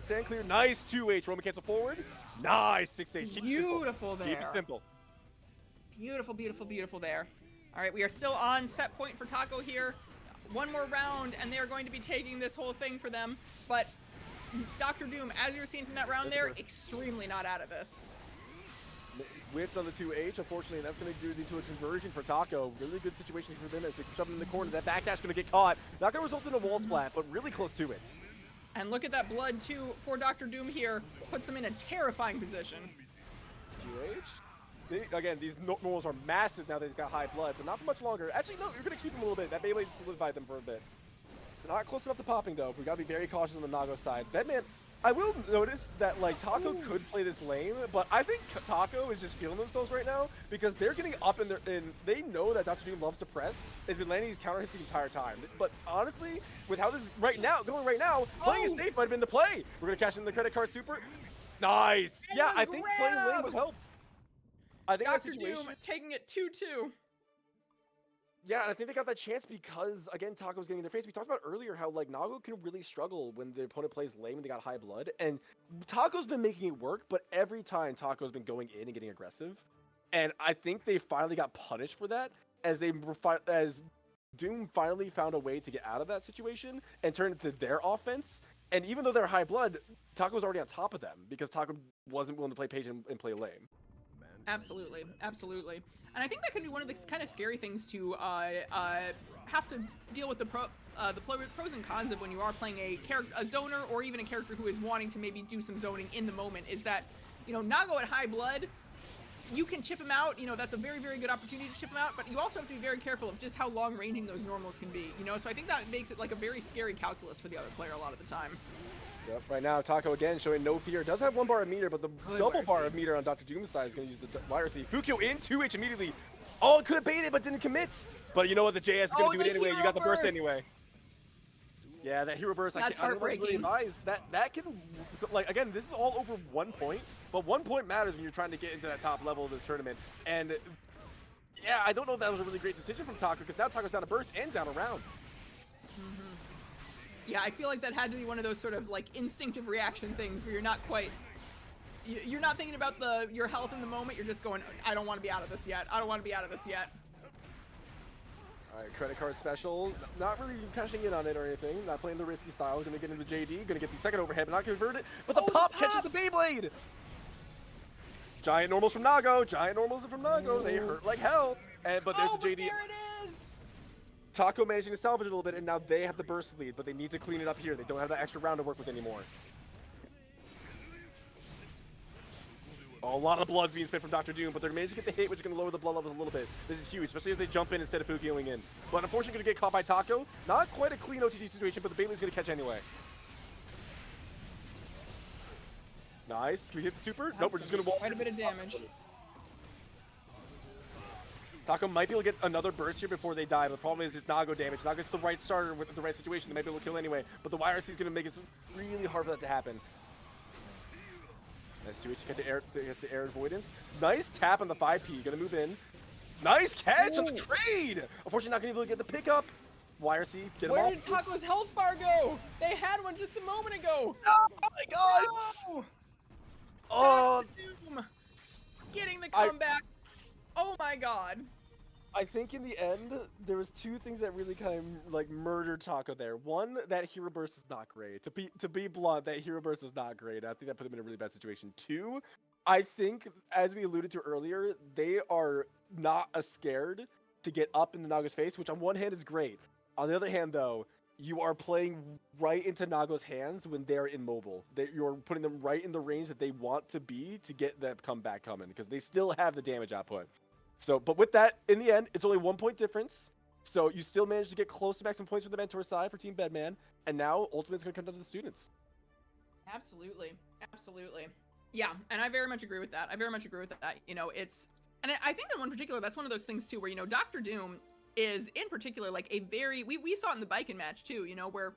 stand clear. Nice 2H. Roman cancel forward. Nice 6H. Keep Beautiful it simple. there. Keep it simple. Beautiful, beautiful, beautiful there. All right, we are still on set point for Taco here. One more round, and they are going to be taking this whole thing for them. But Dr. Doom, as you're seeing from that round there, extremely not out of this. Whips on the 2H, unfortunately, that's going to lead to a conversion for Taco. Really good situation for them as they shove him in the corner. That backdash going to get caught. Not going to result in a wall splat, but really close to it. And look at that blood, too, for Dr. Doom here. Puts him in a terrifying position. 2H. Again, these normals are massive now that he's got high blood, but not for much longer. Actually, no, you're going to keep him a little bit. That Beyblade solidified them for a bit. Not close enough to popping, though. We got to be very cautious on the Nago side. Bedman, I will notice that, like, Taco could play this lane, but I think Taco is just feeling themselves right now because they're getting up in their, and they know that Dr. Doom loves to press. Has been landing these counter hits the entire time. But honestly, with how this is right now, playing it safe might have been the play. We're going to cash in the credit card super. Nice. And Yeah, the I think playing lane grab! would help. I think that Dr. situation. Doom taking it 2-2. Yeah, and I think they got that chance because, again, Taco's getting in their face. We talked about earlier how, like, Nago can really struggle when the opponent plays lame and they got high blood. And Taco's been making it work, but every time Taco's been going in and getting aggressive. And I think they finally got punished for that as as Doom finally found a way to get out of that situation and turn it to their offense. And even though they're high blood, Taco's already on top of them because Taco wasn't willing to play page and play lame. Absolutely, absolutely. And I think that can be one of the kind of scary things to have to deal with the pros and cons of when you are playing a zoner or even a character who is wanting to maybe do some zoning in the moment. Is that, you know, Nago at high blood, you can chip him out. You know, that's a very, very good opportunity to chip him out. But you also have to be very careful of just how long ranging those normals can be. You know, so I think that makes it like a very scary calculus for the other player a lot of the time. Yep, right now, Taco again showing no fear. Does have 1 bar of meter, but the double bar of meter on Dr. Doom's side is going to use the wire C. Fukio in 2H immediately. Oh, it could have baited, but didn't commit. But you know what? The JS is going to do it anyway. You got the burst anyway. Yeah, that hero burst. That's I don't know what's really heartbreaking. advised. That can, like, again, this is all over 1 point, but 1 point matters when you're trying to get into that top level of this tournament. And yeah, I don't know if that was a really great decision from Taco because now Taco's down a burst and down a round. Yeah, I feel like that had to be one of those sort of like instinctive reaction things where you're not quite You're not thinking about your health in the moment. You're just going, I don't want to be out of this yet. I don't want to be out of this yet. All right, credit card special. Not really cashing in on it or anything. Not playing the risky style. Gonna get into JD. Gonna get the second overhead, but not convert it. But the pop catches the Beyblade. Giant normals from Nago. Giant normals from Nago. They hurt like hell. But there's the JD. There it is. Taco managing to salvage it a little bit, and now they have the burst lead, but they need to clean it up here. They don't have that extra round to work with anymore. Oh, a lot of blood's being spent from Dr. Doom, but they're managing to get the hit, which is going to lower the blood levels a little bit. This is huge, especially if they jump in instead of Fukiling in. But unfortunately, going to get caught by Taco. Not quite a clean OTG situation, but the Beyblade is going to catch anyway. Nice. Can we hit the super? Nope, we're just going to wall. Quite a bit of damage. Taco might be able to get another burst here before they die, but the problem is it's Nago damage. Nago gets the right starter with the right situation. They might be able to kill anyway, but the YRC is going to make it really hard for that to happen. Nice 2H, get the air avoidance. Nice tap on the 5P, gonna move in. Nice catch on the trade! Unfortunately, not gonna be able to get the pickup. YRC, get him off. Where did Taco's health bar go? They had one just a moment ago. Oh my god! No! Oh, Doom getting the comeback. Oh my god. I think in the end, there was two things that really kind of like murdered Taco there. One, that hero burst is not great. To be blunt, that hero burst is not great. I think that put them in a really bad situation. Two, I think, as we alluded to earlier, they are not as scared to get up in the Nago's face, which on one hand is great. On the other hand, though, you are playing right into Nago's hands when they're immobile. You're putting them right in the range that they want to be to get that comeback coming, because they still have the damage output. So, but with that, in the end, it's only 1 point difference. So you still managed to get close to maximum points for the mentor side for Team Bedman, and now Ultimate's going to come down to the students. Absolutely. Absolutely. Yeah, and I very much agree with that. I very much agree with that. You know, it's... And I think in one particular, that's one of those things, too, where, you know, Dr. Doom is, in particular, like a very... We saw it in the Biken match, too, you know, where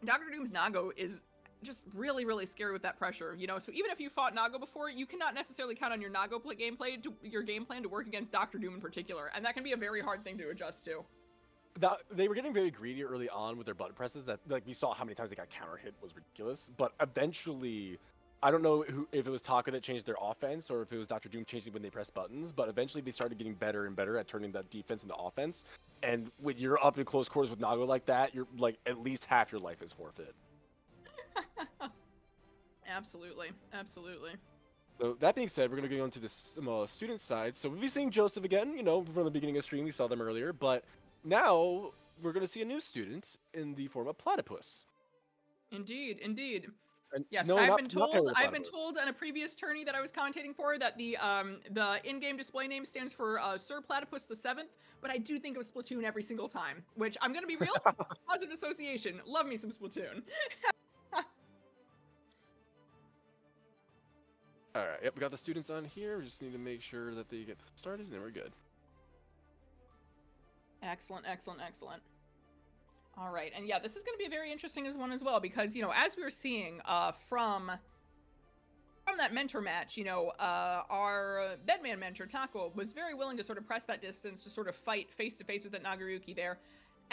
Dr. Doom's Nago is just really, really scary with that pressure, you know? So even if you fought Nago before, you cannot necessarily count on your Nago game plan to work against Dr. Doom in particular, and that can be a very hard thing to adjust to. They were getting very greedy early on with their button presses. That, like, we saw how many times they got counter hit was ridiculous. But eventually, I don't know if it was Taco that changed their offense or if it was Dr. Doom changing when they pressed buttons. But eventually, they started getting better and better at turning that defense into offense. And when you're up in close quarters with Nago like that, you're like at least half your life is forfeit. Absolutely, absolutely. So that being said, we're going to go into the student side. So we'll be seeing Joseph again, you know, from the beginning of the stream. We saw them earlier, but now we're going to see a new student in the form of Platypus. Indeed, indeed. And Yes, no, I've been told Platypus. on a previous tourney that I was commentating for that the in-game display name stands for Sir Platypus the Seventh, but I do think of Splatoon every single time, which I'm gonna be real. Positive association. Love me some Splatoon. All right, yep, we got the students on here. We just need to make sure that they get started, and then we're good. Excellent, excellent, excellent. All right, and yeah, this is going to be a very interesting one as well, because, you know, as we were seeing from that mentor match, you know, our Bedman mentor, Taco, was very willing to sort of press that distance to sort of fight face-to-face with that Nagoriyuki there.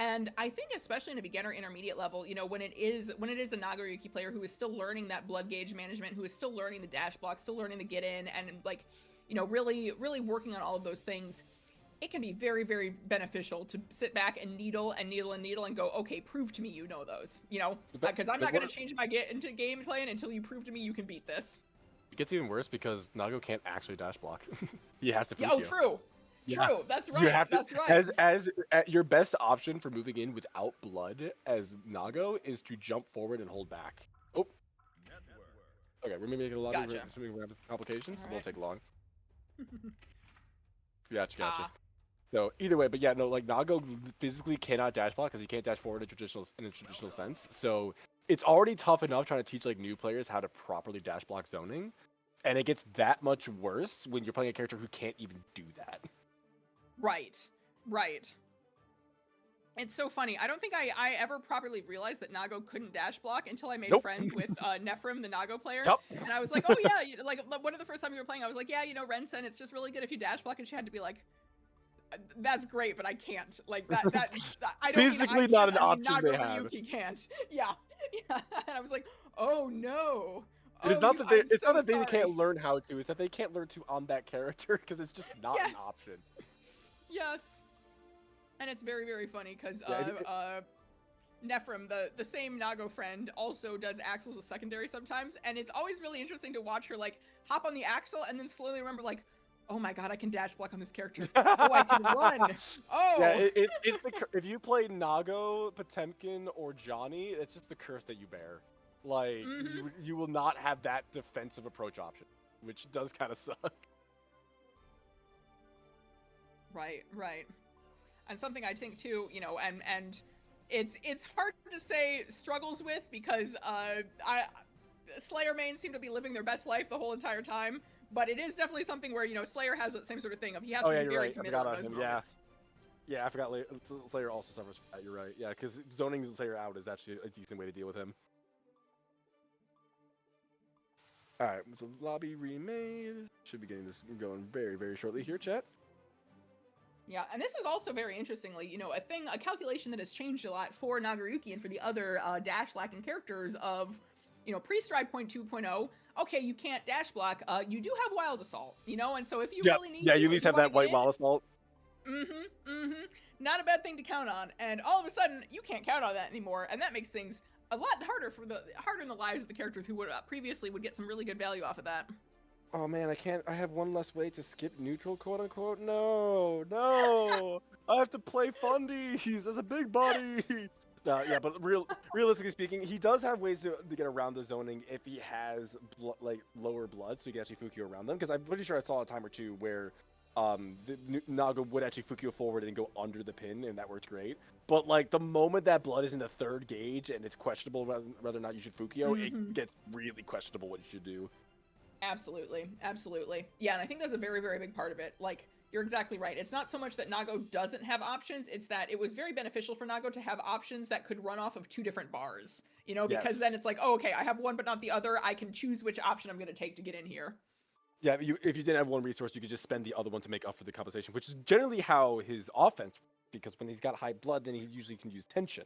And I think especially in a beginner intermediate level, you know, when it is a Nagoriyuki player who is still learning that blood gauge management, who is still learning the dash block, still learning the get in, and like, you know, really working on all of those things, it can be very, very beneficial to sit back and needle and needle and needle and go, okay, prove to me you know those, you know, because I'm not going to change my game plan until you prove to me you can beat this. It gets even worse because Nago can't actually dash block. He has to. Yeah, oh, true. Yeah. True, that's right. You have to, that's right. as your best option for moving in without blood as Nago is to jump forward and hold back. Oh. Okay, we're making a lot of complications. It won't take long. Gotcha. So either way, but yeah, no, like Nago physically cannot dash block because he can't dash forward in a traditional sense. So it's already tough enough trying to teach like new players how to properly dash block zoning, and it gets that much worse when you're playing a character who can't even do that. Right. It's so funny. I don't think I ever properly realized that Nago couldn't dash block until I made friends with Nephrim, the Nago player. Yep. And I was like, oh yeah, like one of the first times we were playing, I was like, yeah, you know, Rensen, it's just really good if you dash block, and she had to be like, that's great, but I can't. Like that I don't physically not an option they have. Yuki can't. Yeah. And I was like, oh no. It is Oh, not you, that they. I'm It's not so that they sorry. can't learn how to. It's that they can't learn to on that character because it's just not an Yes. option. Yes. And it's very, very funny because Yeah, Nephrim, the same Nago friend, also does Axel as a secondary sometimes, and it's always really interesting to watch her like hop on the Axel and then slowly remember like, oh my god, I can dash block on this character. Oh, I can run. Oh. Yeah, it's if you play Nago, Potemkin, or Johnny, it's just the curse that you bear. Like you will not have that defensive approach option, which does kind of suck. Right, right. And something I think too, you know, and it's hard to say struggles with because Slayer mains seem to be living their best life the whole entire time, but it is definitely something where, you know, Slayer has that same sort of thing of he has to be very committed on those moments. Yeah, I forgot. Slayer also suffers from that. You're right. Yeah, because zoning Slayer out is actually a decent way to deal with him. All right, so lobby remade. Should be getting this going very, very shortly here, chat. Yeah, and this is also very interestingly, you know, a calculation that has changed a lot for Nagoriyuki and for the other dash lacking characters of, you know, pre-stride 2.0. Okay, you can't dash block. You do have wild assault, you know, and so if you really need to, you at least have that white wild assault. Not a bad thing to count on. And all of a sudden, you can't count on that anymore, and that makes things a lot harder in the lives of the characters who would previously would get some really good value off of that. Oh man, I can't. I have one less way to skip neutral, quote unquote. No, I have to play fundies as a big body. Yeah, but realistically speaking, he does have ways to get around the zoning if he has like lower blood, so he can actually Fukio around them. Because I'm pretty sure I saw a time or two where Naga would actually Fukio forward and go under the pin, and that worked great. But like the moment that blood is in the third gauge and it's questionable whether or not you should Fukio, it gets really questionable what you should do. Absolutely, absolutely. Yeah, and I think that's a very, very big part of it. Like, you're exactly right. It's not so much that Nago doesn't have options, it's that it was very beneficial for Nago to have options that could run off of two different bars. You know, because then it's like, oh, okay, I have one but not the other. I can choose which option I'm going to take to get in here. Yeah, if you didn't have one resource, you could just spend the other one to make up for the compensation, which is generally how his offense, because when he's got high blood, then he usually can use tension.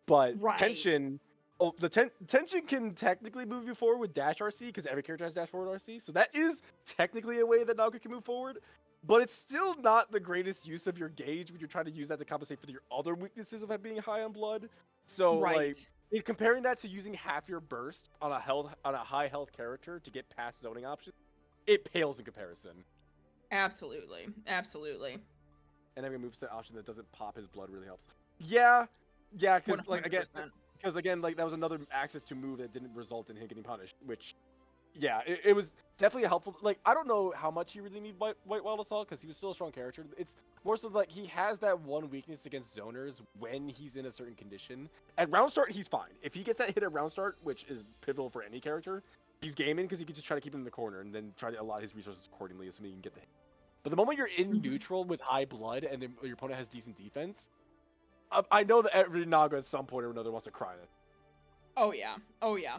But tension... Oh, the tension can technically move you forward with dash RC because every character has dash forward RC, so that is technically a way that Naga can move forward. But it's still not the greatest use of your gauge when you're trying to use that to compensate for your other weaknesses of being high on blood. So like, comparing that to using half your burst on a high health character to get past zoning options, it pales in comparison. Absolutely, absolutely. And having a moveset option that doesn't pop his blood really helps. Yeah, because like again. Because again, like that was another access to move that didn't result in him getting punished, which, yeah, it was definitely helpful. Like, I don't know how much he really need White Wild Assault because he was still a strong character. It's more so like he has that one weakness against zoners when he's in a certain condition. At round start, he's fine. If he gets that hit at round start, which is pivotal for any character, he's gaming because he can just try to keep him in the corner and then try to allot his resources accordingly so he can get the hit. But the moment you're in neutral with high blood and then your opponent has decent defense, I know that every Naga at some point or another wants to cry it. Oh yeah. Oh yeah.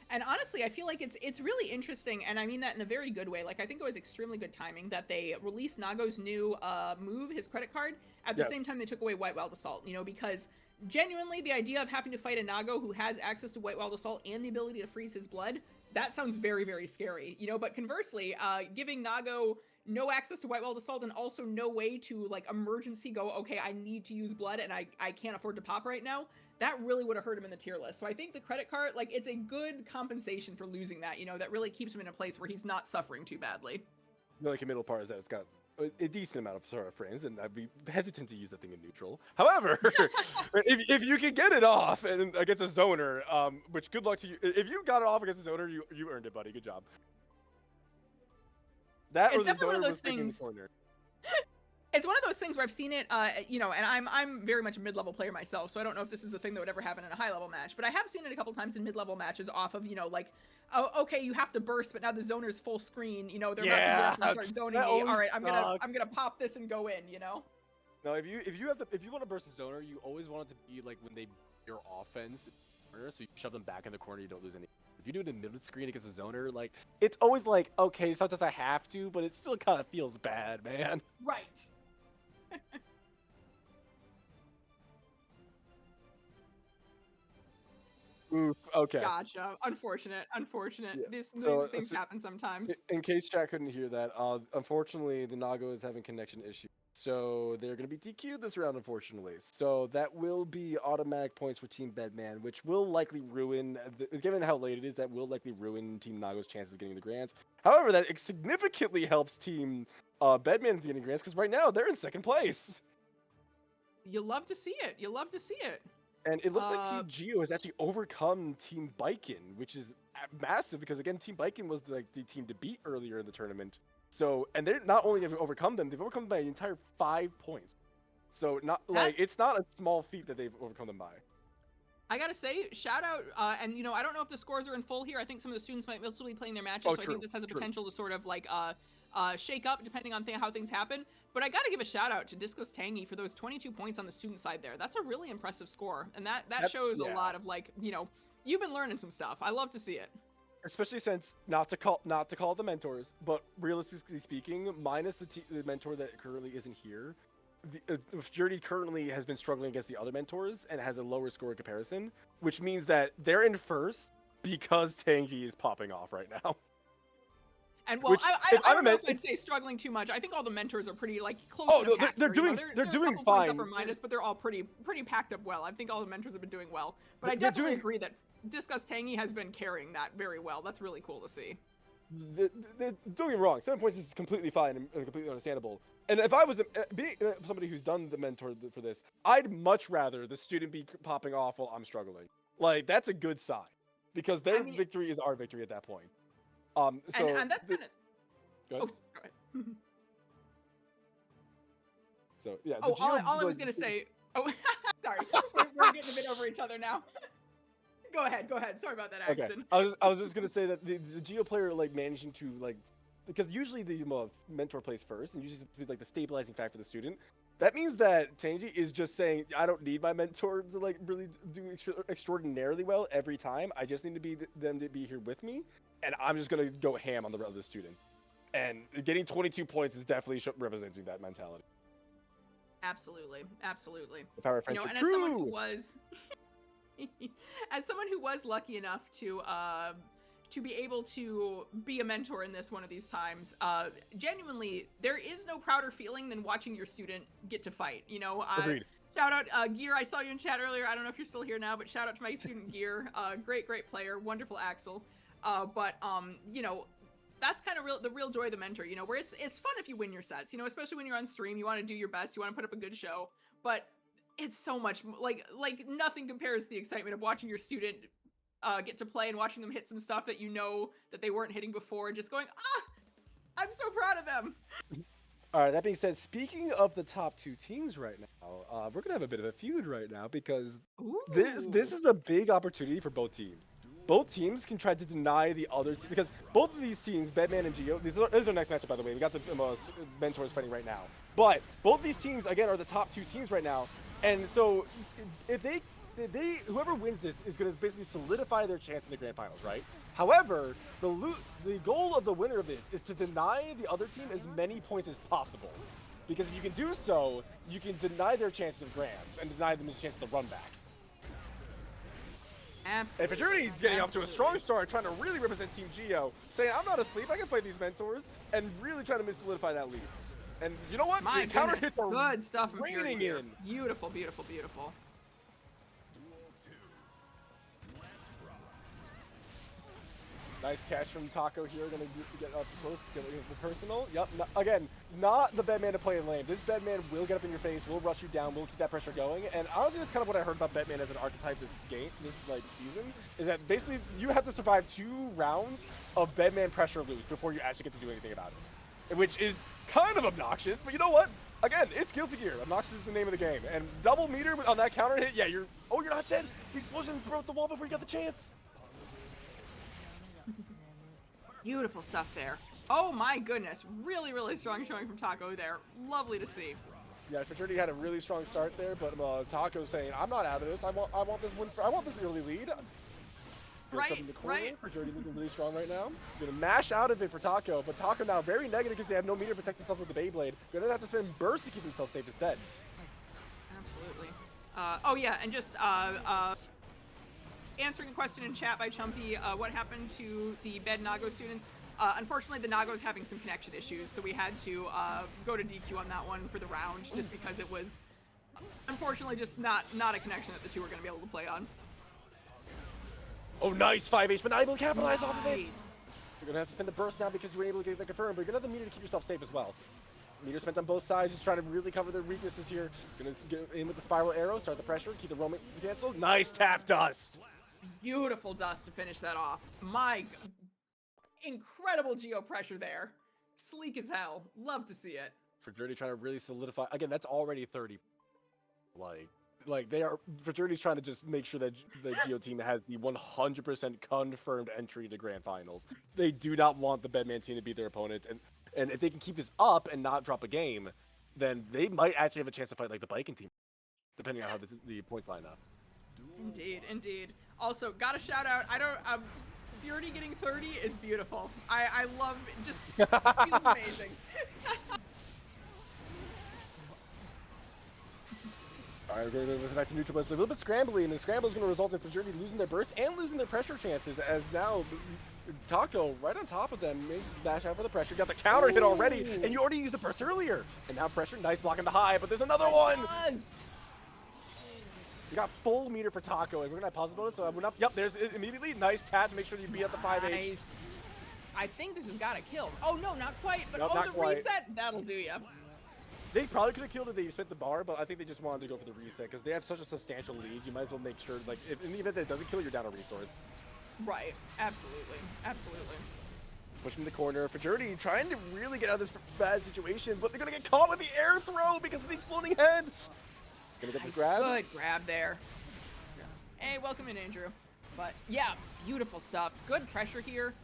And honestly, I feel like it's really interesting, and I mean that in a very good way. Like, I think it was extremely good timing that they released Nago's new move, his credit card, at the same time they took away White Wild Assault, you know, because genuinely the idea of having to fight a Nago who has access to White Wild Assault and the ability to freeze his blood, that sounds very, very scary, you know, but conversely, giving Nago no access to White Wild Assault and also no way to, like, emergency go, okay, I need to use blood and I can't afford to pop right now, that really would have hurt him in the tier list. So I think the credit card, like, it's a good compensation for losing that, you know, that really keeps him in a place where he's not suffering too badly. The only middle part is that it's got a decent amount of sort of frames, and I'd be hesitant to use that thing in neutral. However, if you can get it off and against a zoner, which good luck to you. If you got it off against a zoner, you earned it, buddy. Good job. That it's definitely one of those things. It's one of those things where I've seen it, you know, and I'm very much a mid-level player myself, so I don't know if this is a thing that would ever happen in a high-level match, but I have seen it a couple times in mid-level matches off of, you know, like, oh, okay, you have to burst, but now the zoner's full screen, you know, they're about to start zoning me. All right, I'm gonna pop this and go in, you know. No, if you want to burst a zoner, you always want it to be like when they your offense, so you shove them back in the corner, you don't lose any. If you do it in mid screen against a zoner, like, it's always like, okay, sometimes I have to, but it still kind of feels bad, man. Right. Oof, okay. Gotcha. Unfortunate. Unfortunate. Yeah. These So, things happen sometimes. in case chat couldn't hear that, unfortunately, the Nago is having connection issues. So they're going to be DQ'd this round, unfortunately. So that will be automatic points for Team Bedman, which will likely ruin, given how late it is, that will likely ruin Team Nago's chances of getting the grants. However, that significantly helps Team Bedman getting grants, because right now they're in second place. You love to see it. You love to see it. And it looks like Team Geo has actually overcome Team Biken, which is massive because again, Team Biken was the team to beat earlier in the tournament. So, and they're not only have overcome them, they've overcome them by an entire 5 points. So, it's not a small feat that they've overcome them by. I gotta say, shout out, and you know, I don't know if the scores are in full here. I think some of the students might still be playing their matches, so I think this has a potential to sort of like shake up depending on how things happen. But I gotta give a shout out to Discos Tangy for those 22 points on the student side there. That's a really impressive score, and that shows a lot of like, you know, you've been learning some stuff. I love to see it. Especially since not to call the mentors, but realistically speaking, minus the mentor that currently isn't here, the Journey currently has been struggling against the other mentors and has a lower score in comparison, which means that they're in first because Tangy is popping off right now. And well, I don't know if I'd say struggling too much. I think all the mentors are pretty like close. Oh no, they're doing fine. Up or minus, but they're all pretty packed up well. I think all the mentors have been doing well. But I definitely agree that Discuss Tangy has been carrying that very well. That's really cool to see. Don't get me wrong, 7 points is completely fine and completely understandable. And if I was being somebody who's done the mentor for this, I'd much rather the student be popping off while I'm struggling. Like that's a good sign because their victory is our victory at that point. So and that's gonna. Go ahead. Oh, go ahead. So yeah. Oh, all I was gonna say. Oh, sorry, we're getting a bit over each other now. Go ahead. Sorry about that, Axten. Okay. I was just gonna say that the Geo player like managing to like, because usually the mentor plays first and usually supposed to be like the stabilizing factor for the student. That means that Tangy is just saying, I don't need my mentor to like really do extraordinarily well every time. I just need to be them to be here with me, and I'm just gonna go ham on the other students. And getting 22 points is definitely representing that mentality. Absolutely. The power of friendship. And true. As someone who was lucky enough to be able to be a mentor in this one of these times, genuinely, there is no prouder feeling than watching your student get to fight. You know, agreed. Shout out Gear. I saw you in chat earlier. I don't know if you're still here now, but shout out to my student Gear. Great player, wonderful Axel. But you know, that's kind of the real joy of the mentor. You know, where it's fun if you win your sets. You know, especially when you're on stream, you want to do your best, you want to put up a good show, but it's so much like nothing compares to the excitement of watching your student get to play and watching them hit some stuff that you know that they weren't hitting before and just going, I'm so proud of them. All right, that being said, speaking of the top 2 teams right now, we're gonna have a bit of a feud right now because this is a big opportunity for both teams. Both teams can try to deny the other team because both of these teams, Bedman and Geo, this is our next matchup, by the way. We got the mentors fighting right now, but both of these teams again are the top 2 teams right now. And so, if whoever wins this is going to basically solidify their chance in the grand finals, right? However, the goal of the winner of this is to deny the other team as many points as possible, because if you can do so, you can deny their chances of grands and deny them a chance of the run back. Absolutely. And Fajuri's getting off to a strong start, trying to really represent Team Geo, saying, "I'm not asleep. I can play these mentors," and really trying to solidify that lead. And you know what? The counter hits are good stuff raining in. Beautiful. Nice catch from Taco here. Gonna get up close, get the personal. Yep. Again, not the Bedman to play in lane. This Bedman will get up in your face, will rush you down, will keep that pressure going. And honestly, that's kind of what I heard about Bedman as an archetype this season. Is that basically you have to survive 2 rounds of Bedman pressure loop before you actually get to do anything about it, which is kind of obnoxious, but you know what? Again, it's Guilty Gear. Obnoxious is the name of the game. And double meter on that counter hit, yeah, you're not dead. The explosion broke the wall before you got the chance. Beautiful stuff there. Oh my goodness. Really strong showing from Taco there. Lovely to see. Yeah, Fraternity had a really strong start there, but Taco's saying, I'm not out of this. I want this win. I want this early lead. Right. Fraternity looking really strong right now. Gonna mash out of it for Taco, but Taco now very negative because they have no meter to protect themselves with the Beyblade. Gonna have to spend burst to keep themselves safe to set. Absolutely. Oh yeah, and just answering a question in chat by Chumpy, what happened to the Bed Nago students? Unfortunately, the Nago is having some connection issues, so we had to go to DQ on that one for the round, just because it was, unfortunately, just not a connection that the two were going to be able to play on. Oh, nice 5H, but not able to capitalize off of it. Nice. You're going to have to spend the burst now because you were able to get that confirmed, but you're going to have the meter to keep yourself safe as well. Meter spent on both sides, just trying to really cover their weaknesses here. Going to get in with the spiral arrow, start the pressure, keep the roaming cancel. Nice tap dust. Beautiful dust to finish that off. Incredible geo pressure there. Sleek as hell. Love to see it. Fraternity trying to really solidify. Again, that's already 30. Like they are. Fraternity's trying to just make sure that the Geo team has the 100% confirmed entry to Grand Finals. They do not want the Bedman team to beat their opponent, and if they can keep this up and not drop a game, then they might actually have a chance to fight like the Biking team, depending on how the points line up. Indeed. Also, gotta shout out. Fury getting 30 is beautiful. I love it. Just feels amazing. Alright, we're going to go back to neutral, but it's a little bit scrambly, and the scramble is going to result in Fraternity losing their burst and losing their pressure chances, as now Taco right on top of them makes dash out for the pressure, got the counter hit already, and you already used the burst earlier, and now pressure, nice blocking the high, but there's another one! You got full meter for Taco, and we're going to have positive bonus, so I went up, yep, there's immediately, nice tap to make sure you beat up the 5H. Nice. I think this has got to kill. Oh no, not quite, but nope, oh, not the quite. reset, that'll do ya. They probably could have killed if they spent the bar, but I think they just wanted to go for the reset because they have such a substantial lead. You might as well make sure, like, if, in the event that it doesn't kill, you're down a resource. Right. Absolutely. Push him in the corner. Fraternity trying to really get out of this bad situation, but they're going to get caught with the air throw because of the exploding head. Gonna get the grab. Good grab there. Hey, welcome in, Andrew. But yeah, beautiful stuff. Good pressure here.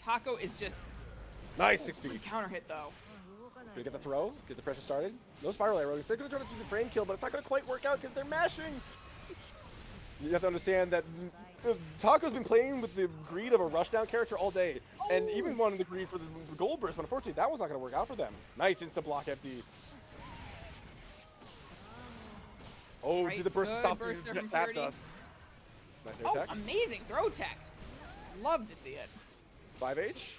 Taco is just nice 6B. Counter hit though. Gonna get the throw, get the pressure started. No spiral arrow. He's still gonna try to do the frame kill, but it's not gonna quite work out because they're mashing. You have to understand that Taco's been playing with the greed of a rushdown character all day, and even wanted the greed for the gold burst, but unfortunately that was not gonna work out for them. Nice instant block FD. Oh, right, did the burst stop the tap dust? Nice air tech. Amazing throw tech. Love to see it. 5H.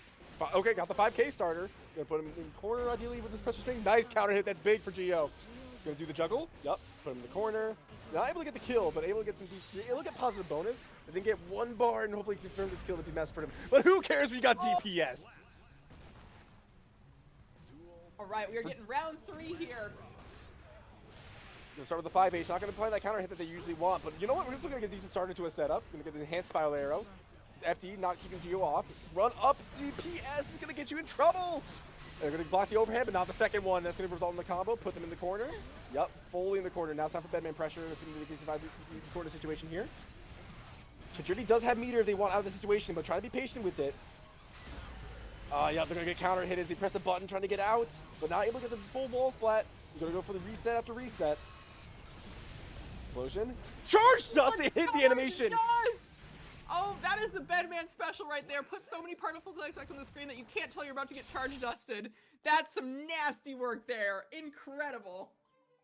Okay, got the 5K starter. Gonna put him in the corner ideally with this pressure string. Nice counter hit. That's big for Geo. Gonna do the juggle. Yup. Put him in the corner. Not able to get the kill, but able to get some. Able to get positive bonus. And then get one bar and hopefully confirm this kill to be massive for him. But who cares? We got DPS. All right, we are getting round 3 here. Gonna start with the 5H. Not gonna play that counter hit that they usually want. But you know what? We're just gonna get a decent start into a setup. Gonna get the enhanced spiral arrow. FD not keeping Geo off. Run up DPS is gonna get you in trouble. They're gonna block the overhead, but not the second one. That's gonna result in the combo. Put them in the corner. Yep, fully in the corner. Now it's time for Bedman pressure, assuming they can survive the corner situation here. Fraternity does have meter if they want out of the situation, but try to be patient with it. Yeah, they're gonna get counter hit as they press the button trying to get out, but not able to get the full wall splat. They're gonna go for the reset after reset. Explosion. Charge dust! They hit the animation! Dust! Oh, that is the Bedman special right there. Put so many particle effects on the screen that you can't tell you're about to get charge dusted. That's some nasty work there. Incredible.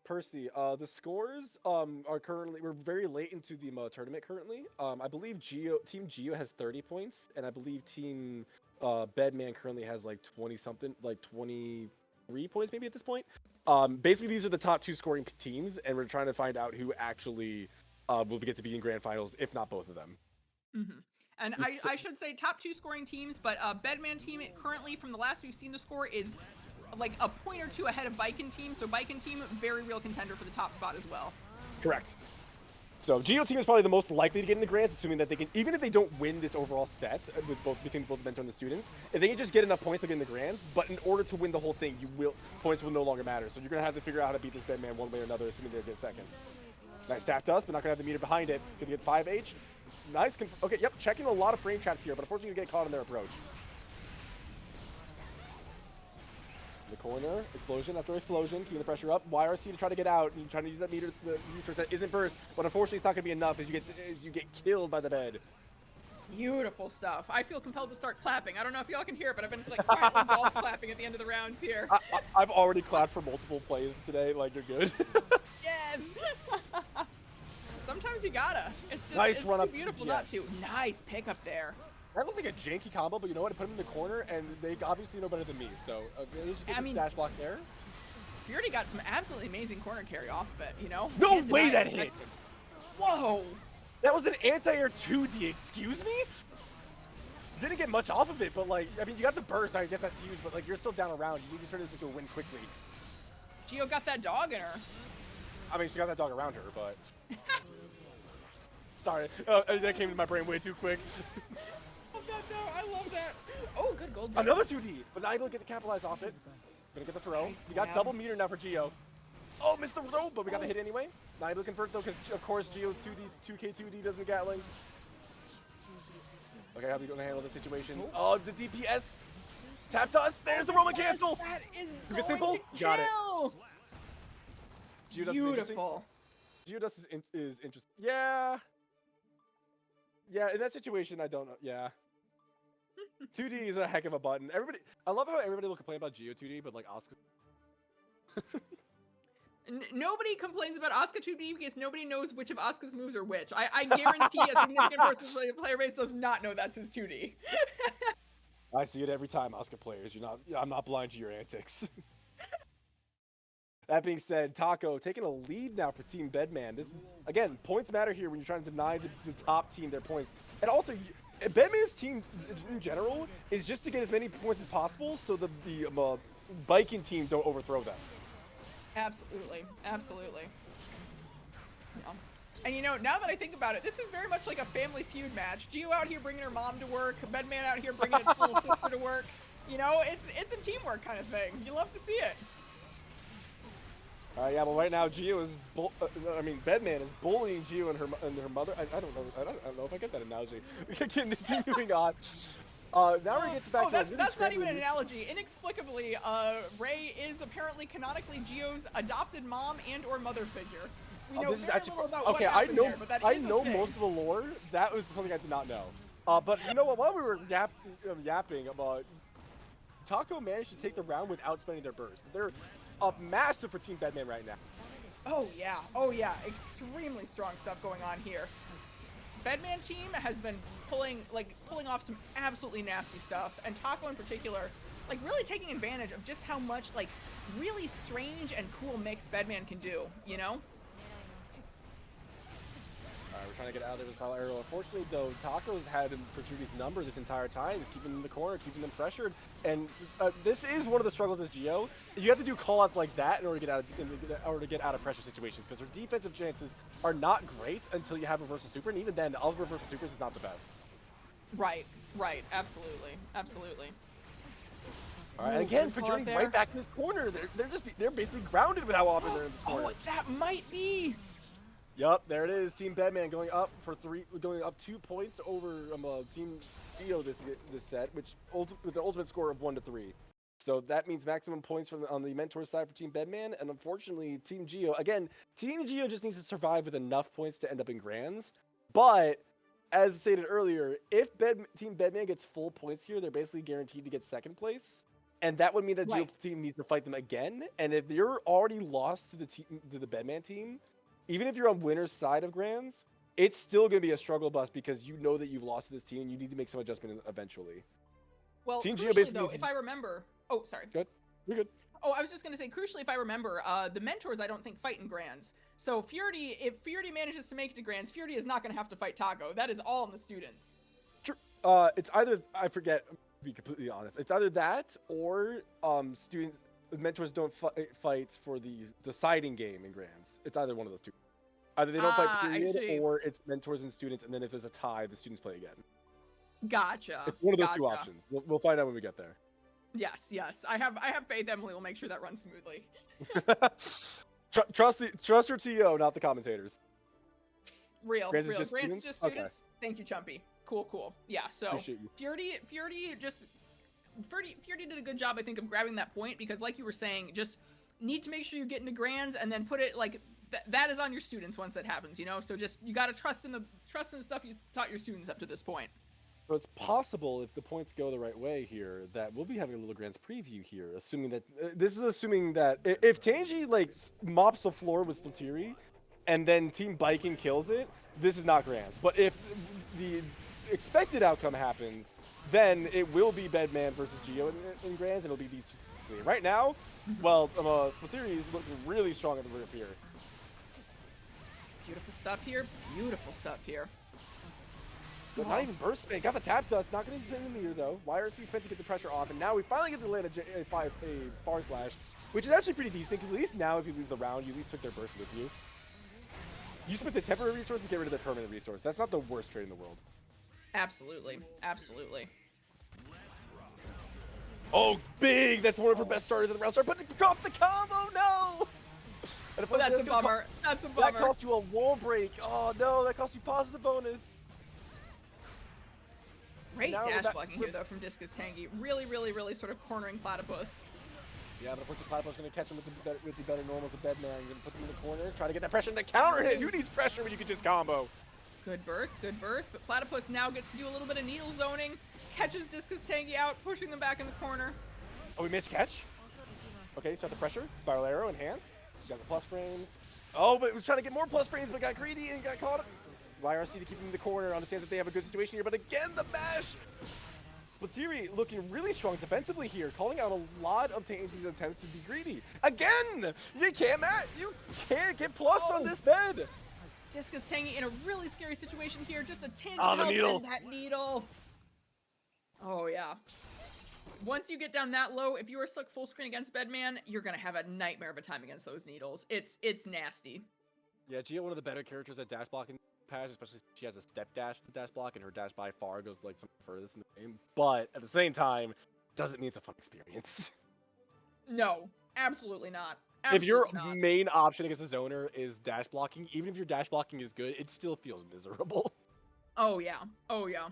Percy, the scores are currently, we're very late into the tournament currently. I believe Team Geo has 30 points, and I believe Team Bedman currently has like 20 something, like 23 points maybe at this point. Basically, these are the top 2 scoring teams, and we're trying to find out who actually will get to be in grand finals, if not both of them. Mm-hmm. And I should say top 2 scoring teams, but Bedman team currently, from the last we've seen the score, is like a point or 2 ahead of Biken team. So Biken team, very real contender for the top spot as well. Correct. So Geo team is probably the most likely to get in the grands, assuming that they can, even if they don't win this overall set with between both the mentor and the students, if they can just get enough points to get in the grands. But in order to win the whole thing, points will no longer matter. So you're gonna have to figure out how to beat this Bedman one way or another, assuming they get second. Nice stack dust, but not gonna have the meter behind it. Gonna get 5H. Nice. Okay, yep, checking a lot of frame traps here, but unfortunately you get caught in their approach. In the corner, explosion after explosion, keeping the pressure up. YRC to try to get out, and trying to use that meter, the resource that isn't burst, but unfortunately it's not going to be enough as you get killed by the bed. Beautiful stuff. I feel compelled to start clapping. I don't know if y'all can hear it, but I've been like quietly golf clapping at the end of the rounds here. I've already clapped for multiple plays today, like you're good. Yes! Sometimes you gotta. It's just Nice it's run too up, beautiful yes. not to. Nice pickup there. That looked like a janky combo, but you know what? I put him in the corner, and they obviously know better than me. So they just get I the mean- dash block there. Fury got some absolutely amazing corner carry off of it, you know? No Can't way deny that it's hit! effective. Whoa! That was an anti-air 2D, excuse me? Didn't get much off of it, but like, I mean, you got the burst, I guess that's huge, but like, you're still down around. You need to turn this into a win quickly. Gio got that dog in her. I mean, she got that dog around her, but... Sorry, that came to my brain way too quick. I love that. Oh, good gold. base. Another 2D, but not able to get to capitalize off it. Gonna get the throw. Nice We got grab. double meter now for Gio. Oh, missed the throw, but we got the hit anyway. Not able to convert though, because of course Gio 2K2D doesn't Gatling. Okay, how are we gonna handle this situation? Oh, the DPS tapped us. There's the Roman cancel. That is You going get simple? to Got it. kill. Geoduss is interesting. Beautiful. Geoduss is interesting. Yeah. Yeah, in that situation, I don't know. Yeah. 2D is a heck of a button. I love how everybody will complain about Geo 2D, but like Asuka. Nobody complains about Asuka 2D because nobody knows which of Asuka's moves are which. I guarantee a significant portion of the player base does not know that's his 2D. I see it every time, Asuka players. I'm not blind to your antics. That being said, Taco taking a lead now for Team Bedman. This again, points matter here when you're trying to deny the top team their points. And also, Bedman's team in general is just to get as many points as possible, so the biking team don't overthrow them. Absolutely. Absolutely. Yeah. And you know, now that I think about it, this is very much like a Family Feud match. Gio out here bringing her mom to work, Bedman out here bringing its little sister to work. You know, it's a teamwork kind of thing. You love to see it. Yeah, well, right now Gio is, Bedman is bullying Gio and her mother. I don't know if I get that analogy. Continuing on. Now we get back to that's not even an analogy. Inexplicably, Ray is apparently canonically Gio's adopted mom and/or mother figure. We know very little about what happened there, but that is a thing. most of the lore. That was something I did not know. But you know what? While we were yapping about, Taco managed to take the round without spending their burst. They're up massive for Team Bedman right now. Oh yeah, extremely strong stuff going on here. Bedman team has been pulling off some absolutely nasty stuff, and Taco in particular, like really taking advantage of just how much like really strange and cool mix Bedman can do, you know? Alright, we're trying to get out of there with Pile Arrow. Unfortunately, though, Taco's had for Judy's number this entire time. He's keeping them in the corner, keeping them pressured. And this is one of the struggles as Gio. You have to do callouts like that in order to get out of pressure situations, because their defensive chances are not great until you have reversal super, and even then, all the reversal supers is not the best. Right, absolutely. All right, and again, for Journey right back in this corner, they're basically grounded with how often they're in this corner. Oh, that might be. Yup, there it is. Team Bedman going up 2 points over Team Gio this set, which with the ultimate score of 1-3. So that means maximum points on the mentor side for Team Bedman, and unfortunately, Team Gio just needs to survive with enough points to end up in grands. But as stated earlier, if Team Bedman gets full points here, they're basically guaranteed to get second place, and that would mean that Gio team needs to fight them again. And if you're already lost to the Bedman team, even if you're on winner's side of grands, it's still going to be a struggle bus, because you know that you've lost to this team and you need to make some adjustment eventually. Well, Team crucially, Gio basically though, if I remember... Oh, sorry. Good. You're good. Oh, I was just going to say, crucially, if I remember, the mentors I don't think fight in grands. So if Fury manages to make it to grands, Fury is not going to have to fight Taco. That is all on the students. Sure. It's either, I forget, to be completely honest, it's either that or mentors don't fight for the deciding game in grands. It's either one of those two. Either they don't fight period, or it's mentors and students, and then if there's a tie, the students play again. Gotcha. It's one of those two options. We'll find out when we get there. Yes. I have faith Emily will make sure that runs smoothly. Trust your TO, not the commentators. Real. Grants Just students. Okay. Thank you, Chumpy. Cool. Yeah, so Appreciate you. Fury did a good job, I think, of grabbing that point, because like you were saying, just need to make sure you get into grands and then put it like that is on your students once that happens, you know? So just you got to trust in the stuff you taught your students up to this point. So it's possible, if the points go the right way here, that we'll be having a little Grants preview here, assuming that if Tangy mops the floor with Splatiri, and then Team Biking kills it, this is not Grands. But if the expected outcome happens, then it will be Bedman versus Geo in Grands, and it'll be these two. Right now, well, Splatiri is looking really strong at the rip here. Beautiful stuff here. Beautiful stuff here. But not even burst spin. Got the tap dust. Not going to spin in the meter though. YRC spent to get the pressure off, and now we finally get to land a far slash, which is actually pretty decent because at least now if you lose the round, you at least took their burst with you. You spent a temporary resource to get rid of the permanent resource. That's not the worst trade in the world. Absolutely. Absolutely. Oh, big! That's one of her best starters in the round start, but it dropped the combo. No. And Oh, that's a bummer. That's a bummer. That cost you a wall break. Oh no, that cost you positive bonus. Great Now dash that- blocking here, though, from Discus Tangy. Really, really, really sort of cornering Platypus. Yeah, but unfortunately, Platypus going to catch him with the better normals of Bedman. Going to put them in the corner, try to get that pressure in the counter hit. Who needs pressure when you can just combo? Good burst, but Platypus now gets to do a little bit of needle zoning, catches Discus Tangy out, pushing them back in the corner. Oh, we managed to catch. Okay, start the pressure. Spiral arrow, enhance. Got the plus frames. Oh, but it was trying to get more plus frames, but got greedy and got caught. YRC to keep him in the corner, understands that they have a good situation here, but again, the mash! Splatiri looking really strong defensively here, calling out a lot of Tangy's attempts to be greedy. Again! You can't get plus on this bed! Discus Tangy in a really scary situation here, just a tinge Oh, of the help needle. and that needle. Oh, yeah. Once you get down that low, if you are stuck full screen against Bedman, you're gonna have a nightmare of a time against those needles. It's nasty. Yeah, Gia, one of the better characters at dash blocking patch, especially since she has a step dash for dash block, and her dash by far goes like some furthest in the game. But at the same time, doesn't mean it's a fun experience. No, absolutely not. If your Absolutely not. main option against a zoner is dash blocking, even if your dash blocking is good, it still feels miserable. Oh yeah. Oh yeah.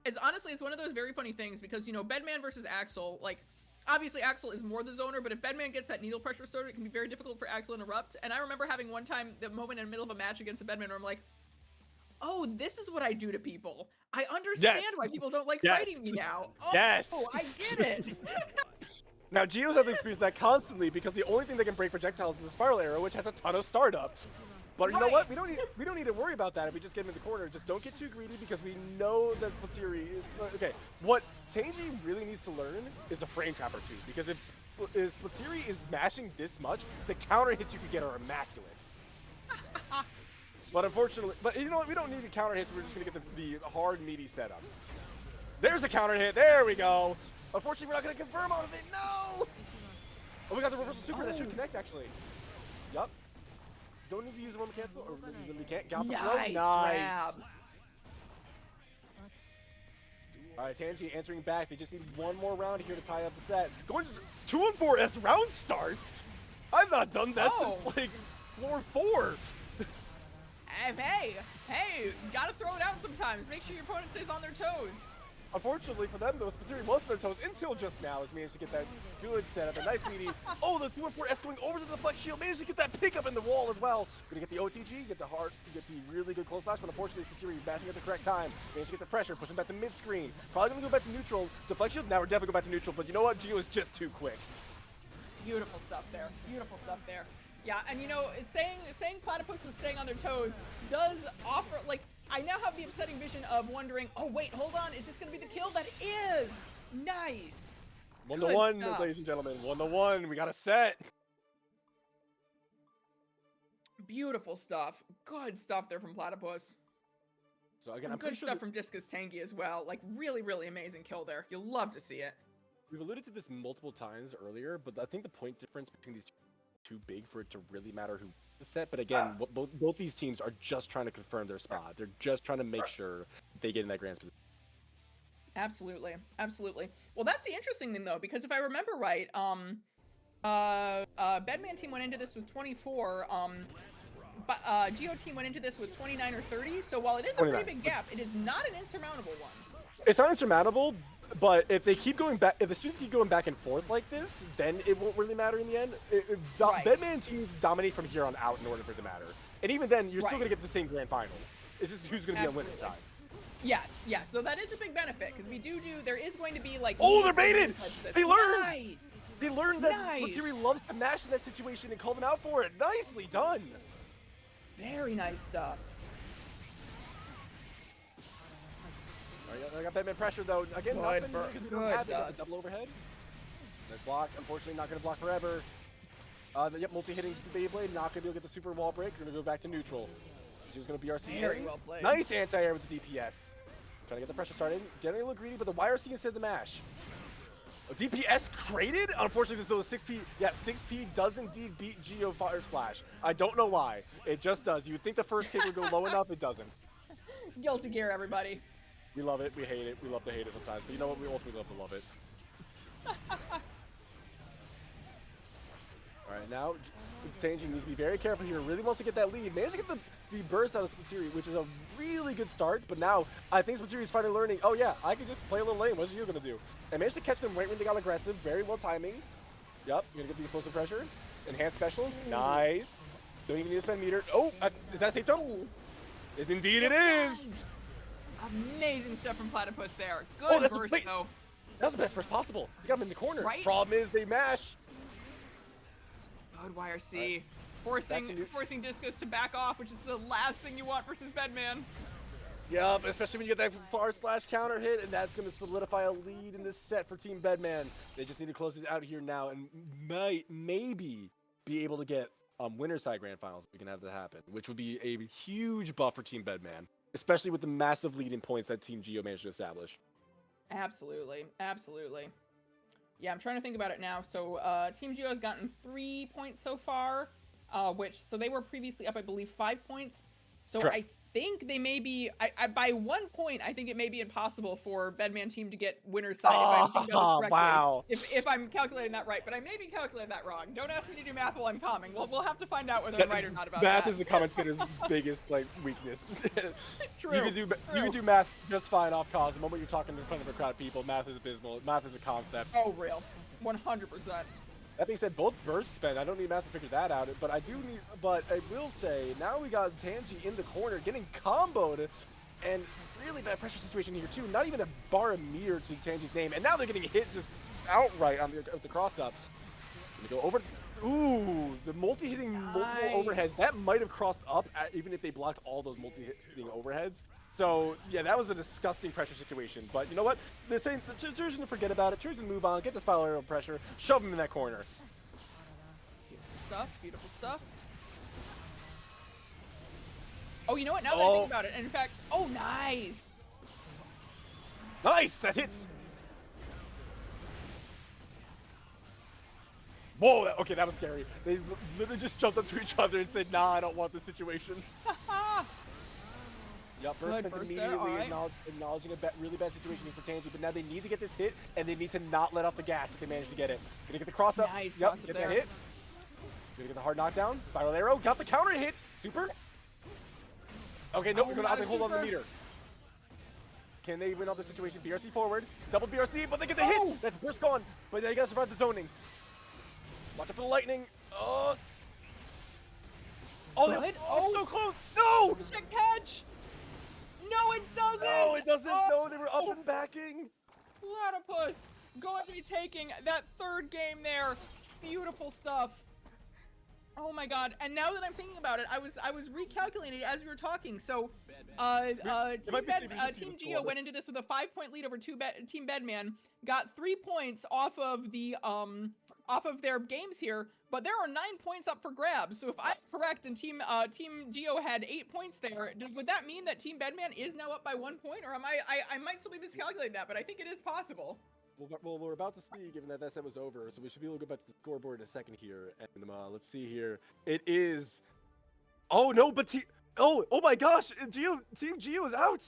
It's honestly, it's one of those very funny things because, you know, Bedman versus Axel, like, obviously Axel is more the zoner, but if Bedman gets that needle pressure started, it can be very difficult for Axel to interrupt. And I remember having one time, the moment in the middle of a match against a Bedman where I'm like, oh, this is what I do to people. I understand Yes. why people don't like Yes. fighting me now. Oh, Yes. I get it. Now, Geo's have to experience that constantly because the only thing that can break projectiles is a spiral arrow, which has a ton of startup. But you know what? We don't need to worry about that if we just get him in the corner. Just don't get too greedy because we know that Splatiri. Okay, what Tangy really needs to learn is a frame trap or two. Because if Splatiri is mashing this much, the counter hits you could get are immaculate. But unfortunately, you know what? We don't need the counter hits. We're just gonna get the hard meaty setups. There's a counter hit. There we go. Unfortunately, we're not gonna confirm all of it. No. Oh, we got the reversal super that should connect actually. Yup. Don't need to use the one cancel, or we can't. Gallop Nice grab. Alright, Tangy answering back. They just need one more round here to tie up the set. Going to 2-on-4 round starts? I've not done that since, like, floor 4. Hey, gotta throw it out sometimes. Make sure your opponent stays on their toes. Unfortunately for them, though, Splatiri was on their toes until just now. Has managed to get that good setup. A nice meaty. Oh, the 2-on-4 going over to the flex shield. Managed to get that pick up in the wall as well. Gonna get the OTG, get the really good close slash, but unfortunately, Splatiri bashing at the correct time. Managed to get the pressure, pushing back to mid screen. Probably gonna go back to neutral. The flex shield, now we're definitely go back to neutral, but you know what? Geo is just too quick. Beautiful stuff there. Beautiful stuff there. Yeah, and you know, saying Platypus was staying on their toes does offer, like, I now have the upsetting vision of wondering, oh wait, hold on, is this gonna be the kill? That is! Nice! 1-1, stuff. ladies and gentlemen. 1-1. We got a set. Beautiful stuff. Good stuff there from Platypus. So again, And I'm pretty good sure stuff from Discus Tangy as well. Like, really, really amazing kill there. You'll love to see it. we've alluded to this multiple times earlier, but I think the point difference between these two is too big for it to really matter who wins the set. But again, both these teams are just trying to confirm their spot. They're just trying to make sure they get in that grand position. Absolutely, absolutely. Well, that's the interesting thing though, because if I remember right, Bedman team went into this with 24, but Geo team went into this with 29 or 30. So while it is a pretty 29. big gap, it is not an insurmountable one. It's not insurmountable, but if they keep going back, if the students keep going back and forth like this, then it won't really matter in the end. Right. Bedman teams dominate from here on out in order for it to matter. And even then, you're still Right. going to get the same grand final. It's just who's going to be on winning side. Yes, though that is a big benefit, because there is going to be like... Oh, they're leads on baited! both sides of this. They learned! Nice! They learned that Nice. Splatiri loves to mash in that situation and called them out for it. Nicely done! Very nice stuff. Alright, I got Batman pressure though. Again, not Good spending bur- because we don't good have it. Got the dust. double overhead. Nice block. Unfortunately, not going to block forever. Yep, multi-hitting Beyblade. Not going to be able to get the super wall break. We're going to go back to neutral. She's going to BRC. Very well played. Nice anti-air with the DPS. Trying to get the pressure started. Getting a little greedy, but the YRC instead of the mash. DPS created? Unfortunately, this is a 6P. Yeah, 6P does indeed beat Geo Fire Slash. I don't know why. It just does. You would think the first kick would go low enough. It doesn't. Guilty Gear, everybody. We love it. We hate it. We love to hate it sometimes. But you know what? We ultimately love to love it. Alright, now Sanji needs to be very careful here. Really wants to get that lead. Managed to get the burst out of Spiteri, which is a really good start. But now I think Spiteri is finally learning, oh yeah, I can just play a little lane. What's you going to do? And managed to catch them right when they got aggressive. Very well timing. Yep, you're going to get the explosive pressure. Enhanced specials. Nice. Don't even need to spend meter. Oh, is that safe though? Indeed it is. Amazing stuff from Platypus there. Oh, Good that's burst, wait. though. That was the best burst possible. You got him in the corner. Right? Problem is they mash. Good YRC. Right. Forcing Discus to back off, which is the last thing you want versus Bedman. Yep, especially when you get that far slash counter hit, and that's going to solidify a lead in this set for Team Bedman. They just need to close this out here now, and maybe be able to get winner side grand finals if we can have that happen, which would be a huge buff for Team Bedman, especially with the massive lead in points that Team Geo managed to establish. Absolutely, absolutely. Yeah, I'm trying to think about it now. So Team Geo has gotten 3 points so far, so they were previously up, I believe, 5 points. So Correct. I think they may be, by 1 point, I think it may be impossible for Bedman team to get winner's side, if I'm thinking about this correctly. Wow. If I'm calculating that right, but I may be calculating that wrong. Don't ask me to do math while I'm commenting. We'll have to find out whether I'm right or not about math that. is the commentator's biggest weakness. True. You can do math just fine off cause. The moment you're talking in front of a crowd of people, math is abysmal. Math is a concept. Oh, real. 100%. That being said, both bursts spend. I don't need math to figure that out, but I do need. But I will say, now we got Tanji in the corner, getting comboed, and really bad pressure situation here too. Not even a bar a meter to Tanji's name, and now they're getting hit just outright on the cross up. Gonna go over. Ooh, the multi-hitting multiple overheads. That might have crossed up even if they blocked all those multi-hitting overheads. So, yeah, that was a disgusting pressure situation. But you know what? They're saying, choosing to forget about it, choosing to move on, get the spiral arrow pressure, shove him in that corner. Beautiful stuff, beautiful stuff. Oh, you know what? Now that I think about it, and in fact, oh, nice! Nice! That hits! Whoa, okay, that was scary. They literally just jumped up to each other and said, nah, I don't want this situation. Yep, burst spent immediately acknowledging a really bad situation for Tanji, but now they need to get this hit, and they need to not let off the gas if they manage to get it. Gonna get the cross up. Nice yep, cross get up that there. hit. Gonna get the hard knockdown. Spiral arrow, got the counter hit. Super. Okay, nope, we're gonna have to hold on to the meter. Can they win off the situation? BRC forward, double BRC, but they get the hit. That's burst gone, but they gotta survive the zoning. Watch out for the lightning. Oh, Good. oh, so close. No! Check catch! No, it doesn't! No, it doesn't. Oh, No, they were up and backing. Platypus going to be taking that third game there. Beautiful stuff. Oh my god! And now that I'm thinking about it, I was recalculating as we were talking. So, Team Geo went into this with a 5-point lead over Team Bedman. Got 3 points off of their games here, but there are 9 points up for grabs. So if I'm correct, and Team Geo had 8 points there, would that mean that Team Bedman is now up by 1 point, or am I might still be miscalculating that, but I think it is possible. Well, we're about to see, given that set was over, so we should be able to go back to the scoreboard in a second here. And let's see here. It is. Oh no, but oh my gosh, Team Geo is out.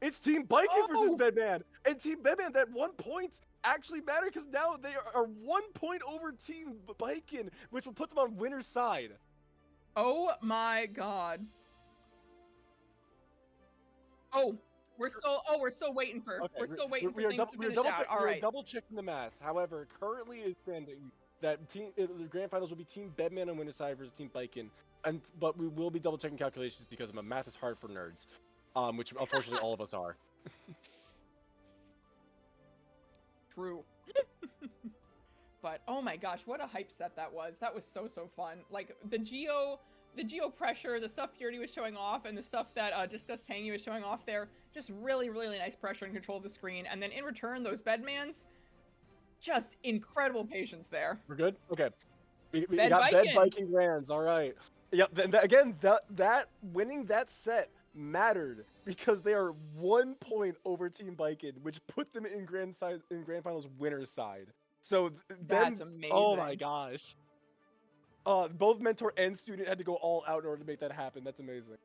It's Team Biking versus Bedman, and Team Bedman. That 1 point actually mattered because now they are 1 point over Team Biking, which will put them on winner's side. Oh my god. Oh. We're still waiting for things to finish out. All right. We're double checking the math. However, currently is standing that the grand finals will be Team Bedman on winner's side versus Team Bikin, but we will be double checking calculations because math is hard for nerds, which unfortunately all of us are. True. But oh my gosh, what a hype set that was. That was so fun. Like the Geo the geo pressure, the stuff Fury was showing off, and the stuff that Discuss Tangy was showing off there, just really, really nice pressure and control of the screen. And then in return, those Bedmans, just incredible patience there. We're good? Okay. We Bed got Bed Viking. Viking Grands, alright. Yep, again, that winning that set mattered because they are 1 point over Team Viking, which put them in grand finals winner's side. So That's amazing. Oh my gosh. Both mentor and student had to go all out in order to make that happen. That's amazing.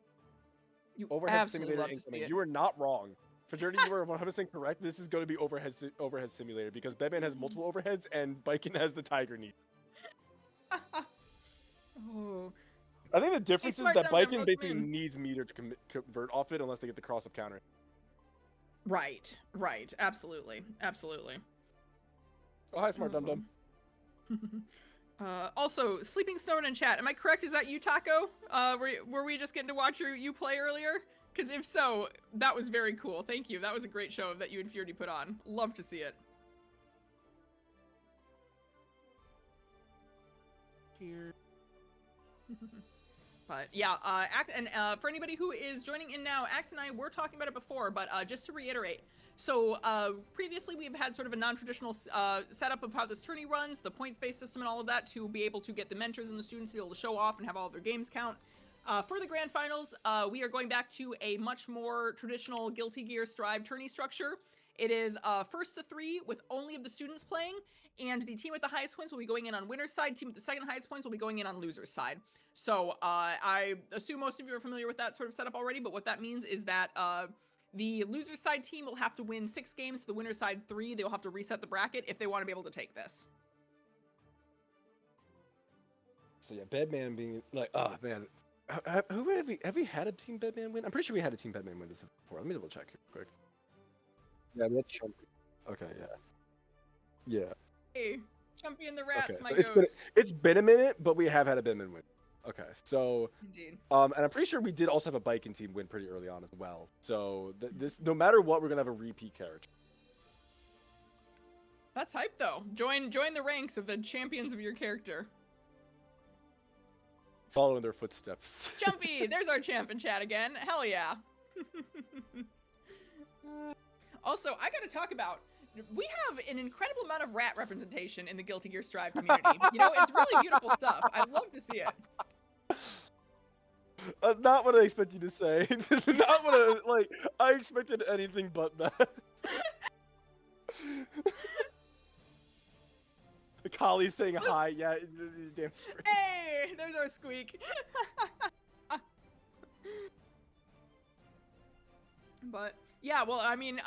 You Overhead absolutely simulator love to see incoming. it. You are not wrong. Fraternity, you were 100% correct. This is going to be overhead simulator because Bedman has multiple overheads and Viking has the tiger knee. Oh. I think the difference is smart that Dum Dum, Viking welcome basically in. needs meter to convert off it unless they get the cross-up counter. Right, absolutely. Oh, hi, Smart Dum Dum. Also, Sleeping Stone in chat. Am I correct? Is that you, Taco? Were we just getting to watch you play earlier? Because if so, that was very cool. Thank you. That was a great show that you and Fury put on. Love to see it. Here. But yeah, for anybody who is joining in now, Axe and I were talking about it before, but just to reiterate. So previously we've had sort of a non-traditional setup of how this tourney runs, the points-based system and all of that to be able to get the mentors and the students to be able to show off and have all of their games count. For the grand finals, we are going back to a much more traditional Guilty Gear Strive tourney structure. It is first to 3 with only of the students playing, and the team with the highest points will be going in on winner's side. Team with the second highest points will be going in on loser's side. So I assume most of you are familiar with that sort of setup already, but what that means is that the loser's side team will have to win 6 games, the winner's side 3. They'll have to reset the bracket if they want to be able to take this. So yeah, Bedman being like, oh man. Have we had a Team Bedman win? I'm pretty sure we had a Team Bedman win this before. Let me double check here quick. Yeah, that's Chumpy. Okay, yeah. Yeah. Hey, Chumpy and the Rats, Okay, my so goats. it's been a minute, but we have had a Bedman win. Okay, so Indeed. and I'm pretty sure we did also have a Viking team win pretty early on as well. So this, no matter what, we're gonna have a repeat character. That's hype though. Join the ranks of the champions of your character. Following their footsteps. Jumpy, there's our champ in chat again. Hell yeah. Also, I gotta talk about, we have an incredible amount of rat representation in the Guilty Gear Strive community. You know, it's really beautiful stuff. I love to see it. Not what I expect you to say. Not what I expected anything but that. Kali saying hi, yeah, damn screen. Hey, there's our squeak. But yeah, well, I mean,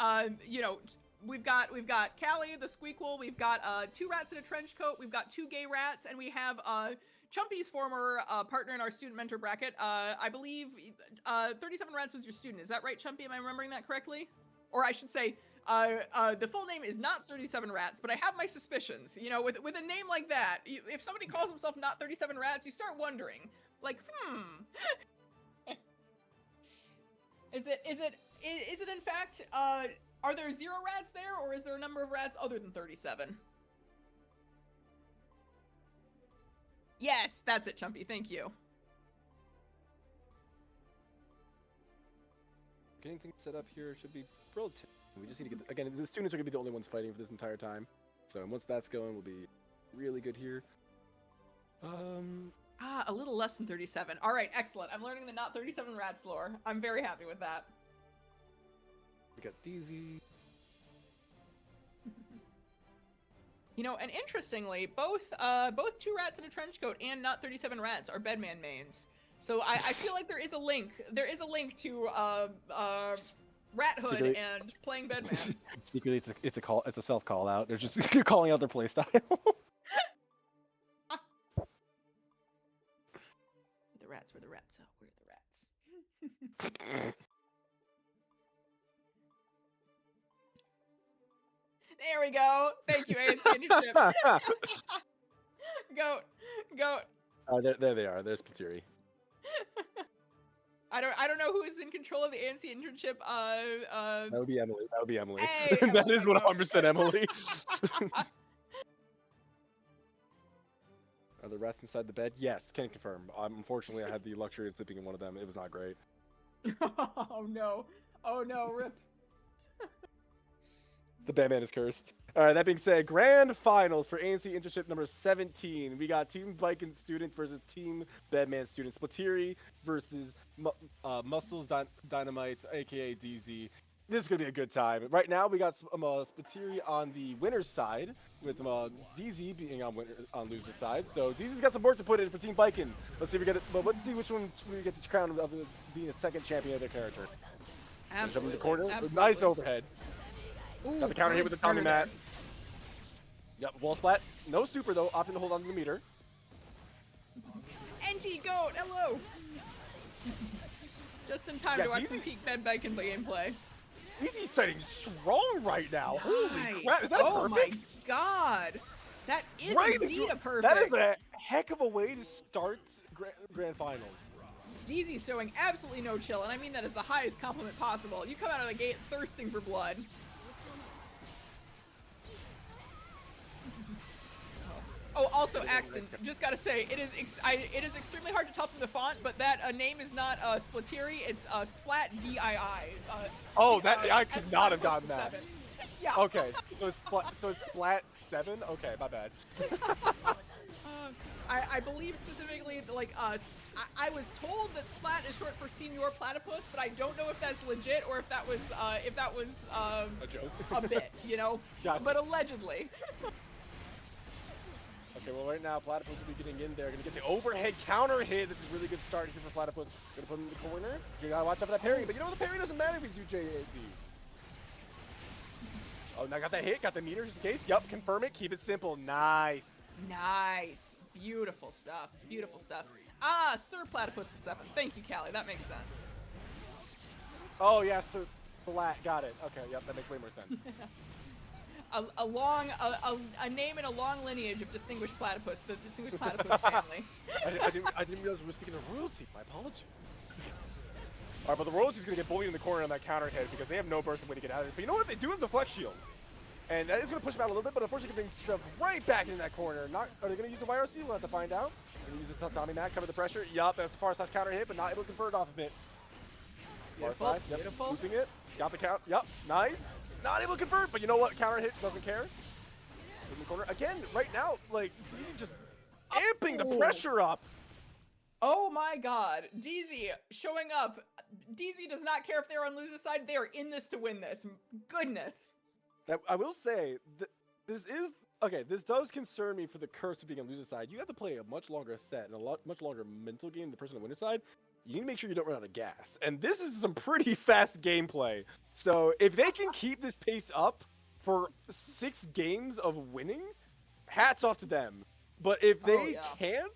you know, we've got Callie the Squeakquel, we've got 2 rats in a trench coat, we've got 2 gay rats, and we have Chumpy's former partner in our student mentor bracket. I believe 37 rats was your student. Is that right, Chumpy? Am I remembering that correctly? Or I should say, the full name is not 37 Rats, but I have my suspicions. You know, with a name like that, if somebody calls himself not 37 Rats, you start wondering, like, is it in fact, are there 0 rats there, or is there a number of rats other than 37? Yes, that's it, Chumpy. Thank you. Getting things set up here should be relative. We just need to get, again, the students are going to be the only ones fighting for this entire time. So once that's going, we'll be really good here. A little less than 37. All right, excellent. I'm learning the not 37 rats lore. I'm very happy with that. We got DZ. You know, and interestingly, both 2 rats in a trench coat and not 37 rats are Bedman mains. So I feel like there is a link. There is a link to Rat Hood Secretly, and playing Bedman. Secretly, it's a self call out. They're just they're calling out their playstyle. The rats were the rats. Oh, we're the rats. There we go. Thank you, ANC Internship. Goat. There they are. There's Patiri. I don't know who is in control of the ANC Internship. That would be Emily. Hey, That Emily, is 100% Emily. Are the rest inside the bed? Yes, can confirm. Unfortunately, I had the luxury of sleeping in one of them. It was not great. Oh no. Oh no, rip. The Batman is cursed. All right, that being said, grand finals for ANC Internship number 17. We got Team Viking Student versus Team Batman Student. Splatiri versus Muscles Dynamite, aka DZ. This is going to be a good time. Right now, we got Splatiri on the winner's side, with DZ being on loser's side. So DZ's got some work to put in for Team Viking. Let's see if we get it. But let's see which one we get the crown of being a second champion of their character. Absolutely. In the corner. Absolutely. Nice overhead. Ooh, Got the counter hit good with the Tommy spur there. Mat. Yep, wall splats. No super though, opting to hold on to the meter. NT Goat, hello! Just in time Yeah, to watch DZ some peak bed bacon gameplay. DZ's starting strong right now. Holy crap, is that oh perfect? my god! That is Right indeed into- a perfect. That is a heck of a way to start grand finals. DZ's showing absolutely no chill, and I mean that as the highest compliment possible. You come out of the gate thirsting for blood. Oh, also, Axten, just gotta say, it is extremely hard to tell from the font, but that name is not Splatiri, it's Splat VII. Oh, that I as could not have opposed gotten to that. 7. Yeah. Okay, so it's Splat 7? Okay, my bad. I believe specifically, like, I was told that Splat is short for Senior Platypus, but I don't know if that's legit or if that was A joke. a bit, you know? Gotcha. But allegedly. Okay, well right now Platypus will be getting in there, gonna get the overhead counter hit. This is a really good start here for Platypus. Gonna put him in the corner. You gotta watch out for that parry, but you know what? The parry doesn't matter if you do JAD. Oh, now got that hit, got the meter just in case. Yup, confirm it, keep it simple. Nice. Nice. Beautiful stuff. Beautiful stuff. Ah, Sir Platypus is 7. Thank you, Callie. That makes sense. Oh yeah, so flat, got it. Okay, yep, that makes way more sense. A name in a long lineage of distinguished platypus, the distinguished platypus family. I didn't realize we were speaking of royalty. My apologies. Alright, but the royalty's gonna get bullied in the corner on that counter hit because they have no burst way to get out of this. But you know what? They do have the flex shield. And that is gonna push them out a little bit, but unfortunately getting shoved right back into that corner. Are they gonna use the YRC? We'll have to find out. Gonna use the Tommy Mac, cover the pressure. Yup, that's the far slash counter hit, but not able to convert off of it. Beautiful, Far side, yep, beautiful. looping it. Got the count. Yup, nice. Not able to convert, but you know what? Counter hit doesn't care. In the corner again. Right now, like DZ just amping the pressure up. Oh my god. DZ showing up. DZ does not care if they're on loser's side. They are in this to win this. Goodness. I will say, this is okay. This does concern me for the curse of being on loser's side. You have to play a much longer set and much longer mental game than the person on the winner's side. You need to make sure you don't run out of gas. And this is some pretty fast gameplay. So if they can keep this pace up for 6 games of winning, hats off to them. But if they can't,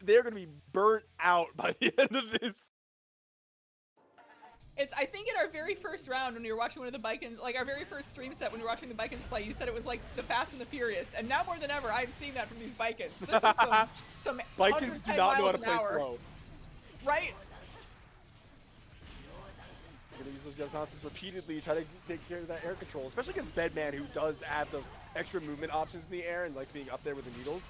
they're going to be burnt out by the end of this. I think in our very first round when we were watching one of the Bikins, like our very first stream set when we were watching the Bikins play, you said it was like the Fast and the Furious. And now more than ever, I'm seeing that from these Bikins. This is some Vikings do not know how to play slow. Right? You're gonna use those jump nonsense repeatedly, try to take care of that air control, especially against Bedman, who does have those extra movement options in the air and likes being up there with the needles.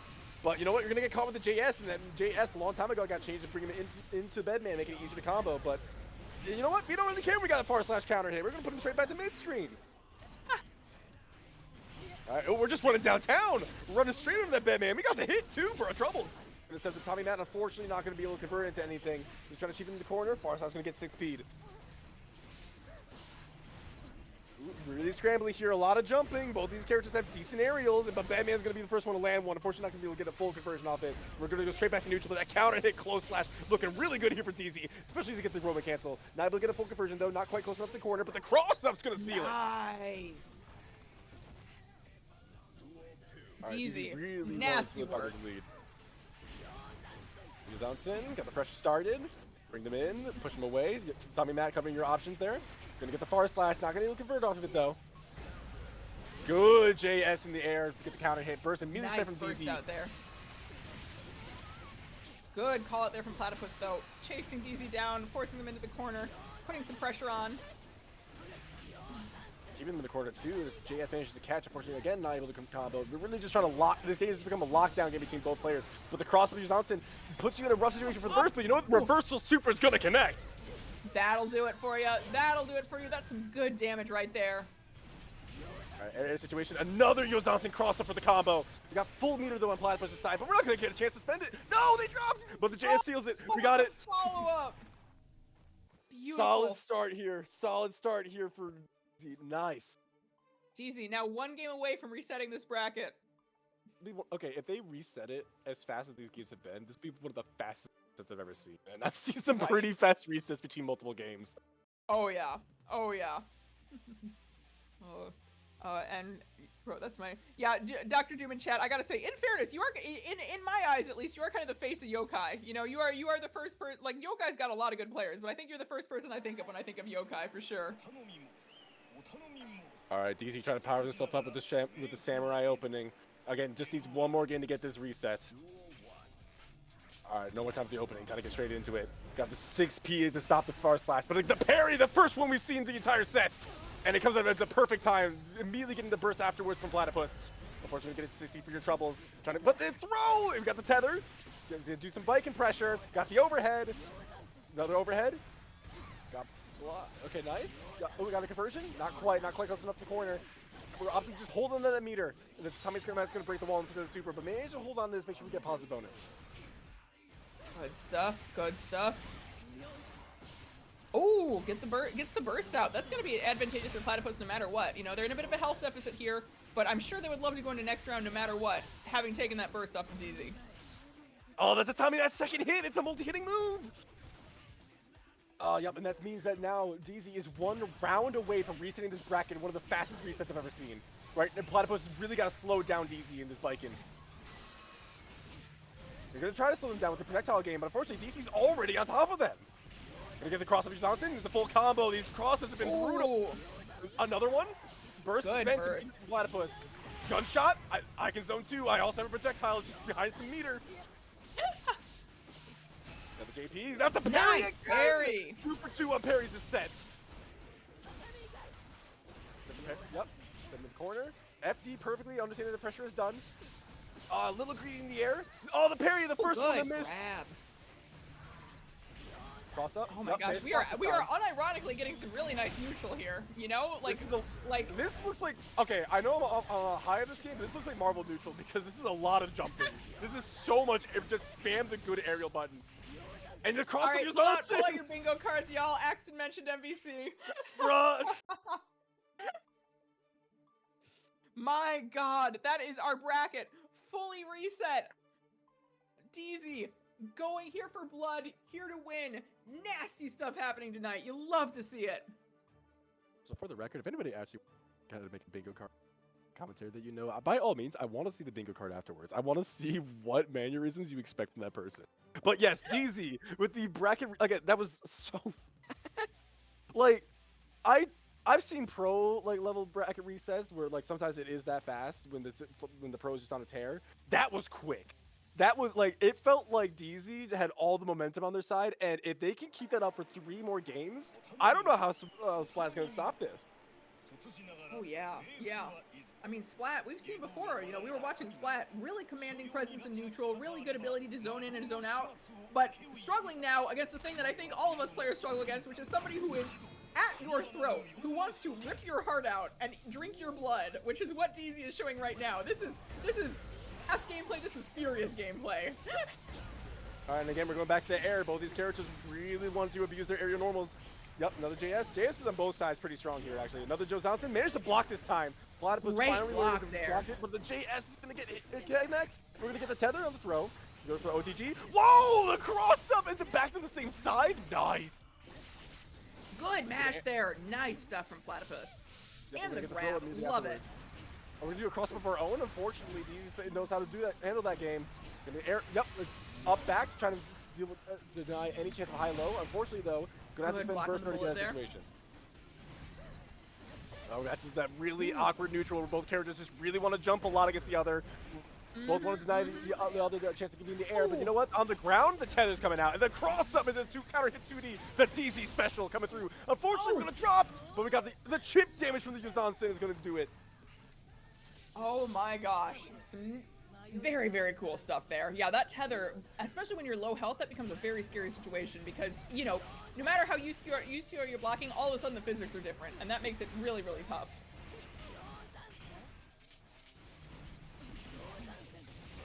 But you know what? You're gonna get caught with the JS, and then JS a long time ago got changed to bring him into Bedman, making it easier to combo. But you know what? We don't really care. We got a far slash counter hit. We're gonna put him straight back to mid screen. All right, oh, we're just running downtown, running straight over that Bedman. We got the hit too for our troubles. And instead of the Tommy Matt, unfortunately, not gonna be able to convert into anything. He's trying to keep him in the corner. Far slash gonna get 6 speed. Really scrambly here, a lot of jumping. Both these characters have decent aerials, but Batman's going to be the first one to land one. Unfortunately, not going to be able to get a full conversion off it. We're going to go straight back to neutral, but that counter hit close slash looking really good here for DZ, especially as he gets the Roman cancel. Not able to get a full conversion, though. Not quite close enough to the corner, but the cross-up's going to seal it. Nice. Right, DZ, really nasty work. Lead. Johnson got the pressure started. Bring them in, push them away. Tommy Matt covering your options there. Gonna get the far slash, not gonna be able to convert off of it though. Good JS in the air to get the counter hit. Burst immediately Nice from burst DZ. out there. Good call out there from Platypus though. Chasing DZ down, forcing them into the corner, putting some pressure on. Keeping him in the corner too. This JS manages to catch. Unfortunately, again, not able to combo. We're really just trying to lock. This game has become a lockdown game between both players. But the cross of Johnson puts you in a rough situation for the burst. But you know what? Reversal super is gonna connect. That'll do it for you. That'll do it for you. That's some good damage right there. Alright, area situation. Another Johnson cross up for the combo. We got full meter though on Platypus' side, but we're not gonna get a chance to spend it. No, they dropped. But the JS seals it. We got it. Follow up. Beautiful. Solid start here. Solid start here for Z. Nice. Jeezy, now one game away from resetting this bracket. Okay, if they reset it as fast as these games have been, this would be one of the fastest resets I've ever seen. And I've seen some pretty fast resets between multiple games. Oh yeah. Oh yeah. And bro, that's my Dr. Doom in chat. I gotta say, in fairness, you are in my eyes at least, you are kind of the face of yokai. You know, you are the first person. Like yokai's got a lot of good players, but I think you're the first person I think of when I think of yokai for sure. All right, DZ trying to power himself up with the samurai opening. Again, just needs one more game to get this reset. All right, no more time for the opening. Gotta get straight into it. Got the 6P to stop the far slash, but the parry, the first one we've seen the entire set. And it comes out at the perfect time, immediately getting the burst afterwards from Platypus. Unfortunately, getting 6P for your troubles. Trying to, but the throw! We got the tether. Gonna do some bike and pressure. Got the overhead. Another overhead. Got, okay, nice. We got the conversion. Not quite close enough to the corner. We're opting just hold on to that meter. And then Tommy's gonna break the wall into the super, but manage to hold on to this, make sure we get positive bonus. Good stuff. Good stuff. Oh, gets the burst out. That's going to be advantageous for Platypus no matter what. You know, they're in a bit of a health deficit here, but I'm sure they would love to go into next round no matter what, having taken that burst off of DZ. Oh, that's a Tommy, that second hit. It's a multi-hitting move. Yep, and that means that now DZ is one round away from resetting this bracket, one of the fastest resets I've ever seen. Right, and Platypus has really got to slow down DZ in this biking. They're going to try to slow them down with the projectile game, but unfortunately DZ's already on top of them. Gonna get the cross of Johnson. The full combo. These crosses have been brutal. Another one. Burst spent to Platypus. Gunshot. I can zone too. I also have a projectile. It's just behind some meter. Got the JP. That's the parry. Nice parry. 2 for 2 on parries this set. Yep. Set in the corner. FD perfectly understanding the pressure is done. A little greedy in the air. Oh, the parry. The first one that missed. Grab. Cross up. Oh my gosh, we are unironically getting some really nice neutral here. You know, this looks like, okay, I know I'm high on this game, but this looks like Marvel neutral because this is a lot of jumping. This is so much. Just spam the good aerial button. And the cross of your pull out your bingo cards, y'all. Axten mentioned MVC. Bruh. My God, that is our bracket fully reset. DZ. Going here for blood, here to win. Nasty stuff happening tonight. You love to see it. So for the record, if anybody actually kind of make a bingo card commentary that you know, by all means, I want to see the bingo card afterwards. I want to see what mannerisms you expect from that person. But yes, DZ with the bracket, again, that was so fast. Like, I've seen pro level bracket resets where like sometimes it is that fast when the pro is just on a tear. That was quick. That was like, it felt like DZ had all the momentum on their side, and if they can keep that up for 3 more games, I don't know how Splat's going to stop this. Oh yeah, yeah. I mean, Splat, we've seen before, you know, we were watching Splat, really commanding presence in neutral, really good ability to zone in and zone out, but struggling now against the thing that I think all of us players struggle against, which is somebody who is at your throat, who wants to rip your heart out and drink your blood, which is what DZ is showing right now. This is fast gameplay, this is furious gameplay. Alright, and again, we're going back to the air. Both these characters really want to abuse their aerial normals. Yep, another JS. JS is on both sides pretty strong here, actually. Another Joe Johnson managed to block this time. Platypus finally block to there. block it, but the JS is going to get hit connect. We're going to get the tether on the throw. Go for OTG. Whoa, the cross up and back to the same side. Nice. Good match there. Nice stuff from Platypus. Yep, And the grab. Love it. We're going to do a cross of our own. Unfortunately, DZ knows how to handle that game. Air, yep, up back, trying to deal with, deny any chance of high-low. Unfortunately, though, going to have to spend burst to get that situation. Oh, that's that really awkward neutral where both characters just really want to jump a lot against the other. Both want to deny the other the chance to be in the air, but you know what? On the ground, the tether's coming out, and the cross-up is a counter hit 2D. The DZ special coming through. Unfortunately, we're going to drop, but we got the chip damage from the Yuzan-Sin is going to do it. Oh my gosh. Some very, very cool stuff there. Yeah, that tether, especially when you're low health, that becomes a very scary situation because, you know, no matter how used you are you're blocking, all of a sudden the physics are different, and that makes it really, really tough.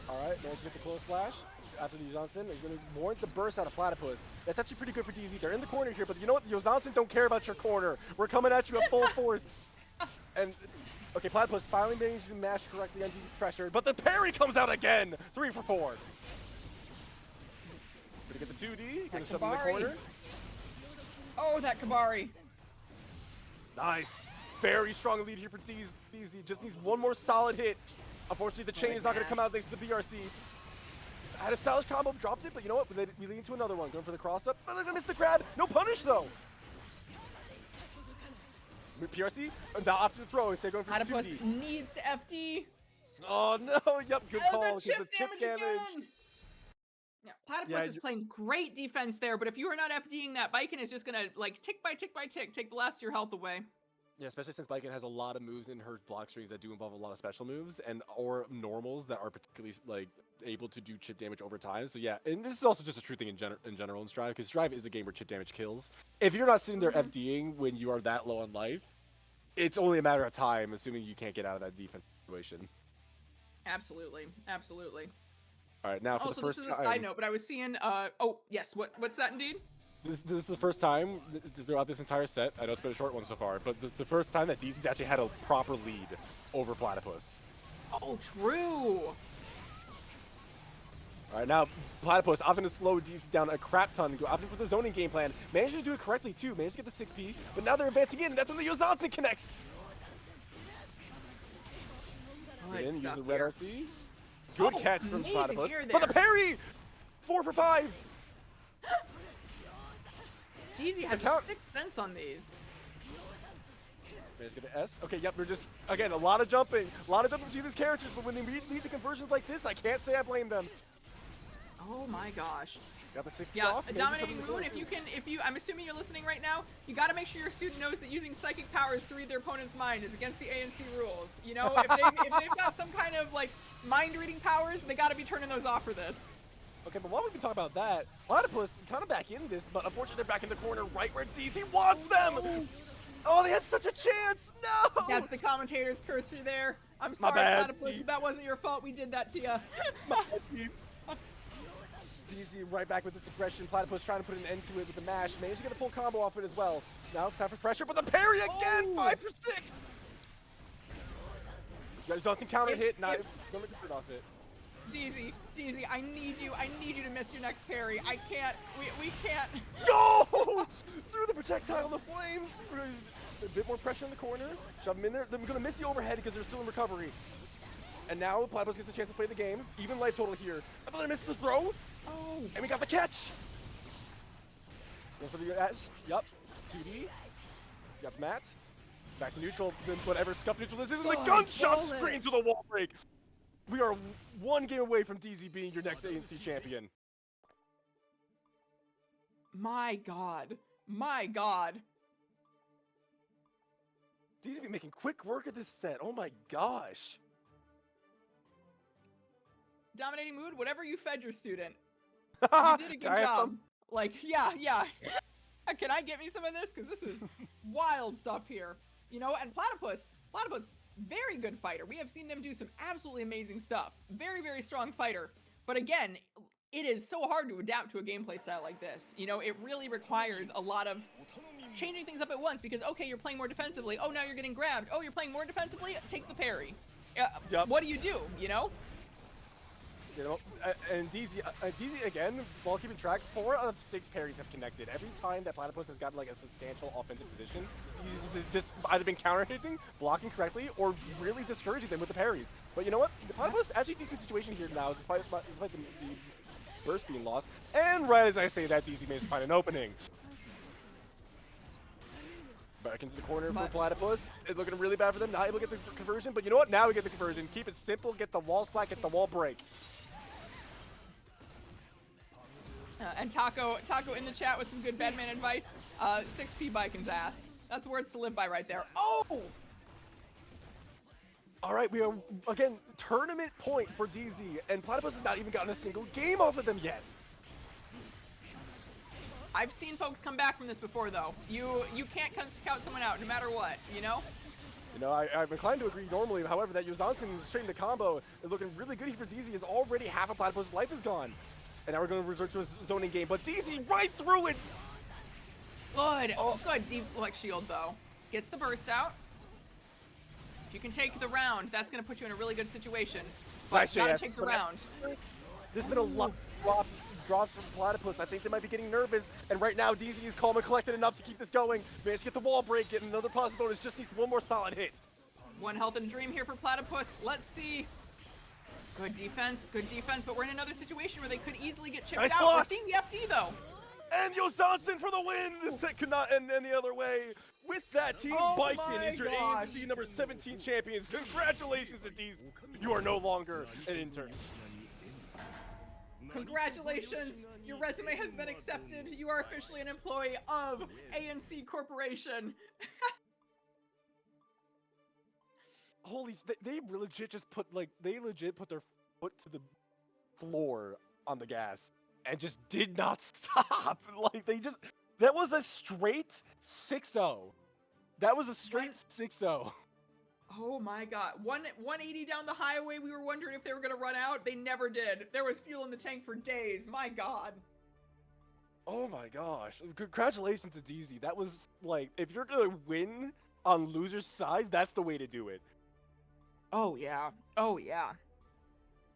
Alright, managed to get the close slash after the Yuzan-Sin. They're going to warrant the burst out of Platypus. That's actually pretty good for DZ. They're in the corner here, but you know what? The Yuzan-Sin don't care about your corner. We're coming at you at full force. And, okay, Platypus finally managed to mash correctly on DZ pressure, but the parry comes out again! 3 for 4. Gonna get the 2D, gonna shove him in the corner. Oh, that Kabari. Nice. Very strong lead here for DZ. Just needs one more solid hit. Unfortunately, the chain is not going to come out thanks to the BRC. Had a stylish combo, dropped it, but you know what? We lead into another one. Going for the cross-up. But they're going to miss the grab. No punish, though. PRC, now option to throw instead of going for the 2D. Platypus needs to FD. Oh, no. Yep, good call. The chip damage again. Yeah, Platypus is playing great defense there, but if you are not FDing that, Baiken is just going to, like, tick by tick by tick, take the last of your health away. Yeah, especially since Baiken has a lot of moves in her block strings that do involve a lot of special moves and or normals that are particularly like able to do chip damage over time. So yeah, and this is also just a true thing in general in Strive, because Strive is a game where chip damage kills. If you're not sitting there FDing when you are that low on life, it's only a matter of time, assuming you can't get out of that defense situation. Absolutely, absolutely. All right, now for also, the first this is a side note, but I was seeing. Oh yes, what's that indeed? This is the first time throughout this entire set. I know it's been a short one so far, but this is the first time that DC's actually had a proper lead over Platypus. Oh, true. All right, now Platypus opting to slow DC down a crap ton, opting for the zoning game plan. Managed to do it correctly too, managed to get the 6P, but now they're advancing in, and that's when the Yuzan-Sin connects. Using the red RC. Good catch from Platypus. But the parry! 4 for 5! DZ has a 6th sense on these. Managed to get the S. Okay, yep, they're just, again, a lot of jumping between these characters, but when they lead to conversions like this, I can't say I blame them. Oh my gosh. Got the 6 yeah, off. Dominating Moon, I'm assuming you're listening right now, you gotta make sure your student knows that using psychic powers to read their opponent's mind is against the ANC rules. You know, if they've got some kind of, like, mind-reading powers, they gotta be turning those off for this. Okay, but while we've been talking about that, Platypus kind of back in this, but unfortunately they're back in the corner right where DZ wants them! Oh, they had such a chance! No! That's the commentator's curse for you there. I'm sorry, Platypus, that wasn't your fault. We did that to you. DZ right back with this aggression. Platypus trying to put an end to it with the mash. Managed to get a full combo off it as well. Now time for pressure, but the parry again! 5 for 6! Johnson counter hit, not gonna get off it. DZ, I need you to miss your next parry. I can't, we can't. Go! Through the projectile, the flames! A bit more pressure in the corner. Shove them in there. They're gonna miss the overhead because they're still in recovery. And now Platypus gets a chance to play the game. Even life total here. I thought they missed the throw. Oh! And we got the catch! Going for the S. Yup. 2D. Got Matt. Back to neutral. Then whatever scuff neutral this is, and the gunshot screens with a wall break. We are one game away from DZ being your next ANC champion. My god. My god. DZ be making quick work of this set. Oh my gosh. Dominating Mood, whatever you fed your student. You did a good job. Like, yeah. Can I get me some of this? Because this is wild stuff here. You know, and Platypus, very good fighter. We have seen them do some absolutely amazing stuff. Very, very strong fighter. But again, it is so hard to adapt to a gameplay style like this. You know, it really requires a lot of changing things up at once because, okay, you're playing more defensively. Oh, now you're getting grabbed. Oh, you're playing more defensively? Take the parry. What do, you know? You know, and DZ again, while keeping track, 4 out of 6 parries have connected. Every time that Platypus has gotten like a substantial offensive position, DZ's just either been counter-hitting, blocking correctly, or really discouraging them with the parries. But you know what? The Platypus actually decent situation here now, despite the burst being lost. And right as I say that, DZ managed to find an opening. Back into the corner for But- Platypus. It's looking really bad for them. Not able to get the conversion, but you know what? Now we get the conversion. Keep it simple. Get the wall splat. Get the wall break. And Taco in the chat with some good Bedman advice. 6P Biken's ass. That's words to live by right there. Oh! All right, we are, again, tournament point for DZ, and Platypus has not even gotten a single game off of them yet. I've seen folks come back from this before, though. You can't count someone out no matter what, you know? You know, I'm inclined to agree normally. However, that Yozansen straight in the combo is looking really good here for DZ, as already half of Platypus' life is gone. And now we're going to resort to a zoning game, but DZ right through it! Good. Oh, good. Deflect shield, though. Gets the burst out. If you can take the round, that's going to put you in a really good situation. But Nice you gotta JS, take the but round. There's been a lot of drops from Platypus. I think they might be getting nervous. And right now, DZ is calm and collected enough to keep this going. Managed to get the wall break, get another positive bonus. Just needs one more solid hit. One health and a dream here for Platypus. Let's see. Good defense, but we're in another situation where they could easily get chipped Nice out. block. We're seeing the FD, though. And Yozansen for the win! This set could not end any other way. With that, Team Oh Biken my is your gosh. ANC number 17 champions. Congratulations, Adiz. You are no longer an intern. Congratulations, your resume has been accepted. You are officially an employee of ANC Corporation. Holy, they legit just put, like, they legit put their foot to the floor on the gas and just did not stop. Like, they just, that was a straight 6-0. That was a straight 6-0. Oh my god. 180 down the highway, we were wondering if they were going to run out. They never did. There was fuel in the tank for days. My god. Oh my gosh. Congratulations to DZ. That was, like, if you're going to win on loser's side, that's the way to do it. Oh yeah. Oh yeah.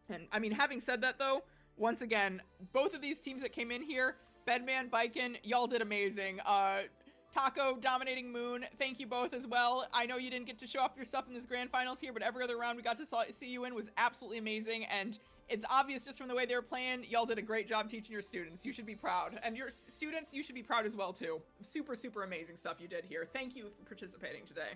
And I mean, having said that though, once again, both of these teams that came in here, Bedman, Biken, y'all did amazing. Taco, Dominating Moon, thank you both as well. I know you didn't get to show off your stuff in this grand finals here, but every other round we got to see you in was absolutely amazing, and it's obvious just from the way they were playing, y'all did a great job teaching your students. You should be proud. And your students, you should be proud as well too. Super, super amazing stuff you did here. Thank you for participating today.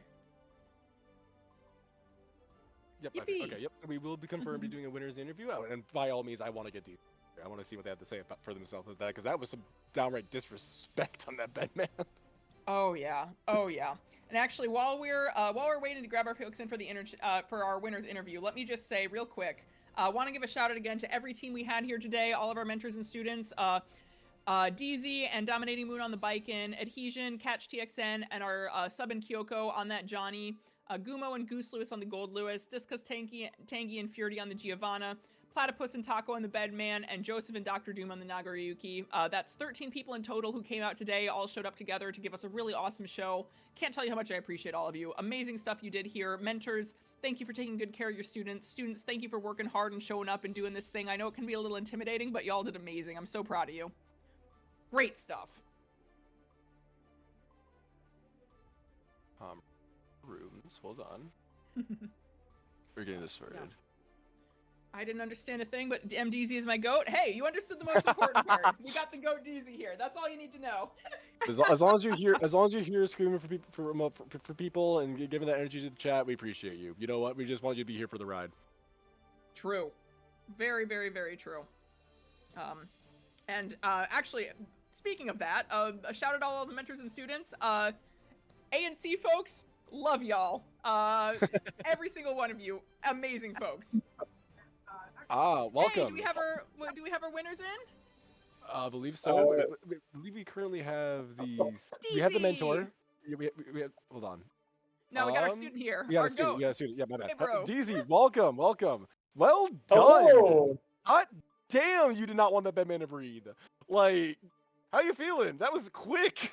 Yep. Yippee. Okay. Yep. So we will be confirmed be doing a winners interview, and by all means, I want to get deep. I want to see what they have to say about for themselves with that, because that was some downright disrespect on that Bedman. Oh yeah. Oh yeah. And actually, while we're waiting to grab our folks in for the for our winners interview, let me just say real quick. Want to give a shout out again to every team we had here today, all of our mentors and students. DZ and Dominating Moon on the Biken, Adhesion, Catch TXN, and our sub and Kyoko on that Johnny. Gumo and Goose Lewis on the Gold Lewis, Discus Tangy and Fury on the Giovanna, Platypus and Taco on the Bedman, and Joseph and Dr. Doom on the Nagariyuki. That's 13 people in total who came out today, all showed up together to give us a really awesome show. Can't tell you how much I appreciate all of you. Amazing stuff you did here. Mentors, thank you for taking good care of your students. Students, thank you for working hard and showing up and doing this thing. I know it can be a little intimidating, but y'all did amazing. I'm so proud of you. Great stuff. Rooms. Hold on. We're getting this started. Yeah. I didn't understand a thing, but MDZ is my goat. Hey, you understood the most important part. We got the goat DZ here. That's all you need to know. As long as you're here screaming for people for people and giving that energy to the chat, we appreciate you. You know what? We just want you to be here for the ride. True. Very, very, very true. Actually, speaking of that, a shout out to all of the mentors and students. ANC folks, love y'all. Every single one of you, amazing folks. Welcome. Hey, do we have our winners in? I believe so. I believe we currently have we have the mentor. We have, hold on. No, we got our student here. We got Our a student. goat. We got a student. Yeah, my bad. Hey, bro. DZ, welcome. Well done. Hello. Hot damn, you did not want that Bedman to breathe. Like, how you feeling? That was quick.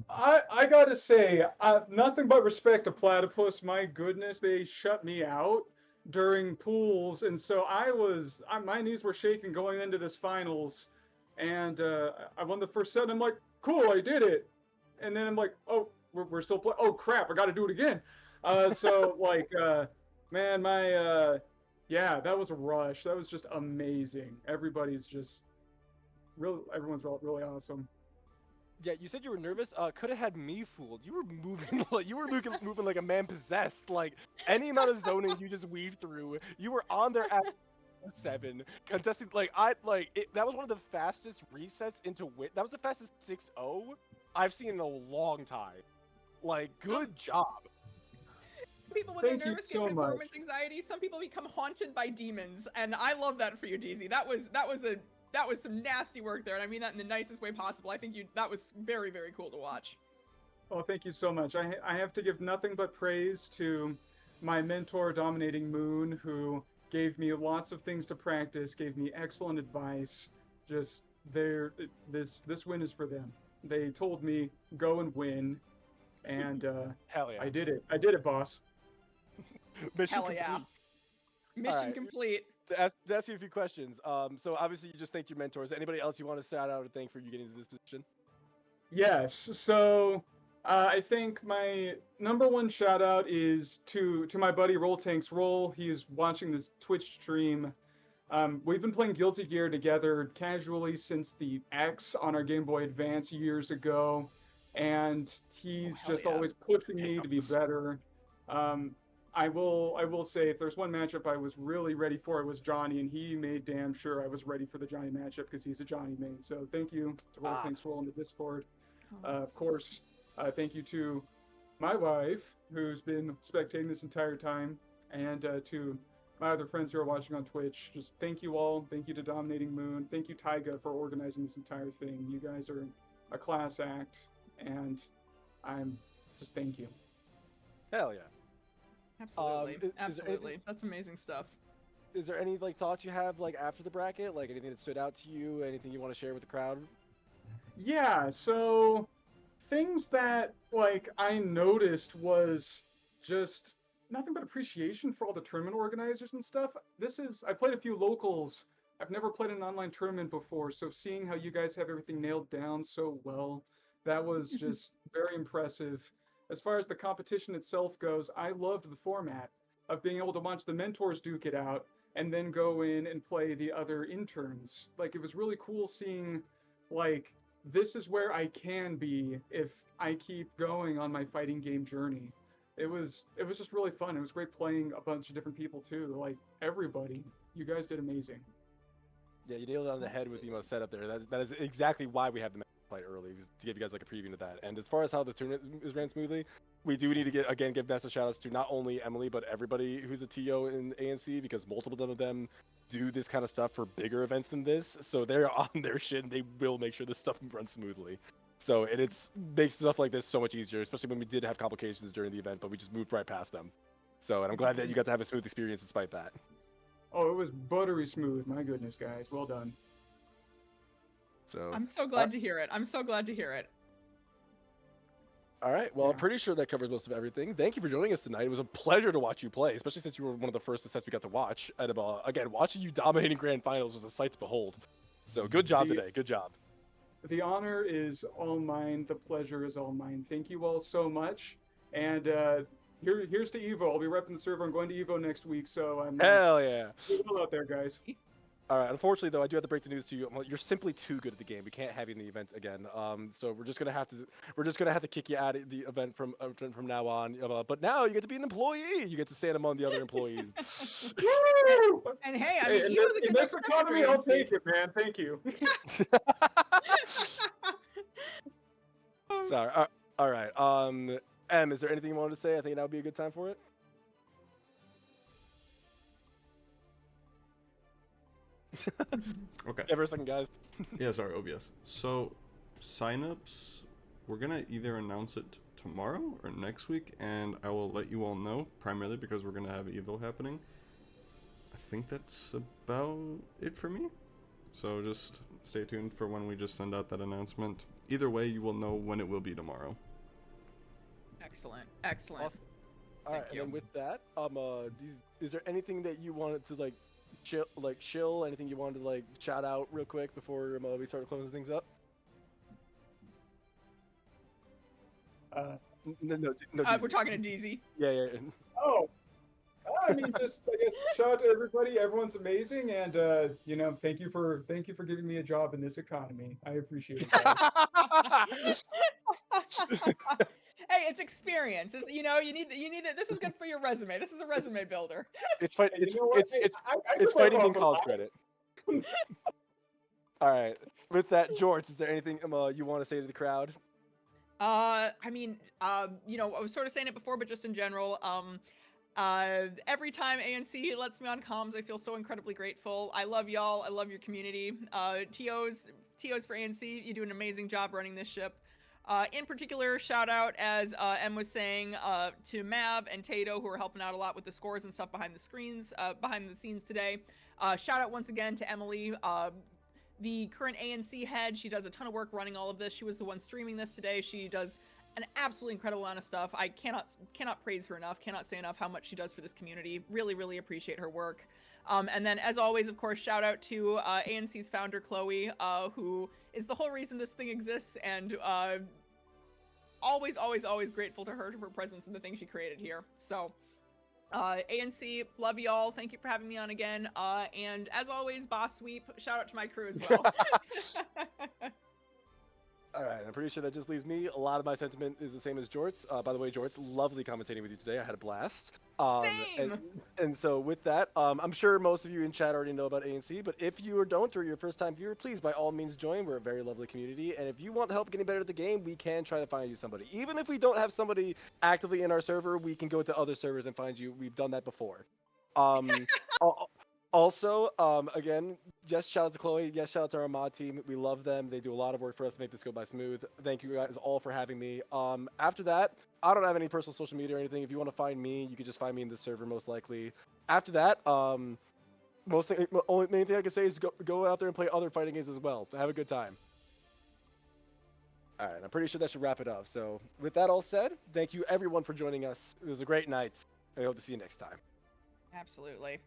I gotta say, nothing but respect to Platypus. My goodness, they shut me out during pools, and so my knees were shaking going into this finals, and I won the first set. And I'm like, cool, I did it, and then I'm like, oh, we're still playing. Oh crap, I got to do it again. Man, yeah, that was a rush. That was just amazing. Everyone's really awesome. Yeah, you said you were nervous. Could have had me fooled. You were moving moving like a man possessed. Like any amount of zoning you just weaved through, you were on there at 7 contesting. That was one of the fastest resets into win. That was the fastest 6-0 I've seen in a long time. Like, good job. People when Thank they're you nervous so get much. performance anxiety. Some people become haunted by demons, and I love that for you, DZ. That was some nasty work there, and I mean that in the nicest way possible. I think that was very, very cool to watch. Oh, thank you so much. I have to give nothing but praise to my mentor, Dominating Moon, who gave me lots of things to practice, gave me excellent advice. Just this win is for them. They told me go and win, and Hell yeah. I did it. I did it, boss. Mission Hell yeah. complete. Mission Alright. complete. To ask you a few questions. So obviously you just thanked your mentors. Anybody else you want to shout out or thank for you getting to this position? Yes. So I think my number one shout out is to my buddy Roll Tanks Roll. He is watching this Twitch stream. We've been playing Guilty Gear together casually since the X on our Game Boy Advance years ago, and he's hell just yeah. always pushing me to be better. I will say if there's one matchup I was really ready for, it was Johnny, and he made damn sure I was ready for the Johnny matchup because he's a Johnny main. So thank you to Roll Tanks Roll in the Discord. Of course, thank you to my wife, who's been spectating this entire time, and to my other friends who are watching on Twitch. Just thank you all. Thank you to Dominating Moon. Thank you, Taiga, for organizing this entire thing. You guys are a class act, and I'm just thank you. Hell yeah. Absolutely. is there Absolutely. anything- That's amazing stuff. Is there any thoughts you have after the bracket? Like anything that stood out to you? Anything you want to share with the crowd? Yeah, so things that I noticed was just nothing but appreciation for all the tournament organizers and stuff. I played a few locals. I've never played an online tournament before, so seeing how you guys have everything nailed down so well, that was just very impressive. As far as the competition itself goes, I loved the format of being able to watch the mentors duke it out and then go in and play the other interns. It was really cool seeing this is where I can be if I keep going on my fighting game journey. It was just really fun. It was great playing a bunch of different people too. Everybody, you guys did amazing. Yeah, you nailed it on the head with the setup there. That is exactly why we have the fight early, to give you guys a preview to that. And as far as how the tournament is ran smoothly, we do need to give massive shout outs to not only Emily but everybody who's a TO in ANC, because multiple of them do this kind of stuff for bigger events than this, so they're on their shit and they will make sure this stuff runs smoothly. So it makes stuff like this so much easier, especially when we did have complications during the event, but we just moved right past them. So, and I'm glad that you got to have a smooth experience despite that. Oh, it was buttery smooth. My goodness, guys, well done. So I'm so glad to hear it. I'm so glad to hear it. All right. Well, Yeah. I'm pretty sure that covers most of everything. Thank you for joining us tonight. It was a pleasure to watch you play, especially since you were one of the first sets we got to watch. And again, watching you dominating grand finals was a sight to behold. So good job today. Good job. The honor is all mine. The pleasure is all mine. Thank you all so much. And here's to Evo. I'll be repping the server. I'm going to Evo next week, so I'm Hell yeah. good out there, guys. All right. Unfortunately, though, I do have to break the news to you. You're simply too good at the game. We can't have you in the event again. So we're just gonna have to kick you out of the event from now on. But now you get to be an employee. You get to stand among the other employees. Woo! And hey, I Hey, mean, in he was a this, good in this next economy, secretary I'll in take it, man. Thank you. Sorry. All right. Em, is there anything you wanted to say? I think that would be a good time for it. Okay. Yeah, for a second, guys. Yeah, sorry, OBS. So, signups, we're gonna either announce it tomorrow or next week, and I will let you all know, primarily because we're gonna have Evo happening. I think that's about it for me. So just stay tuned for when we just send out that announcement. Either way, you will know when it will be tomorrow. Excellent. Excellent. Awesome. All right, Thank and you. then with that, is there anything that you wanted to chill? Anything you wanted to shout out real quick before we start closing things up? Uh, No, We're talking to DZ. Yeah. oh, I mean, just I guess shout out to everybody. Everyone's amazing, and you know, thank you for giving me a job in this economy. I appreciate it, guys. Hey, it's experience. It's, you need it. This is good for your resume. This is a resume builder. It's fight. Hey, It's you know what? it's Hey, it's I it's could work fighting in off a college lot. credit. All right. With that, Jorts, is there anything you want to say to the crowd? I mean, I was sort of saying it before, but just in general, every time ANC lets me on comms, I feel so incredibly grateful. I love y'all. I love your community. TOs for ANC, you do an amazing job running this ship. In particular, shout out, as Em was saying, to Mav and Tato, who are helping out a lot with the scores and stuff behind the scenes today. Shout out once again to Emily, the current ANC head. She does a ton of work running all of this. She was the one streaming this today. She does an absolutely incredible amount of stuff. I cannot praise her enough, cannot say enough how much she does for this community. Really, really appreciate her work. And then, as always, of course, shout out to ANC's founder, Chloe, who is the whole reason this thing exists, and always, always, always grateful to her for her presence and the things she created here. So, ANC, love y'all. Thank you for having me on again. And as always, boss sweep. Shout out to my crew as well. All right, I'm pretty sure that just leaves me. A lot of my sentiment is the same as Jorts. By the way, Jorts, lovely commentating with you today. I had a blast. Same. And so with that, I'm sure most of you in chat already know about ANC, but if you don't or you're a first-time viewer, please by all means join. We're a very lovely community, and if you want help getting better at the game, we can try to find you somebody. Even if we don't have somebody actively in our server, we can go to other servers and find you. We've done that before. Also, again, yes, shout out to Chloe. Yes, shout out to our mod team. We love them. They do a lot of work for us to make this go by smooth. Thank you guys all for having me. After that, I don't have any personal social media or anything. If you want to find me, you can just find me in the server most likely. After that, only main thing I can say is go out there and play other fighting games as well. Have a good time. All right, I'm pretty sure that should wrap it up. So with that all said, thank you everyone for joining us. It was a great night. I hope to see you next time. Absolutely.